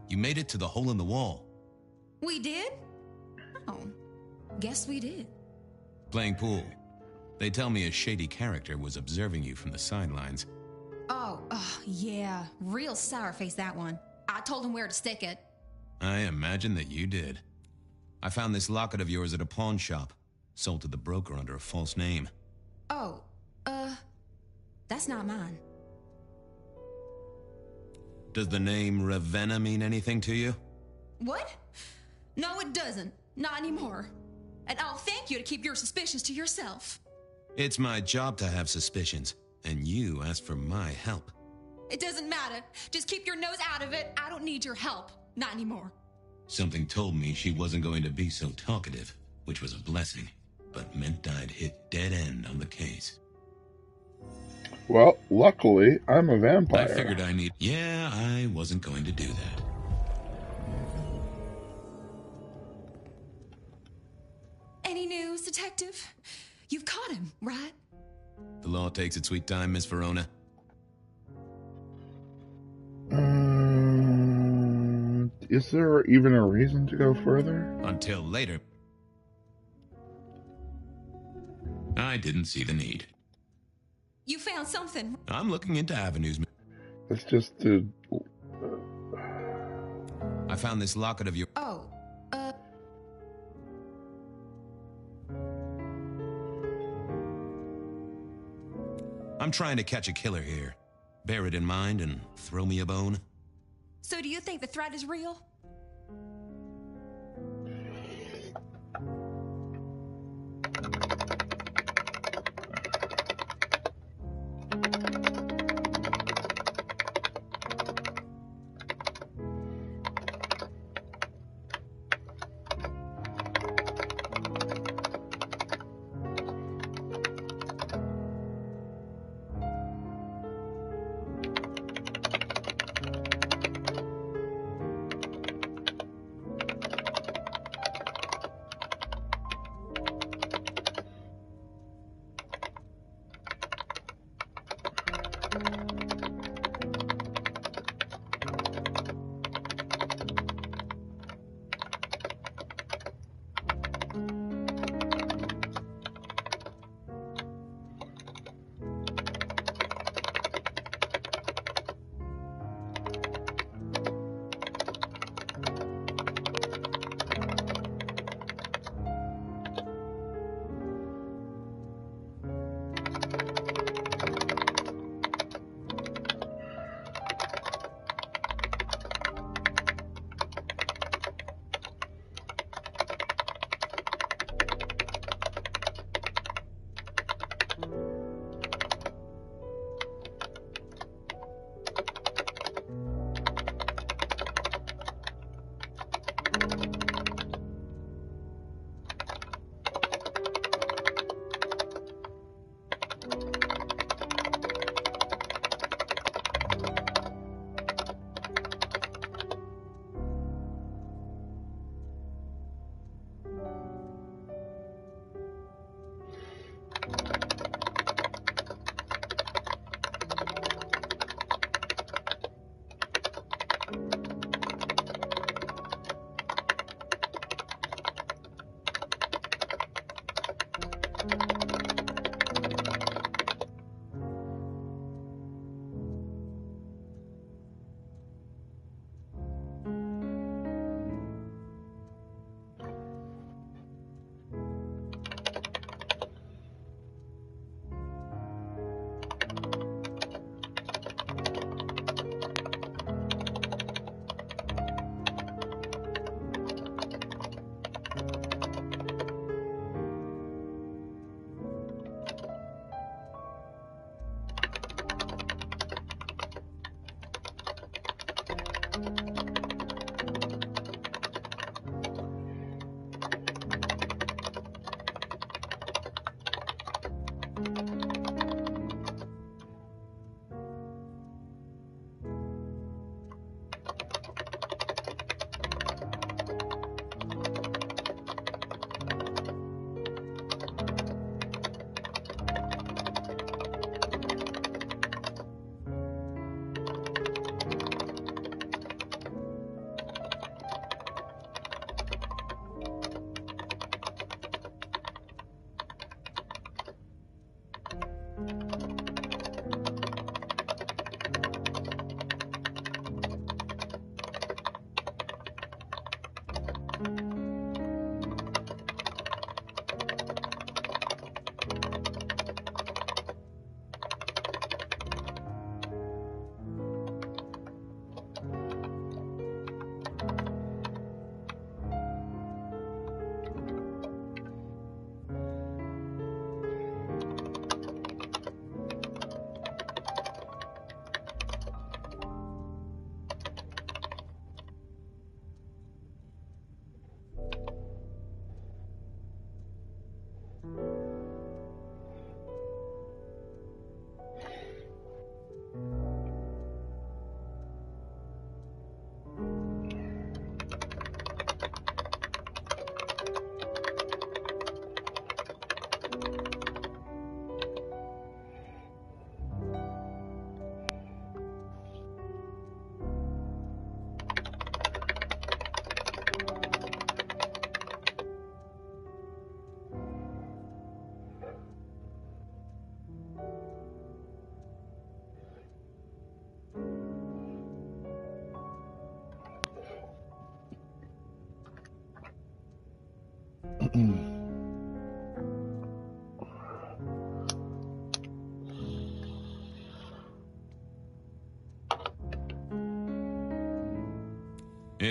You made it to the hole in the wall. We did? Oh, guess we did. Playing pool. They tell me a shady character was observing you from the sidelines. Oh, yeah. Real sour face, that one. I told him where to stick it. I imagine that you did. I found this locket of yours at a pawn shop. Sold to the broker under a false name. Oh, that's not mine. Does the name Ravenna mean anything to you? What? No, it doesn't. Not anymore. And I'll thank you to keep your suspicions to yourself. It's my job to have suspicions, and you asked for my help. It doesn't matter. Just keep your nose out of it. I don't need your help. Not anymore. Something told me she wasn't going to be so talkative, which was a blessing, but meant I'd hit dead end on the case. Well, luckily, I'm a vampire. I figured I need... Yeah, I wasn't going to do that. Any news, detective? You've caught him, right? The law takes its sweet time, Miss Verona. Is there even a reason to go further? Until later. I didn't see the need. You found something. I'm looking into avenues. It's just to... I found this locket of your... Oh, I'm trying to catch a killer here. Bear it in mind and throw me a bone. So do you think the threat is real?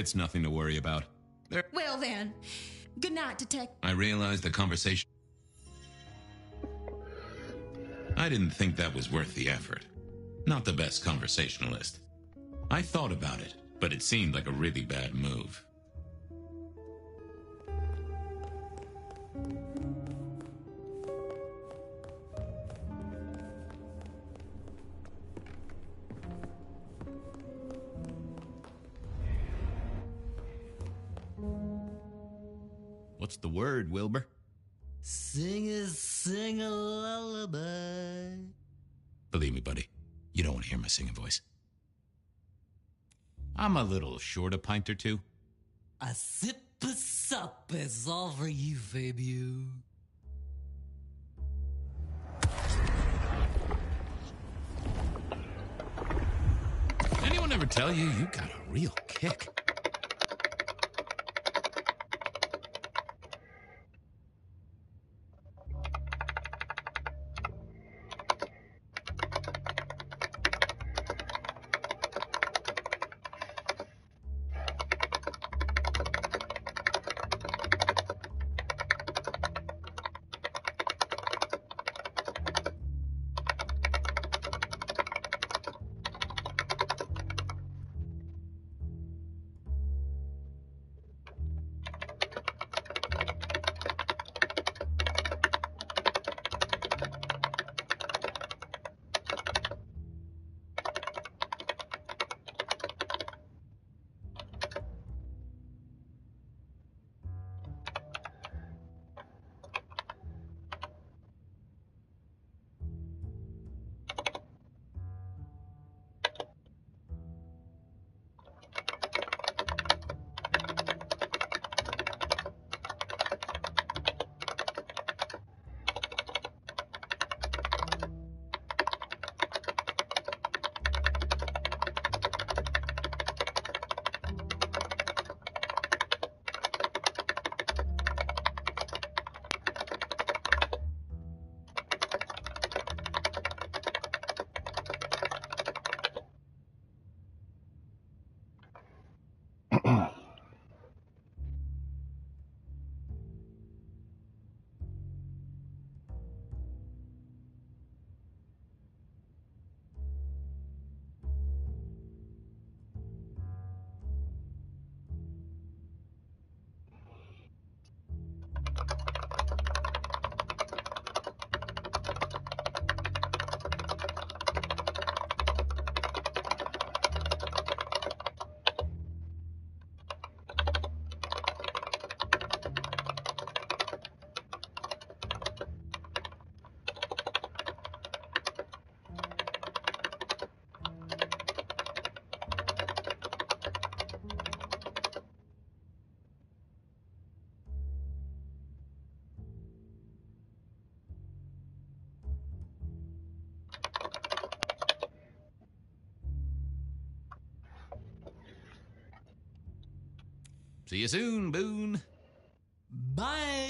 It's nothing to worry about. Well then, good night, Detective. I realized the conversation. I didn't think that was worth the effort. Not the best conversationalist. I thought about it, but it seemed like a really bad move. What's the word, Wilbur? Sing a lullaby. Believe me, buddy, you don't want to hear my singing voice. I'm a little short a pint or two. A sip of sup is all for you, Fabio. Anyone ever tell you you got a real kick? See you soon, Boone. Bye!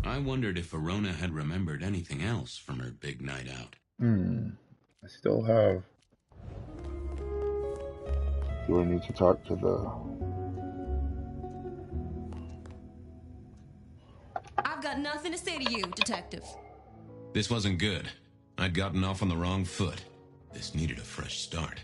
I wondered if Verona had remembered anything else from her big night out. I still have... Do I need to talk to the... I've got nothing to say to you, Detective. This wasn't good. I'd gotten off on the wrong foot. This needed a fresh start.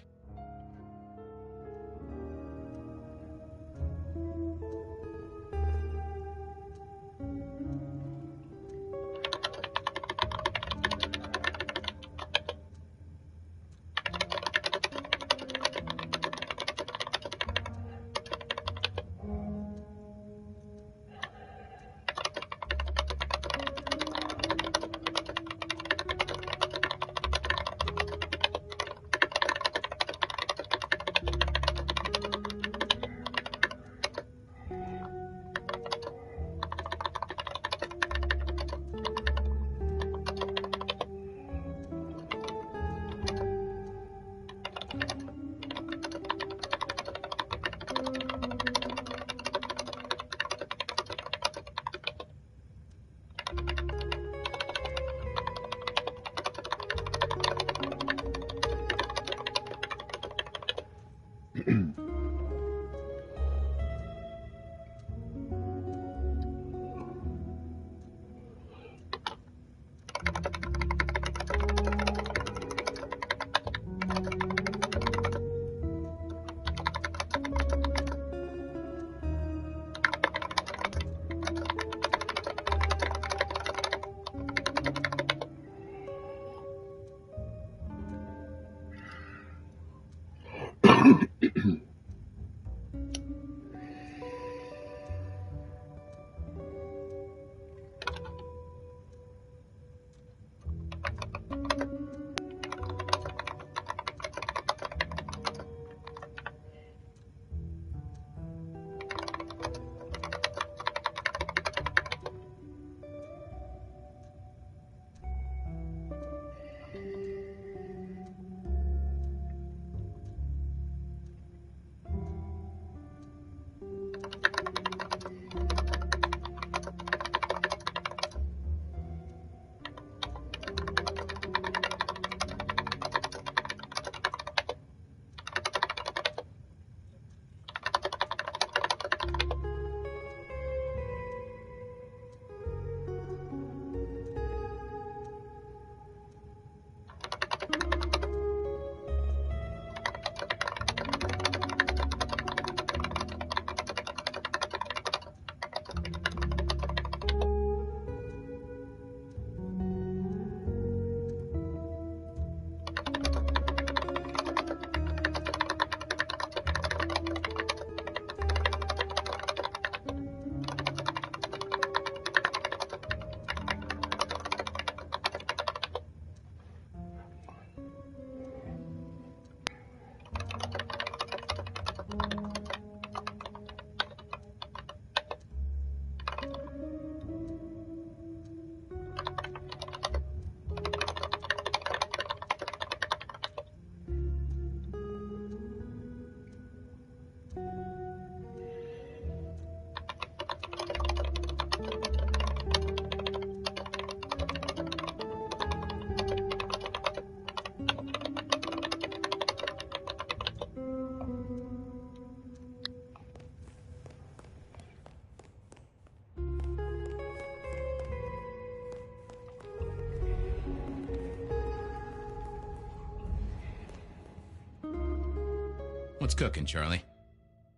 What's cooking, Charlie?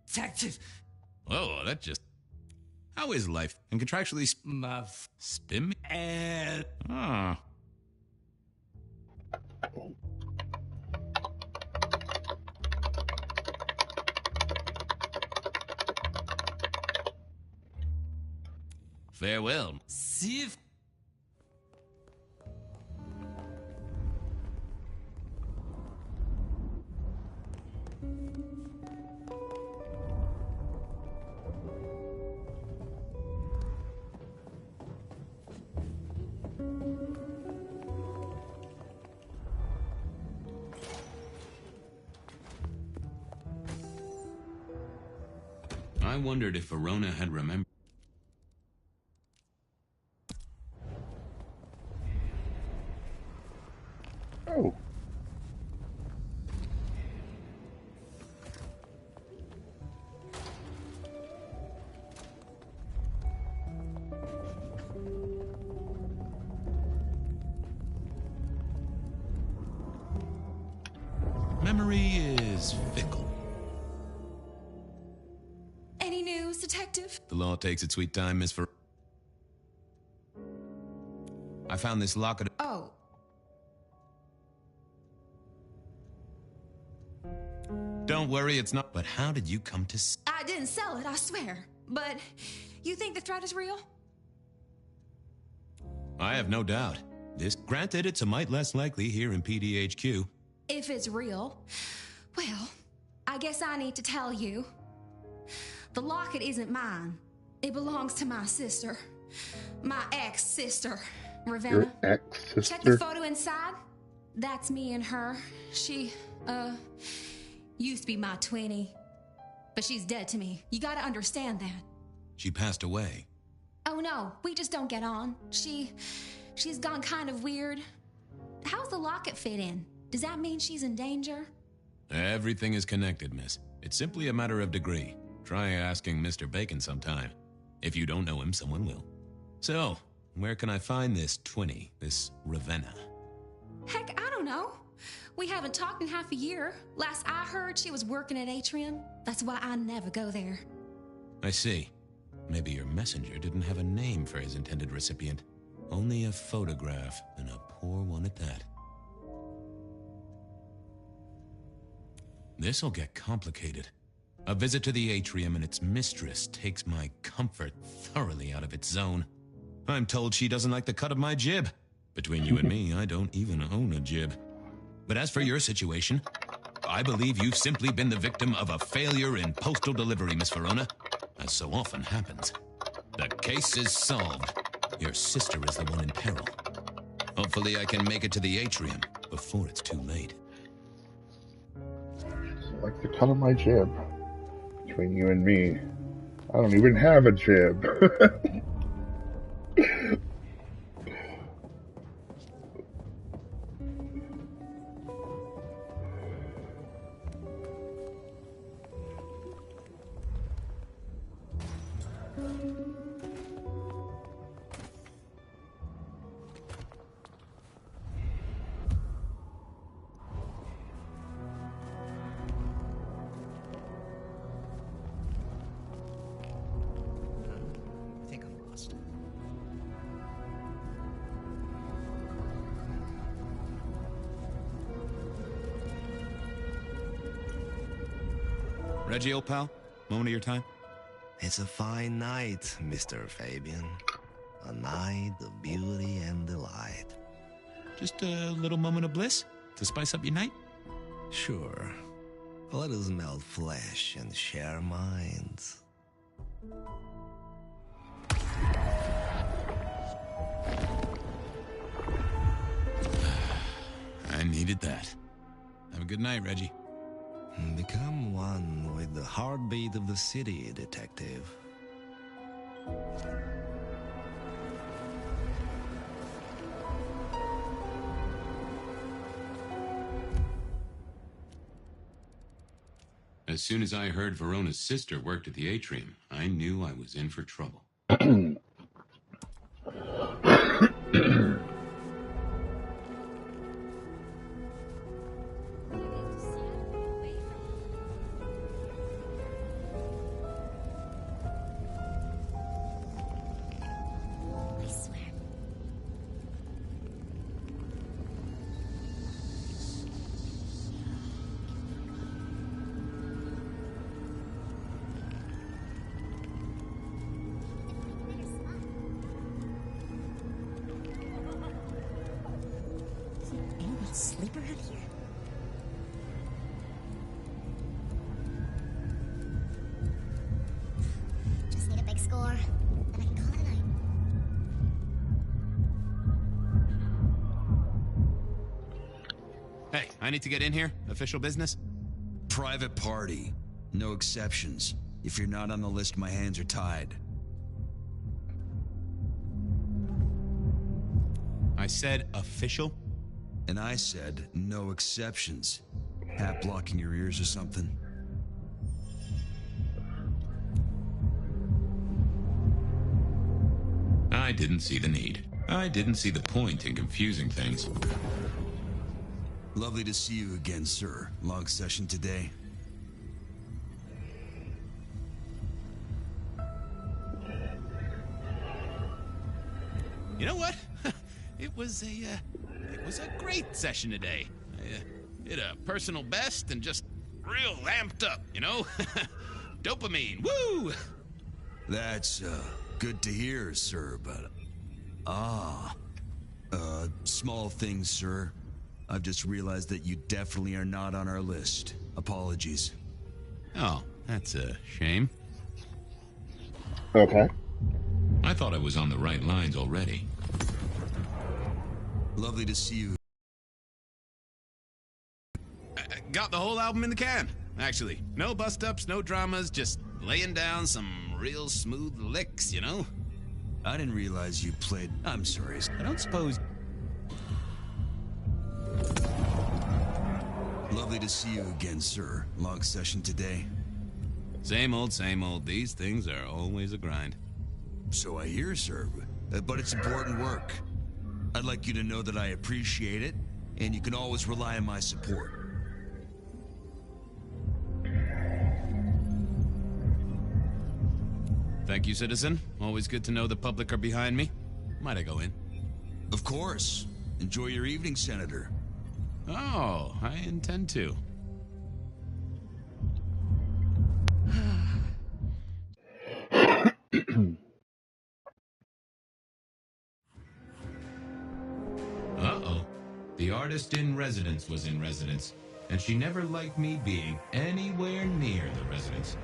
Detective! Oh, that just... How is life? And contractually spin me? Ah. Farewell. See if... I wondered if Verona had remembered. Oh. Memory is fickle. Any news, Detective? The law takes its sweet time, Miss Ver... I found this locket. Oh. Don't worry, it's not. But how did you come to... I didn't sell it, I swear. But you think the threat is real? I have no doubt. Granted, it's a mite less likely here in PDHQ. If it's real, well, I guess I need to tell you. The locket isn't mine. It belongs to my sister. My ex-sister, Ravenna. Your ex-sister? Check the photo inside. That's me and her. She, used to be my twinnie. But she's dead to me. You gotta understand that. She passed away. Oh no, we just don't get on. She's gone kind of weird. How's the locket fit in? Does that mean she's in danger? Everything is connected, miss. It's simply a matter of degree. Try asking Mr. Bacon sometime. If you don't know him, someone will. So, where can I find this twinnie, this Ravenna? Heck, I don't know. We haven't talked in half a year. Last I heard, she was working at Atrium. That's why I never go there. I see. Maybe your messenger didn't have a name for his intended recipient. Only a photograph, and a poor one at that. This'll get complicated. A visit to the atrium and its mistress takes my comfort thoroughly out of its zone. I'm told she doesn't like the cut of my jib. Between you and me, I don't even own a jib. But as for your situation, I believe you've simply been the victim of a failure in postal delivery, Miss Verona, as so often happens. The case is solved. Your sister is the one in peril. Hopefully I can make it to the atrium before it's too late. Like the cut of my jib. Between you and me, I don't even have a jib. Reggie, old pal, moment of your time? It's a fine night, Mr. Fabian. A night of beauty and delight. Just a little moment of bliss to spice up your night? Sure. Let us melt flesh and share minds. I needed that. Have a good night, Reggie. Become one with the heartbeat of the city, detective. As soon as I heard Verona's sister worked at the atrium, I knew I was in for trouble. Sleeper out here. Just need a big score, then I can call it a night. Hey, I need to get in here. Official business? Private party. No exceptions. If you're not on the list, my hands are tied. I said official? And I said no exceptions. Hat blocking your ears or something? I didn't see the need. I didn't see the point in confusing things. Lovely to see you again, sir. Long session today. You know what? It was a great session today. I did a personal best and just real amped up, you know? Dopamine, woo! That's, good to hear, sir, but... small things, sir. I've just realized that you definitely are not on our list. Apologies. Oh, that's a shame. Okay. I thought I was on the right lines already. Lovely to see you. I got the whole album in the can, actually. No bust-ups, no dramas, just laying down some real smooth licks, you know? I didn't realize you played... I'm sorry. I don't suppose... Lovely to see you again, sir. Long session today. Same old, same old. These things are always a grind. So I hear, sir. But it's important work. I'd like you to know that I appreciate it, and you can always rely on my support. Thank you, citizen. Always good to know the public are behind me. Might I go in? Of course. Enjoy your evening, Senator. Oh, I intend to. Uh-oh. The artist in residence was in residence, and she never liked me being anywhere near the residence.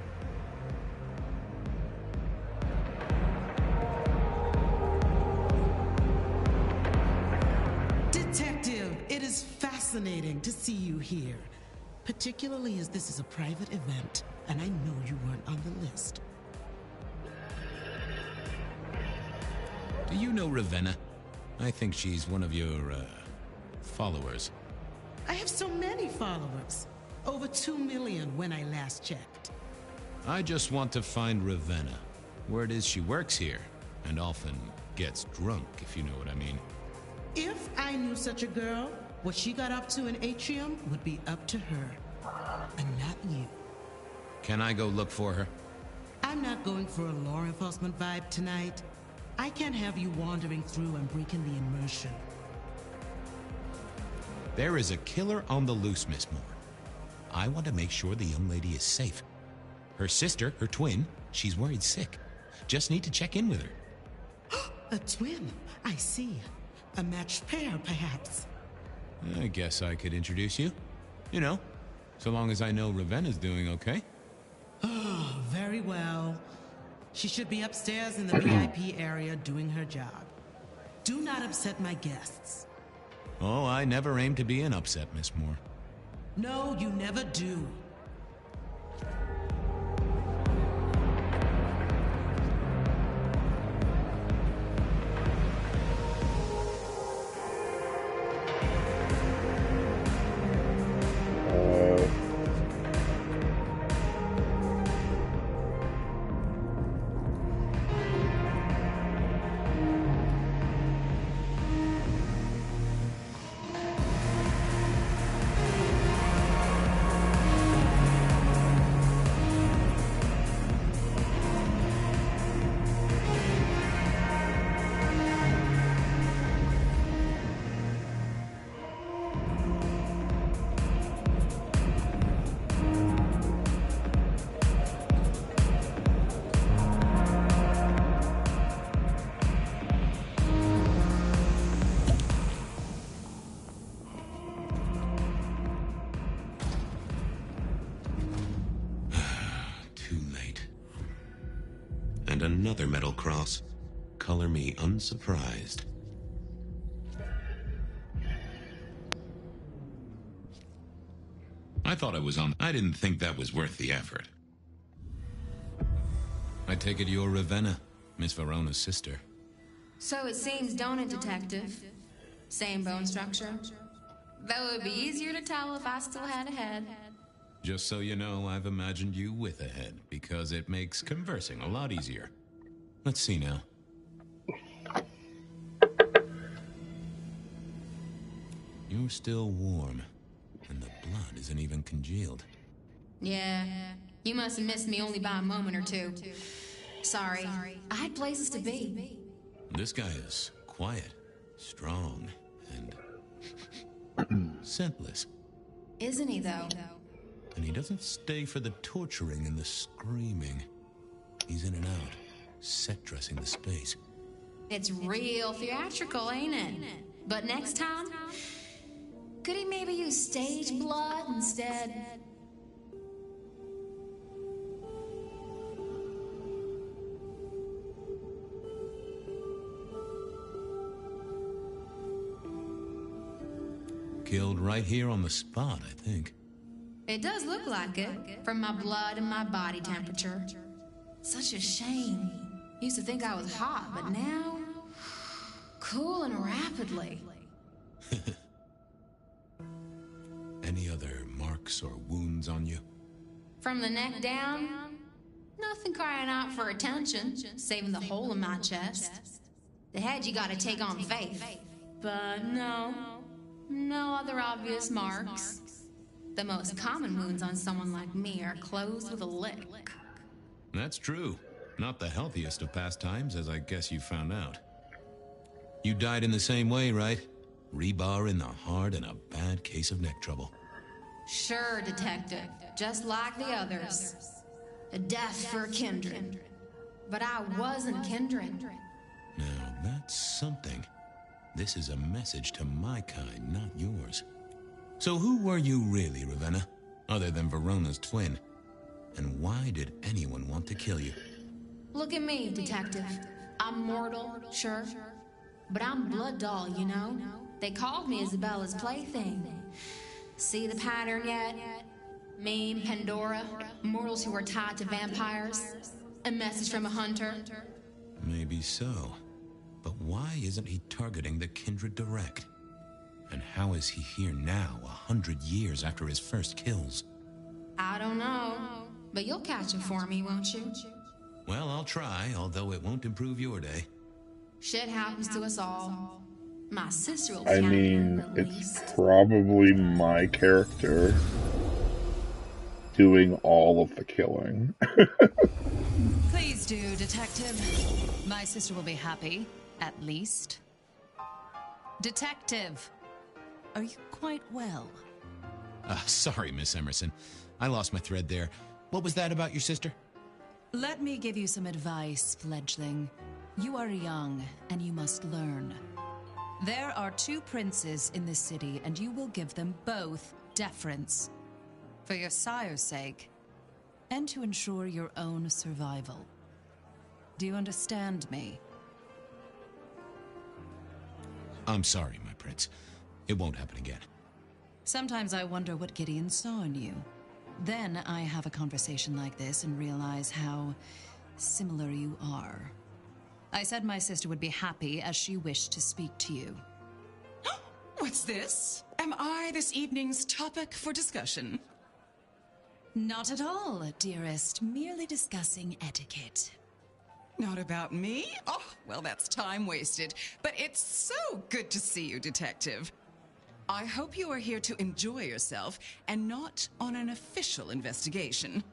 Detective, it is fascinating to see you here, particularly as this is a private event, and I know you weren't on the list. Do you know Ravenna? I think she's one of your, followers. I have so many followers. Over 2 million when I last checked. I just want to find Ravenna. Word is she works here, and often gets drunk, if you know what I mean. If I knew such a girl, what she got up to in Atrium would be up to her, and not you. Can I go look for her? I'm not going for a law enforcement vibe tonight. I can't have you wandering through and breaking the immersion. There is a killer on the loose, Miss Moore. I want to make sure the young lady is safe. Her sister, her twin, she's worried sick. Just need to check in with her. A twin, I see. A matched pair, perhaps. I guess I could introduce you. You know, so long as I know Ravenna's doing okay. Oh, very well. She should be upstairs in the VIP area doing her job. Do not upset my guests. Oh, I never aim to be an upset, Miss Moore. No, you never do. Another metal cross. Color me unsurprised. I thought I was on... I didn't think that was worth the effort. I take it you're Ravenna, Miss Verona's sister. So it seems, don't it, Detective? Same bone structure? Though it would be easier to tell if I still had a head. Just so you know, I've imagined you with a head, because it makes conversing a lot easier. Let's see now. You're still warm, and the blood isn't even congealed. Yeah, you must have missed me only by a moment or two. Sorry, I had places to be. This guy is quiet, strong, and scentless. Isn't he, though? And he doesn't stay for the torturing and the screaming. He's in and out, set dressing the space. It's real theatrical, ain't it? But next time, could he maybe use stage blood instead? Killed right here on the spot, I think. It does look like it, from my blood and my body temperature. Such a shame. Used to think I was hot, but now, cooling rapidly. Any other marks or wounds on you? From the neck down, nothing crying out for attention, saving the hole in my chest. The head you gotta take on faith. But no other obvious marks. The most common wounds on someone like me are closed with a lick. That's true. Not the healthiest of pastimes, as I guess you found out. You died in the same way, right? Rebar in the heart and a bad case of neck trouble. Sure, Detective. Just like the others. A death for kindred. But I wasn't kindred. Now, that's something. This is a message to my kind, not yours. So who were you really, Ravenna? Other than Verona's twin? And why did anyone want to kill you? Look at me, Detective. I'm mortal, sure. But I'm blood doll, you know? They called me Isabella's plaything. See the pattern yet? Me, Pandora, mortals who are tied to vampires. A message from a hunter. Maybe so. But why isn't he targeting the kindred direct? And how is he here now, 100 years after his first kills? I don't know. But you'll catch it for me, won't you? Well, I'll try, although it won't improve your day. Shit happens to us all. My sister will be I happy, mean, at it's least. probably my character doing all of the killing. Please do, Detective. My sister will be happy, at least. Detective, are you quite well? Sorry, Miss Emerson. I lost my thread there. What was that about your sister? Let me give you some advice, fledgling. You are young, and you must learn. There are 2 princes in this city, and you will give them both deference. For your sire's sake, and to ensure your own survival. Do you understand me? I'm sorry, my prince. It won't happen again. Sometimes I wonder what Gideon saw in you. Then I have a conversation like this and realize how similar you are. I said my sister would be happy as she wished to speak to you. What's this? Am I this evening's topic for discussion? Not at all, dearest. Merely discussing etiquette. Not about me? Oh, well, that's time wasted. But it's so good to see you, Detective. I hope you are here to enjoy yourself and not on an official investigation.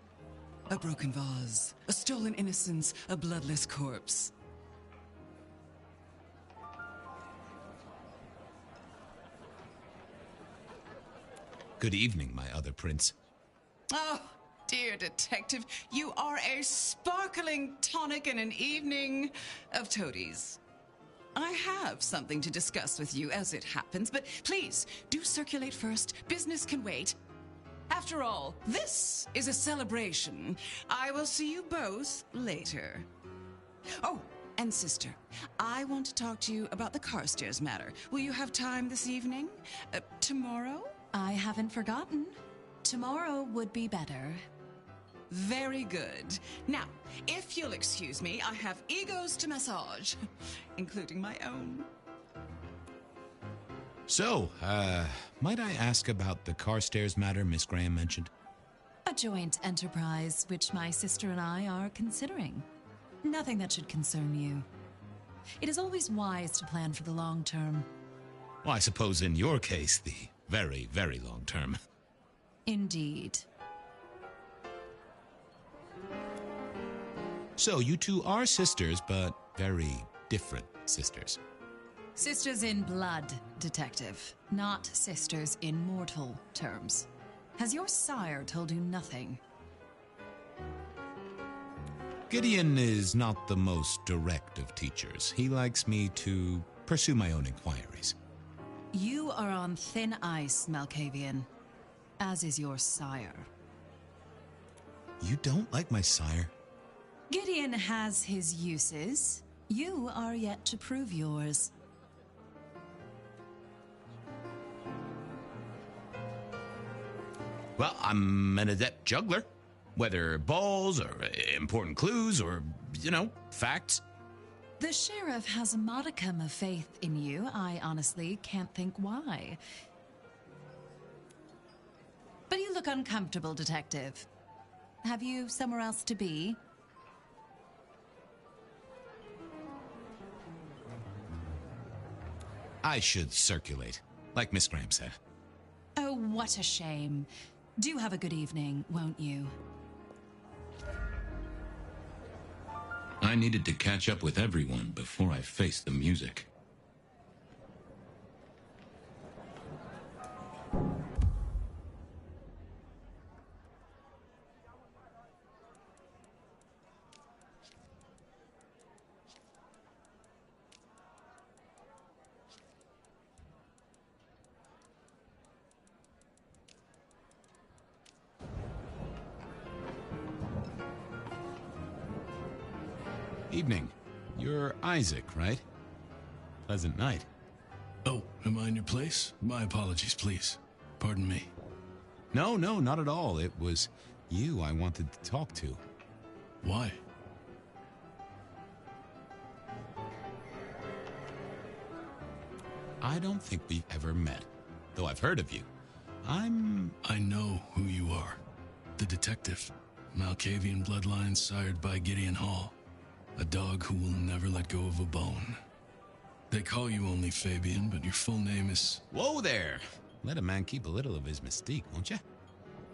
A broken vase, a stolen innocence, a bloodless corpse. Good evening, my other prince. Oh, dear Detective, you are a sparkling tonic in an evening of toadies. I have something to discuss with you as it happens, but please, do circulate first. Business can wait. After all, this is a celebration. I will see you both later. Oh, and sister, I want to talk to you about the Carstairs matter. Will you have time this evening? Tomorrow? I haven't forgotten. Tomorrow would be better. Very good. Now, if you'll excuse me, I have egos to massage, including my own. So, might I ask about the Carstairs matter Miss Graham mentioned? A joint enterprise which my sister and I are considering. Nothing that should concern you. It is always wise to plan for the long term. Well, I suppose in your case, the very, very long term. Indeed. So, you two are sisters, but very different sisters. Sisters in blood, Detective. Not sisters in mortal terms. Has your sire told you nothing? Gideon is not the most direct of teachers. He likes me to pursue my own inquiries. You are on thin ice, Malkavian. As is your sire. You don't like my sire? Gideon has his uses. You are yet to prove yours. Well, I'm an adept juggler. Whether balls or important clues or, facts. The sheriff has a modicum of faith in you. I honestly can't think why. But you look uncomfortable, Detective. Have you somewhere else to be? I should circulate, like Miss Graham said. Oh, what a shame. Do have a good evening, won't you? I needed to catch up with everyone before I faced the music. Evening. You're Isaac, right? Pleasant night. Oh, am I in your place? My apologies, please. Pardon me. No, not at all. It was you I wanted to talk to. Why? I don't think we've ever met, though I've heard of you. I know who you are. The detective. Malkavian Bloodlines sired by Gideon Hall. A dog who will never let go of a bone. They call you only Fabian, but your full name is... Whoa there! Let a man keep a little of his mystique, won't you?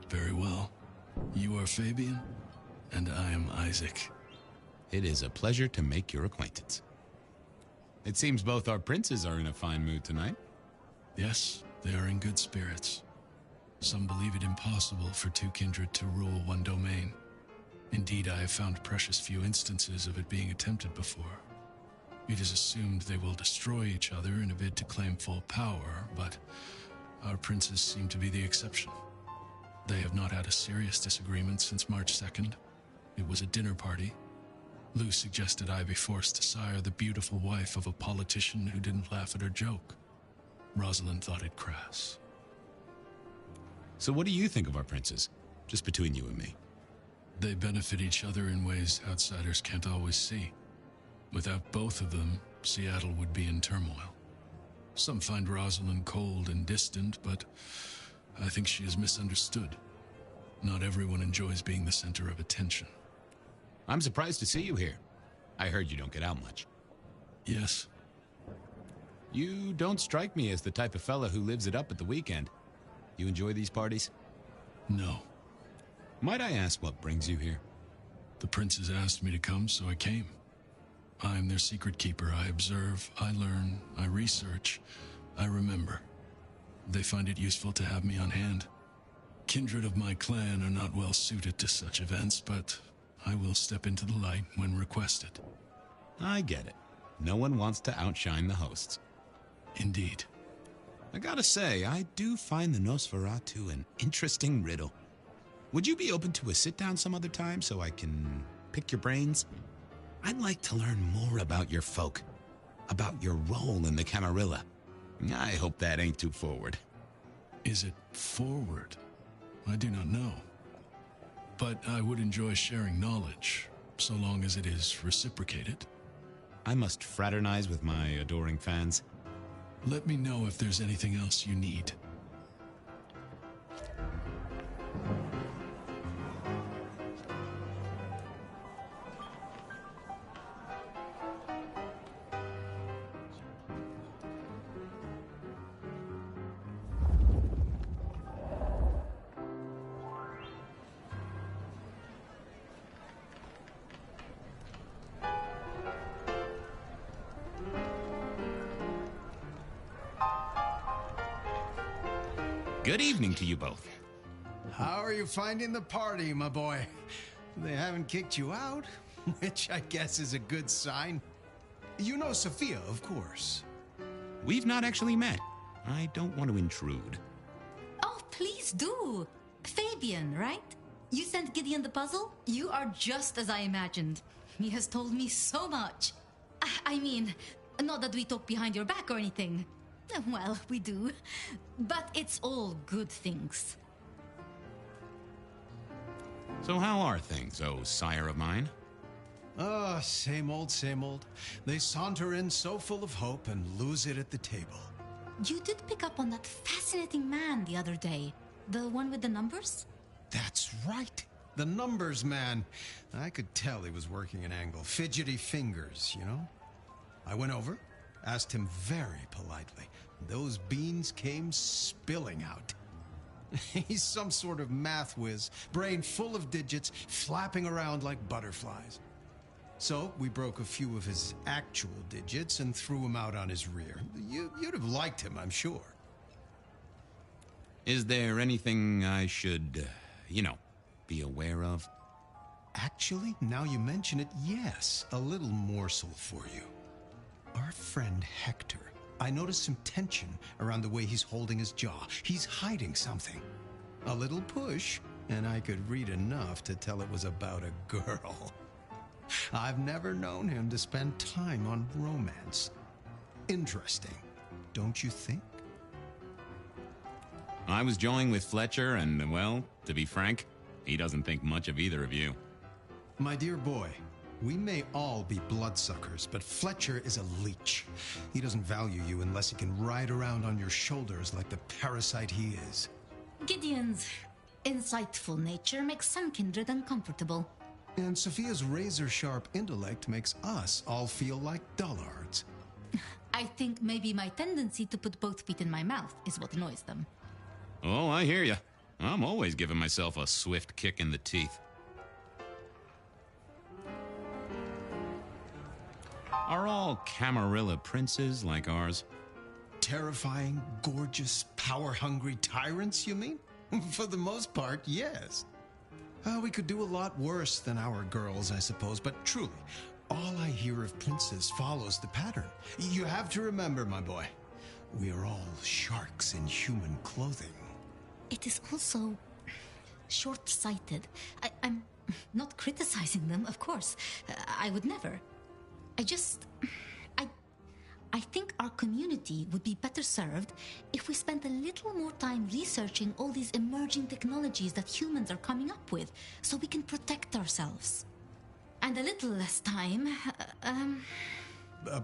Very well. You are Fabian, and I am Isaac. It is a pleasure to make your acquaintance. It seems both our princes are in a fine mood tonight. Yes, they are in good spirits. Some believe it impossible for two kindred to rule one domain. Indeed, I have found precious few instances of it being attempted before. It is assumed they will destroy each other in a bid to claim full power, but our princes seem to be the exception. They have not had a serious disagreement since March 2nd. It was a dinner party. Lou suggested I be forced to sire the beautiful wife of a politician who didn't laugh at her joke. Rosalind thought it crass. So what do you think of our princes? Just between you and me. They benefit each other in ways outsiders can't always see. Without both of them, Seattle would be in turmoil. Some find Rosalind cold and distant, but I think she is misunderstood. Not everyone enjoys being the center of attention. I'm surprised to see you here. I heard you don't get out much. Yes. You don't strike me as the type of fella who lives it up at the weekend. You enjoy these parties? No. Might I ask what brings you here? The princes asked me to come, so I came. I'm their secret keeper. I observe, I learn, I research, I remember. They find it useful to have me on hand. Kindred of my clan are not well suited to such events, but I will step into the light when requested. I get it. No one wants to outshine the hosts. Indeed. I gotta say, I do find the Nosferatu an interesting riddle. Would you be open to a sit-down some other time so I can pick your brains? I'd like to learn more about your folk, about your role in the Camarilla. I hope that ain't too forward. Is it forward? I do not know. But I would enjoy sharing knowledge, so long as it is reciprocated. I must fraternize with my adoring fans. Let me know if there's anything else you need. Good evening to you both. How are you finding the party, my boy? They haven't kicked you out, which I guess is a good sign. You know Sophia, of course. We've not actually met. I don't want to intrude. Oh, please do. Fabian, right? You sent Gideon the puzzle? You are just as I imagined. He has told me so much. I mean, not that we talk behind your back or anything. Well, we do. But it's all good things. So how are things, oh sire of mine? Oh, same old, same old. They saunter in so full of hope and lose it at the table. You did pick up on that fascinating man the other day. The one with the numbers? That's right. The numbers man. I could tell he was working an angle. Fidgety fingers, you know? I went over, asked him very politely. Those beans came spilling out. He's some sort of math whiz, brain full of digits, flapping around like butterflies. So we broke a few of his actual digits and threw him out on his rear. You'd have liked him, I'm sure. Is there anything I should, be aware of? Actually, now you mention it, yes, a little morsel for you. Our friend Hector. I noticed some tension around the way he's holding his jaw. He's hiding something. A little push, and I could read enough to tell it was about a girl. I've never known him to spend time on romance. Interesting, don't you think? I was joined with Fletcher, and, well, to be frank, he doesn't think much of either of you. My dear boy, we may all be bloodsuckers, but Fletcher is a leech. He doesn't value you unless he can ride around on your shoulders like the parasite he is. Gideon's insightful nature makes some kindred uncomfortable. And Sophia's razor-sharp intellect makes us all feel like dullards. I think maybe my tendency to put both feet in my mouth is what annoys them. Oh, I hear you. I'm always giving myself a swift kick in the teeth. Are all Camarilla princes like ours? Terrifying, gorgeous, power-hungry tyrants, you mean? For the most part, yes. We could do a lot worse than our girls, I suppose, but truly, all I hear of princes follows the pattern. You have to remember, my boy, we are all sharks in human clothing. It is also short-sighted. I'm not criticizing them, of course. I would never. I think our community would be better served if we spent a little more time researching all these emerging technologies that humans are coming up with, so we can protect ourselves. And a little less time,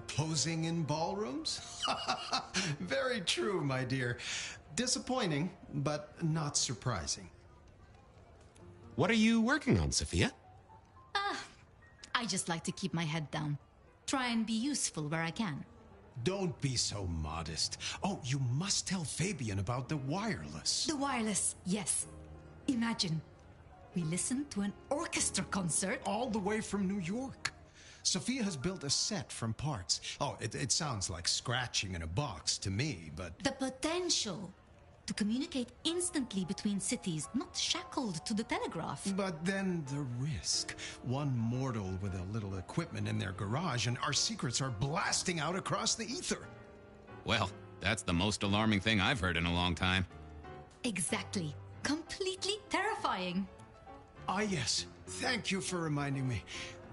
Posing in ballrooms? Very true, my dear. Disappointing, but not surprising. What are you working on, Sophia? I just like to keep my head down. Try and be useful where I can. Don't be so modest. Oh, you must tell Fabian about the wireless. The wireless, yes. Imagine, we listened to an orchestra concert. All the way from New York. Sophia has built a set from parts. Oh, it sounds like scratching in a box to me, but... The potential to communicate instantly between cities, not shackled to the telegraph. But then the risk. One mortal with a little equipment in their garage and our secrets are blasting out across the ether. Well, that's the most alarming thing I've heard in a long time. Exactly. Completely terrifying. Ah, yes. Thank you for reminding me.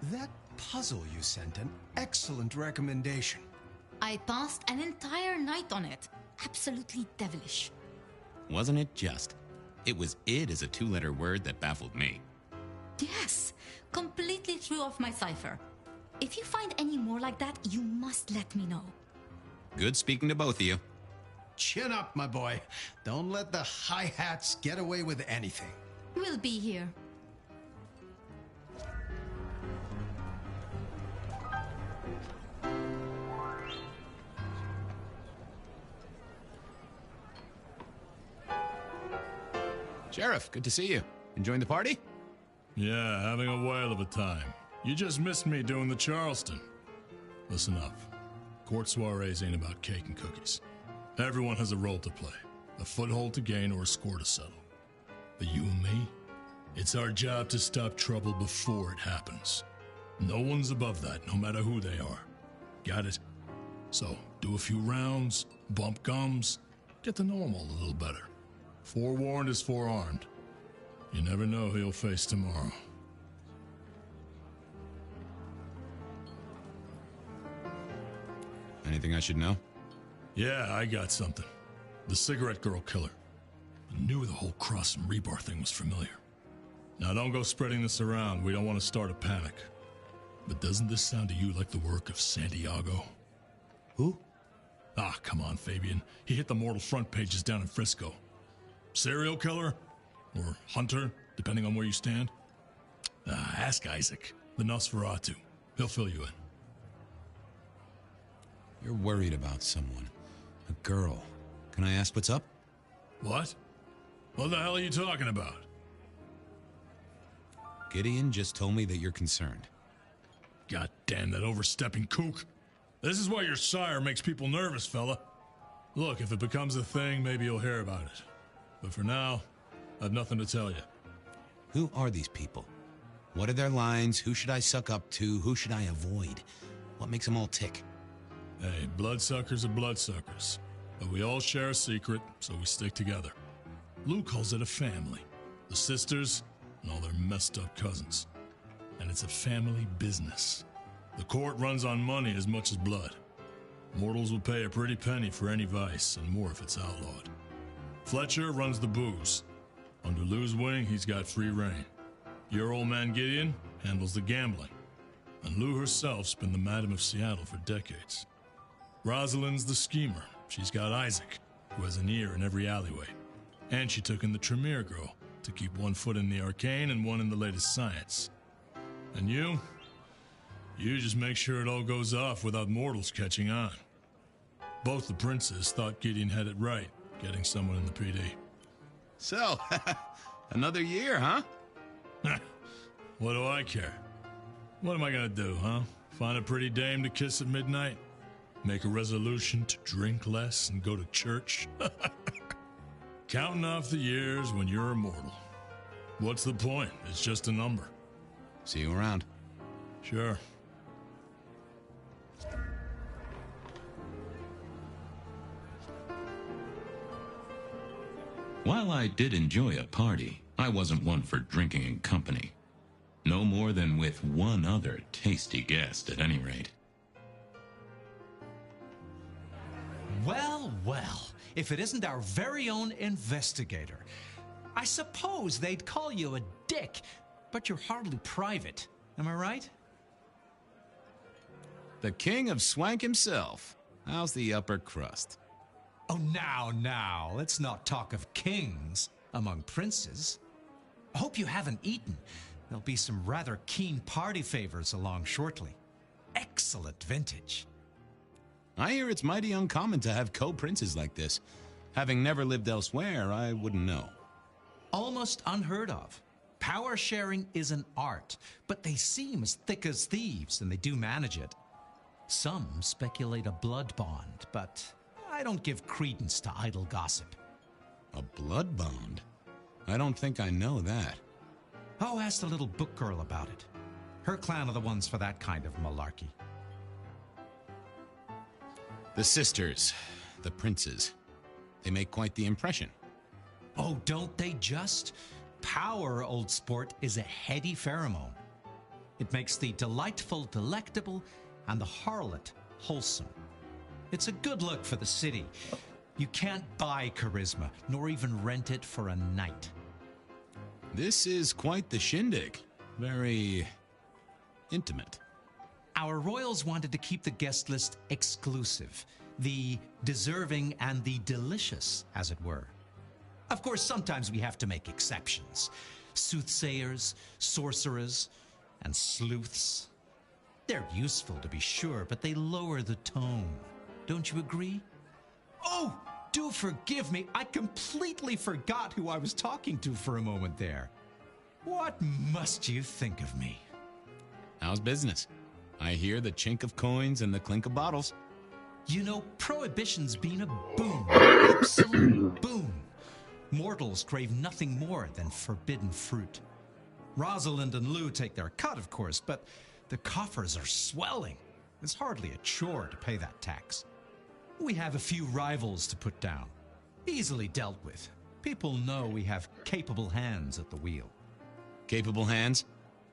That puzzle you sent, an excellent recommendation. I passed an entire night on it. Absolutely devilish. Wasn't it just? It was "id" as a two-letter word that baffled me. Yes, completely threw off my cipher. If you find any more like that, you must let me know. Good speaking to both of you. Chin up, my boy. Don't let the hi-hats get away with anything. We'll be here. Sheriff, good to see you. Enjoying the party? Yeah, having a whale of a time. You just missed me doing the Charleston. Listen up. Court soirees ain't about cake and cookies. Everyone has a role to play, a foothold to gain or a score to settle. But you and me, it's our job to stop trouble before it happens. No one's above that, no matter who they are. Got it? So, do a few rounds, bump gums, get to know them all a little better. Forewarned is forearmed. You never know who you'll face tomorrow. Anything I should know? Yeah, I got something. The cigarette girl killer. I knew the whole cross and rebar thing was familiar. Now don't go spreading this around. We don't want to start a panic. But doesn't this sound to you like the work of Santiago? Who? Ah, come on, Fabian. He hit the mortal front pages down in Frisco. Serial killer? Or hunter, depending on where you stand? Ask Isaac, the Nosferatu. He'll fill you in. You're worried about someone. A girl. Can I ask what's up? What? What the hell are you talking about? Gideon just told me that you're concerned. God damn that overstepping kook. This is why your sire makes people nervous, fella. Look, if it becomes a thing, maybe you'll hear about it. But for now, I've nothing to tell you. Who are these people? What are their lines? Who should I suck up to? Who should I avoid? What makes them all tick? Hey, bloodsuckers are bloodsuckers. But we all share a secret, so we stick together. Lou calls it a family. The sisters and all their messed up cousins. And it's a family business. The court runs on money as much as blood. Mortals will pay a pretty penny for any vice, and more if it's outlawed. Fletcher runs the booze. Under Lou's wing, he's got free reign. Your old man Gideon handles the gambling. And Lou herself's been the Madam of Seattle for decades. Rosalind's the schemer. She's got Isaac, who has an ear in every alleyway. And she took in the Tremere girl to keep one foot in the arcane and one in the latest science. And you just make sure it all goes off without mortals catching on. Both the princes thought Gideon had it right, getting someone in the PD. So, another year, huh? What do I care? What am I gonna do, huh? Find a pretty dame to kiss at midnight? Make a resolution to drink less and go to church? Counting off the years when you're immortal. What's the point? It's just a number. See you around. Sure. While I did enjoy a party, I wasn't one for drinking in company. No more than with one other tasty guest, at any rate. Well, well, if it isn't our very own investigator. I suppose they'd call you a dick, but you're hardly private. Am I right? The king of swank himself. How's the upper crust? Oh, now, let's not talk of kings among princes. I hope you haven't eaten. There'll be some rather keen party favors along shortly. Excellent vintage. I hear it's mighty uncommon to have co-princes like this. Having never lived elsewhere, I wouldn't know. Almost unheard of. Power sharing is an art, but they seem as thick as thieves, and they do manage it. Some speculate a blood bond, but I don't give credence to idle gossip. A blood bond? I don't think I know that. Oh, ask the little book girl about it. Her clan are the ones for that kind of malarkey. The sisters, the princes, they make quite the impression. Oh, don't they just? Power, old sport, is a heady pheromone. It makes the delightful delectable and the harlot wholesome. It's a good look for the city. You can't buy charisma, nor even rent it for a night. This is quite the shindig. Very intimate. Our royals wanted to keep the guest list exclusive. The deserving and the delicious, as it were. Of course, sometimes we have to make exceptions. Soothsayers, sorcerers, and sleuths. They're useful, to be sure, but they lower the tone. Don't you agree? Oh, do forgive me. I completely forgot who I was talking to for a moment there. What must you think of me? How's business? I hear the chink of coins and the clink of bottles. You know, Prohibition's been a boom. Absolute boom. Mortals crave nothing more than forbidden fruit. Rosalind and Lou take their cut, of course, but the coffers are swelling. It's hardly a chore to pay that tax. We have a few rivals to put down. Easily dealt with. People know we have capable hands at the wheel. Capable hands?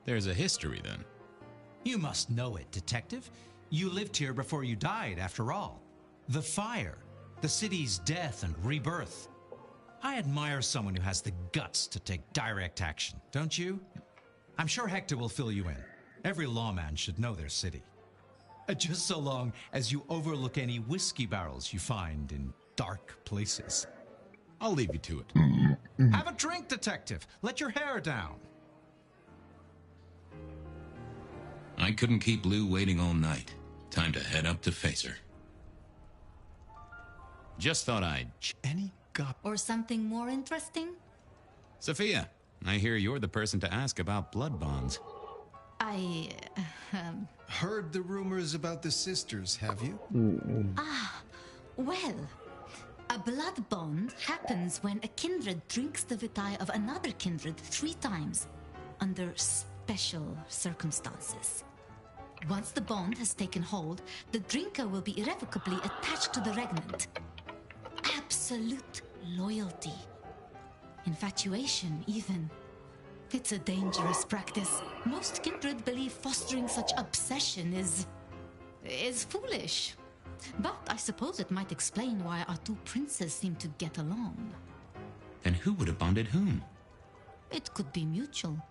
There's a history, then. You must know it, Detective. You lived here before you died, after all. The fire, the city's death and rebirth. I admire someone who has the guts to take direct action, don't you? I'm sure Hector will fill you in. Every lawman should know their city. Just so long as you overlook any whiskey barrels you find in dark places. I'll leave you to it. Have a drink, Detective. Let your hair down. I couldn't keep Lou waiting all night. Time to head up to face her. Just thought I'd... Any gut... Or something more interesting? Sophia, I hear you're the person to ask about blood bonds. I... Heard the rumors about the sisters, have you? Well, a blood bond happens when a kindred drinks the vitae of another kindred 3 times, under special circumstances. Once the bond has taken hold, the drinker will be irrevocably attached to the regnant. Absolute loyalty. Infatuation, even. It's a dangerous practice. Most kindred believe fostering such obsession is foolish. But I suppose it might explain why our 2 princes seem to get along. Then who would have bonded whom? It could be mutual.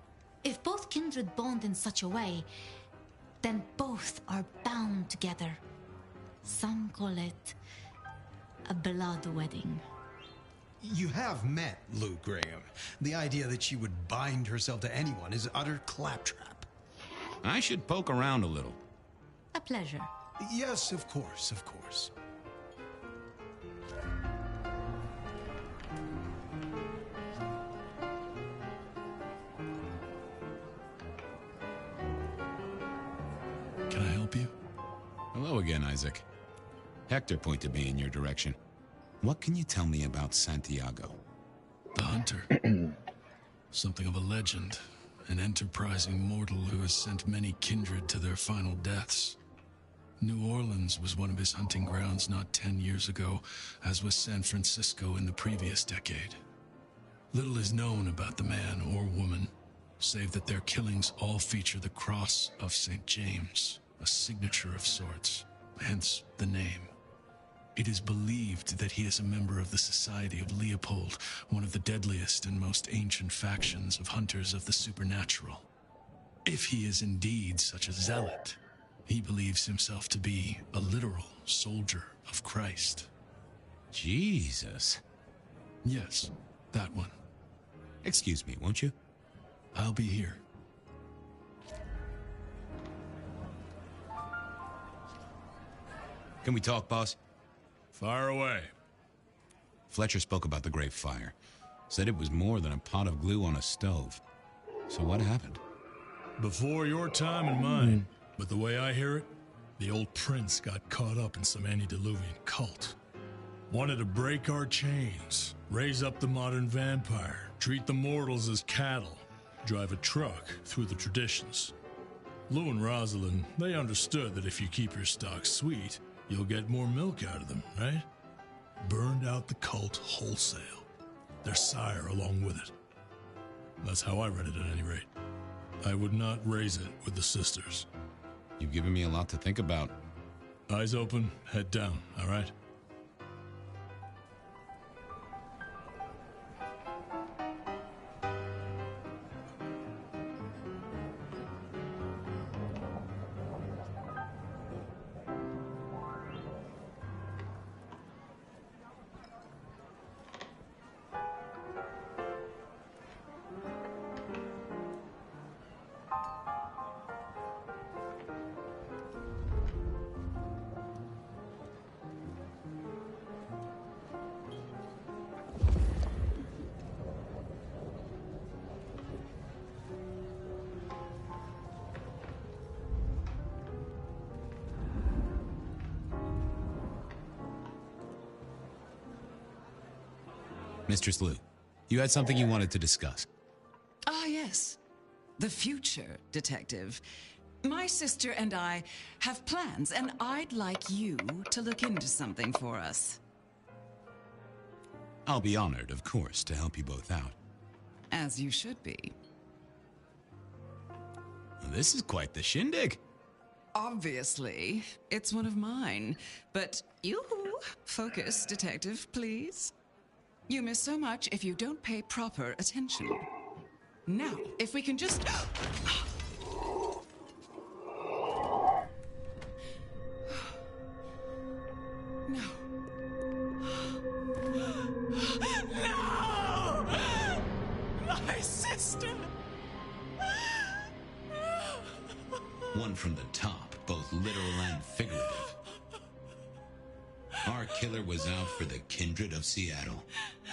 If both kindred bond in such a way, then both are bound together. Some call it a blood wedding. You have met Lou Graham. The idea that she would bind herself to anyone is utter claptrap. I should poke around a little. A pleasure. Yes, of course, of course. Can I help you? Hello again, Isaac. Hector pointed me in your direction. What can you tell me about Santiago? The hunter. Something of a legend. An enterprising mortal who has sent many kindred to their final deaths. New Orleans was one of his hunting grounds not 10 years ago, as was San Francisco in the previous decade. Little is known about the man or woman, save that their killings all feature the cross of St. James, a signature of sorts, hence the name. It is believed that he is a member of the Society of Leopold, one of the deadliest and most ancient factions of hunters of the supernatural. If he is indeed such a zealot, he believes himself to be a literal soldier of Christ. Jesus. Yes, that one. Excuse me, won't you? I'll be here. Can we talk, boss? Fire away. Fletcher spoke about the Great Fire. Said it was more than a pot of glue on a stove. So what happened? Before your time and mine. But the way I hear it, the old prince got caught up in some antediluvian cult. Wanted to break our chains, raise up the modern vampire, treat the mortals as cattle, drive a truck through the traditions. Lou and Rosalind, they understood that if you keep your stock sweet, you'll get more milk out of them, right? Burned out the cult wholesale. Their sire along with it. That's how I read it at any rate. I would not raise it with the sisters. You've given me a lot to think about. Eyes open, head down, all right? Mistress Liu, you had something you wanted to discuss. Ah, yes. The future, Detective. My sister and I have plans, and I'd like you to look into something for us. I'll be honored, of course, to help you both out. As you should be. This is quite the shindig. Obviously, it's one of mine. But focus, Detective, please. You miss so much if you don't pay proper attention. Now, if we can just... No. No! My sister! One from the top, both literal and figurative. Our killer was out for the kindred of Seattle,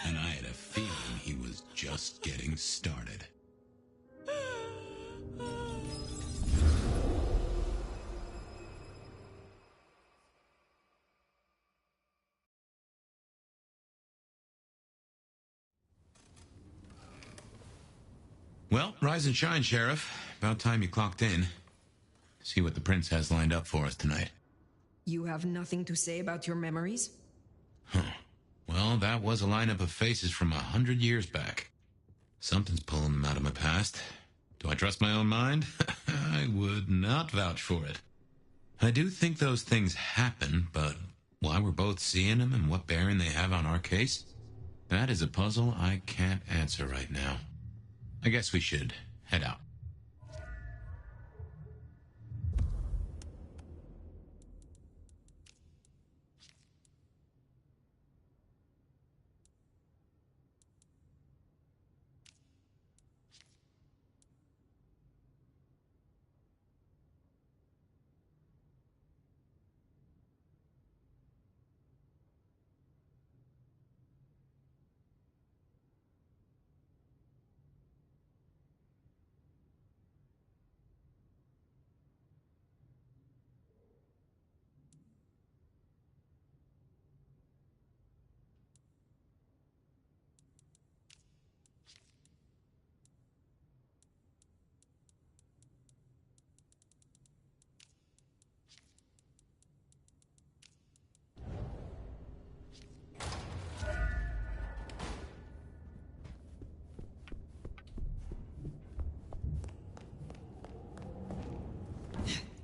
and I had a feeling he was just getting started. Well, rise and shine, Sheriff. About time you clocked in. See what the prince has lined up for us tonight. You have nothing to say about your memories? Well, that was a lineup of faces from 100 years back. Something's pulling them out of my past. Do I trust my own mind? I would not vouch for it. I do think those things happen, but why we're both seeing them and what bearing they have on our case, that is a puzzle I can't answer right now. I guess we should head out.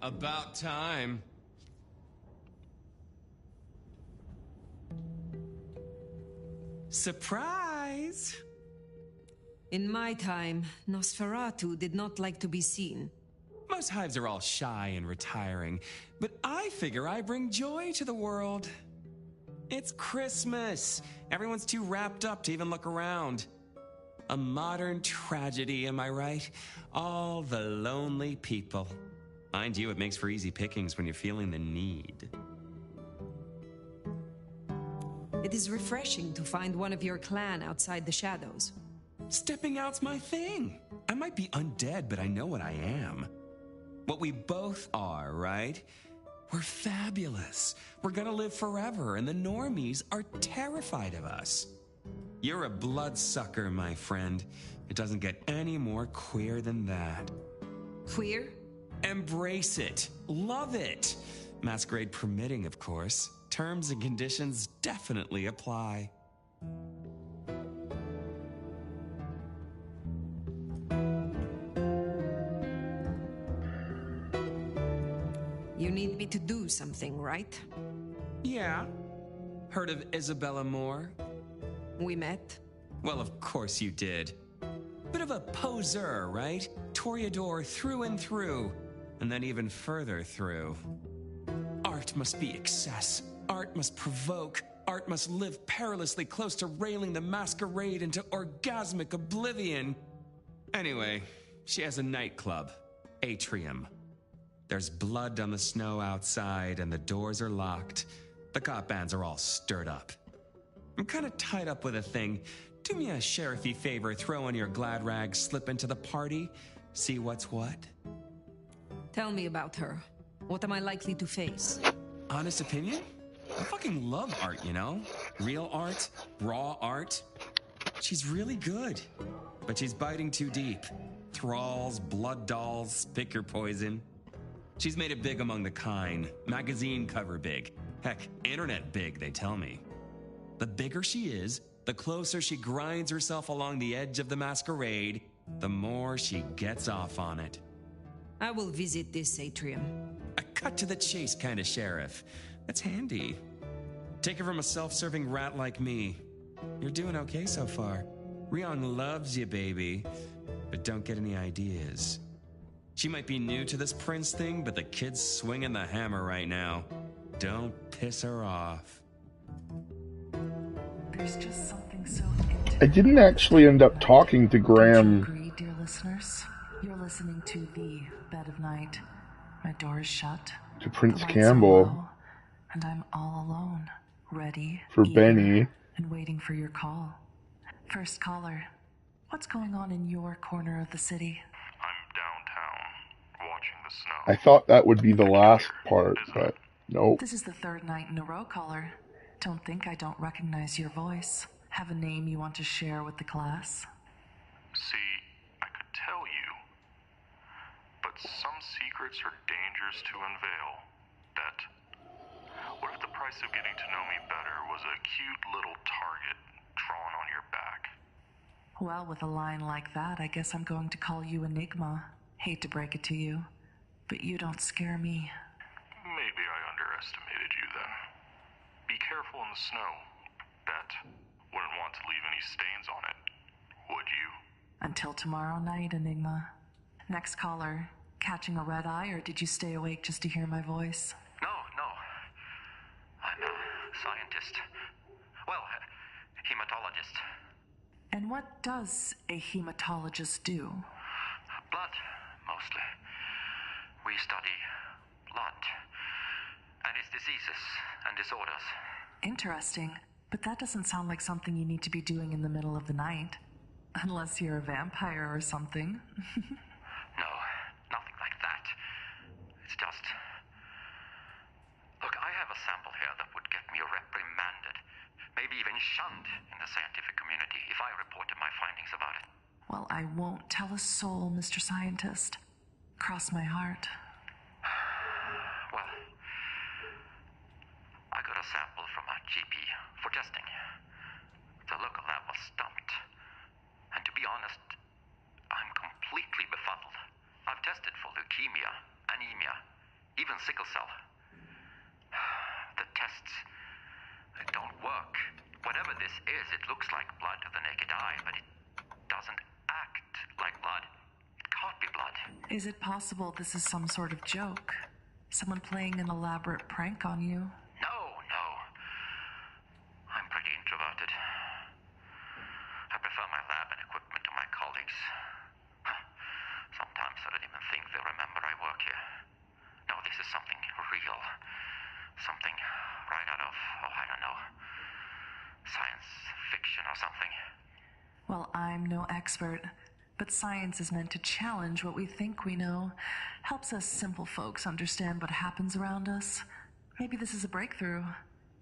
About time. Surprise! In my time, Nosferatu did not like to be seen. Most hives are all shy and retiring, but I figure I bring joy to the world. It's Christmas. Everyone's too wrapped up to even look around. A modern tragedy, am I right? All the lonely people. Mind you, it makes for easy pickings when you're feeling the need. It is refreshing to find one of your clan outside the shadows. Stepping out's my thing. I might be undead, but I know what I am. What we both are, right? We're fabulous. We're gonna live forever, and the normies are terrified of us. You're a bloodsucker, my friend. It doesn't get any more queer than that. Queer? Embrace it. Love it. Masquerade permitting, of course. Terms and conditions definitely apply. You need me to do something, right? Yeah. Heard of Isabella Moore? We met. Well, of course you did. Bit of a poseur, right? Toreador through and through, and then even further through. Art must be excess. Art must provoke. Art must live perilously close to railing the masquerade into orgasmic oblivion. Anyway, she has a nightclub, Atrium. There's blood on the snow outside, and the doors are locked. The cop bands are all stirred up. I'm kind of tied up with a thing. Do me a sheriffy favor, throw on your glad rags, slip into the party, see what's what. Tell me about her. What am I likely to face? Honest opinion? I fucking love art, you know? Real art, raw art. She's really good, but she's biting too deep. Thralls, blood dolls, pick your poison. She's made it big among the kind, magazine cover big. Heck, internet big, they tell me. The bigger she is, the closer she grinds herself along the edge of the masquerade, the more she gets off on it. I will visit this atrium. A cut to the chase kind of sheriff. That's handy. Take it from a self-serving rat like me. You're doing okay so far. Rion loves you, baby. But don't get any ideas. She might be new to this prince thing, but the kid's swinging the hammer right now. Don't piss her off. There's just something so I didn't actually end up talking to Graham. agree, dear listeners. You're listening to The Bed of Night. My door is shut. To Prince The lights are Campbell. low, and I'm all alone, ready For eager, Benny. and waiting for your call. First caller, what's going on in your corner of the city? I thought that would be the last part, but nope. This is the third night in a row, caller. Don't think I don't recognize your voice. Have a name you want to share with the class? See, I could tell you, but some secrets are dangerous to unveil. Bet. What if the price of getting to know me better was a cute little target drawn on your back? Well, with a line like that, I guess I'm going to call you Enigma. Hate to break it to you, but you don't scare me. Maybe I underestimated you then. Be careful in the snow. Bet. Wouldn't want to leave any stains on it, would you? Until tomorrow night, Enigma. Next caller, catching a red eye, or did you stay awake just to hear my voice? No. I'm a scientist. Well, hematologist. And what does a hematologist do? Blood, mostly. We study blood and its diseases and disorders. Interesting, but that doesn't sound like something you need to be doing in the middle of the night. Unless you're a vampire or something. No, nothing like that. It's just... Look, I have a sample here that would get me reprimanded, maybe even shunned in the scientific community if I reported my findings about it. Well, I won't tell a soul, Mr. Scientist. Cross my heart. Well, I got a sample from a GP for testing. The local lab was stumped. And to be honest, I'm completely befuddled. I've tested for leukemia, anemia, even sickle cell. The tests, they don't work. Whatever this is, it looks like blood to the naked eye, but it doesn't act like blood. It can't be blood. Is it possible this is some sort of joke? Someone playing an elaborate prank on you? No. I'm pretty introverted. I prefer my lab and equipment to my colleagues. Sometimes I don't even think they remember I work here. No, this is something real. Something right out of, I don't know, science fiction or something. Well, I'm no expert, but science is meant to challenge what we think we know. Helps us simple folks understand what happens around us. Maybe this is a breakthrough.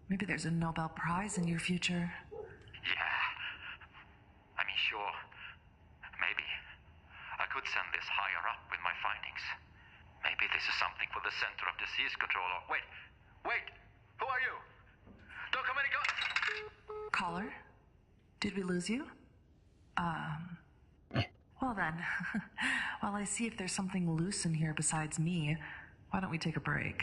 Maybe there's a Nobel Prize in your future. Yeah. I mean, sure. Maybe. I could send this higher up with my findings. Maybe this is something for the Center of Disease Control or... Wait! Who are you? Don't come any closer! Caller? Did we lose you? Well then, while I see if there's something loose in here besides me, why don't we take a break?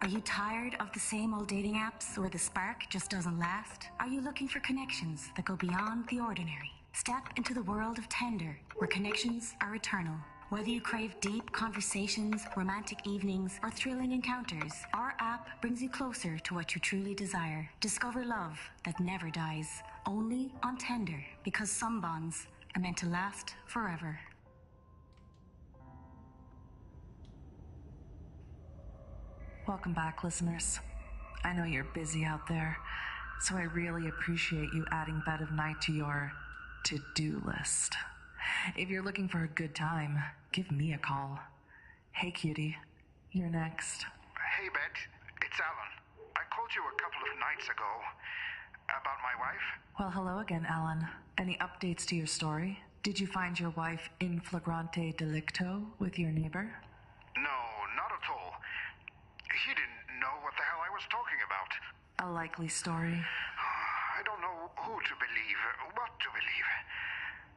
Are you tired of the same old dating apps where the spark just doesn't last? Are you looking for connections that go beyond the ordinary? Step into the world of Tender, where connections are eternal. Whether you crave deep conversations, romantic evenings, or thrilling encounters, our app brings you closer to what you truly desire. Discover love that never dies, only on Tender, because some bonds are meant to last forever. Welcome back, listeners. I know you're busy out there, so I really appreciate you adding Bed of Night to your to-do list. If you're looking for a good time, give me a call. Hey, cutie. You're next. Hey, Bet. It's Alan. I called you a couple of nights ago. About my wife? Well, hello again, Alan. Any updates to your story? Did you find your wife in flagrante delicto with your neighbor? No, not at all. He didn't know what the hell I was talking about. A likely story. I don't know who to believe, what to believe.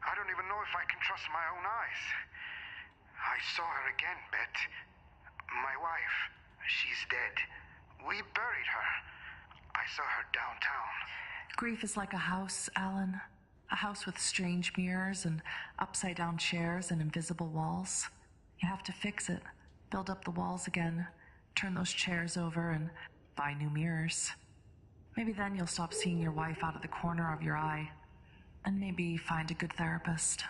I don't even know if I can trust my own eyes. I saw her again, Bet. My wife. She's dead. We buried her. I saw her downtown. Grief is like a house, Alan. A house with strange mirrors and upside-down chairs and invisible walls. You have to fix it, build up the walls again, turn those chairs over, and buy new mirrors. Maybe then you'll stop seeing your wife out of the corner of your eye, and maybe find a good therapist.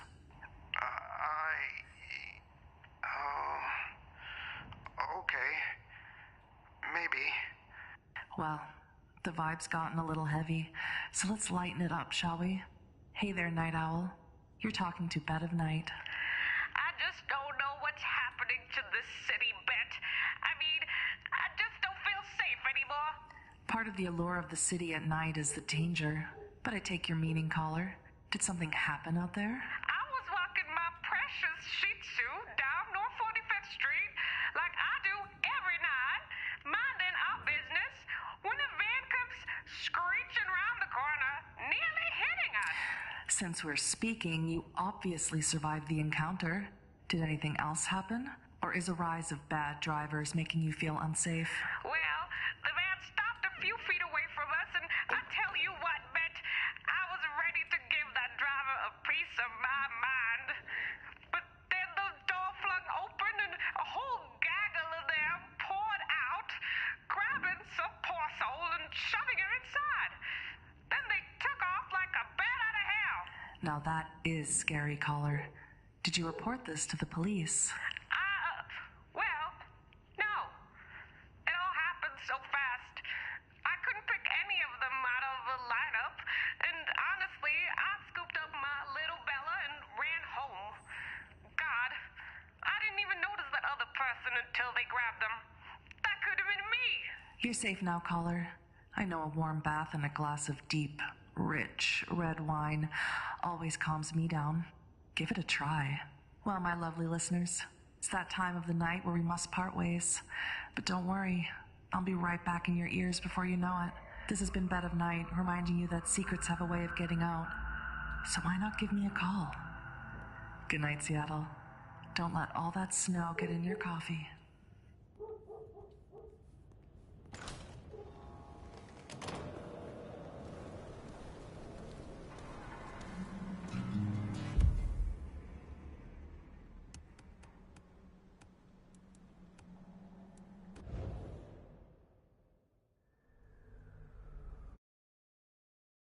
Okay. Maybe. Well, the vibe's gotten a little heavy, so let's lighten it up, shall we? Hey there, Night Owl. You're talking to Bed of Night. I just don't know what's happening to this city, Bet. I mean, I just don't feel safe anymore. Part of the allure of the city at night is the danger. But I take your meaning, caller. Did something happen out there? I was walking my precious Shih Tzu down North 45th Street like I do every night, minding our business, when a van comes screeching around the corner, nearly hitting us. Since we're speaking, you obviously survived the encounter. Did anything else happen? Or is a rise of bad drivers making you feel unsafe? Well, the van stopped a few feet away from us, and I tell you what, Bet, I was ready to give that driver a piece of my mind. But then the door flung open, and a whole gaggle of them poured out, grabbing some poor soul and shoving her inside. Then they took off like a bat out of hell. Now that is scary, caller. Did you report this to the police? Well, no. It all happened so fast. I couldn't pick any of them out of the lineup, and honestly, I scooped up my little Bella and ran home. God, I didn't even notice that other person until they grabbed them. That could have been me. You're safe now, caller. I know a warm bath and a glass of deep, rich red wine always calms me down. Give it a try. Well, my lovely listeners, it's that time of the night where we must part ways. But don't worry, I'll be right back in your ears before you know it. This has been Bed of Night, reminding you that secrets have a way of getting out. So why not give me a call? Good night, Seattle. Don't let all that snow get in your coffee.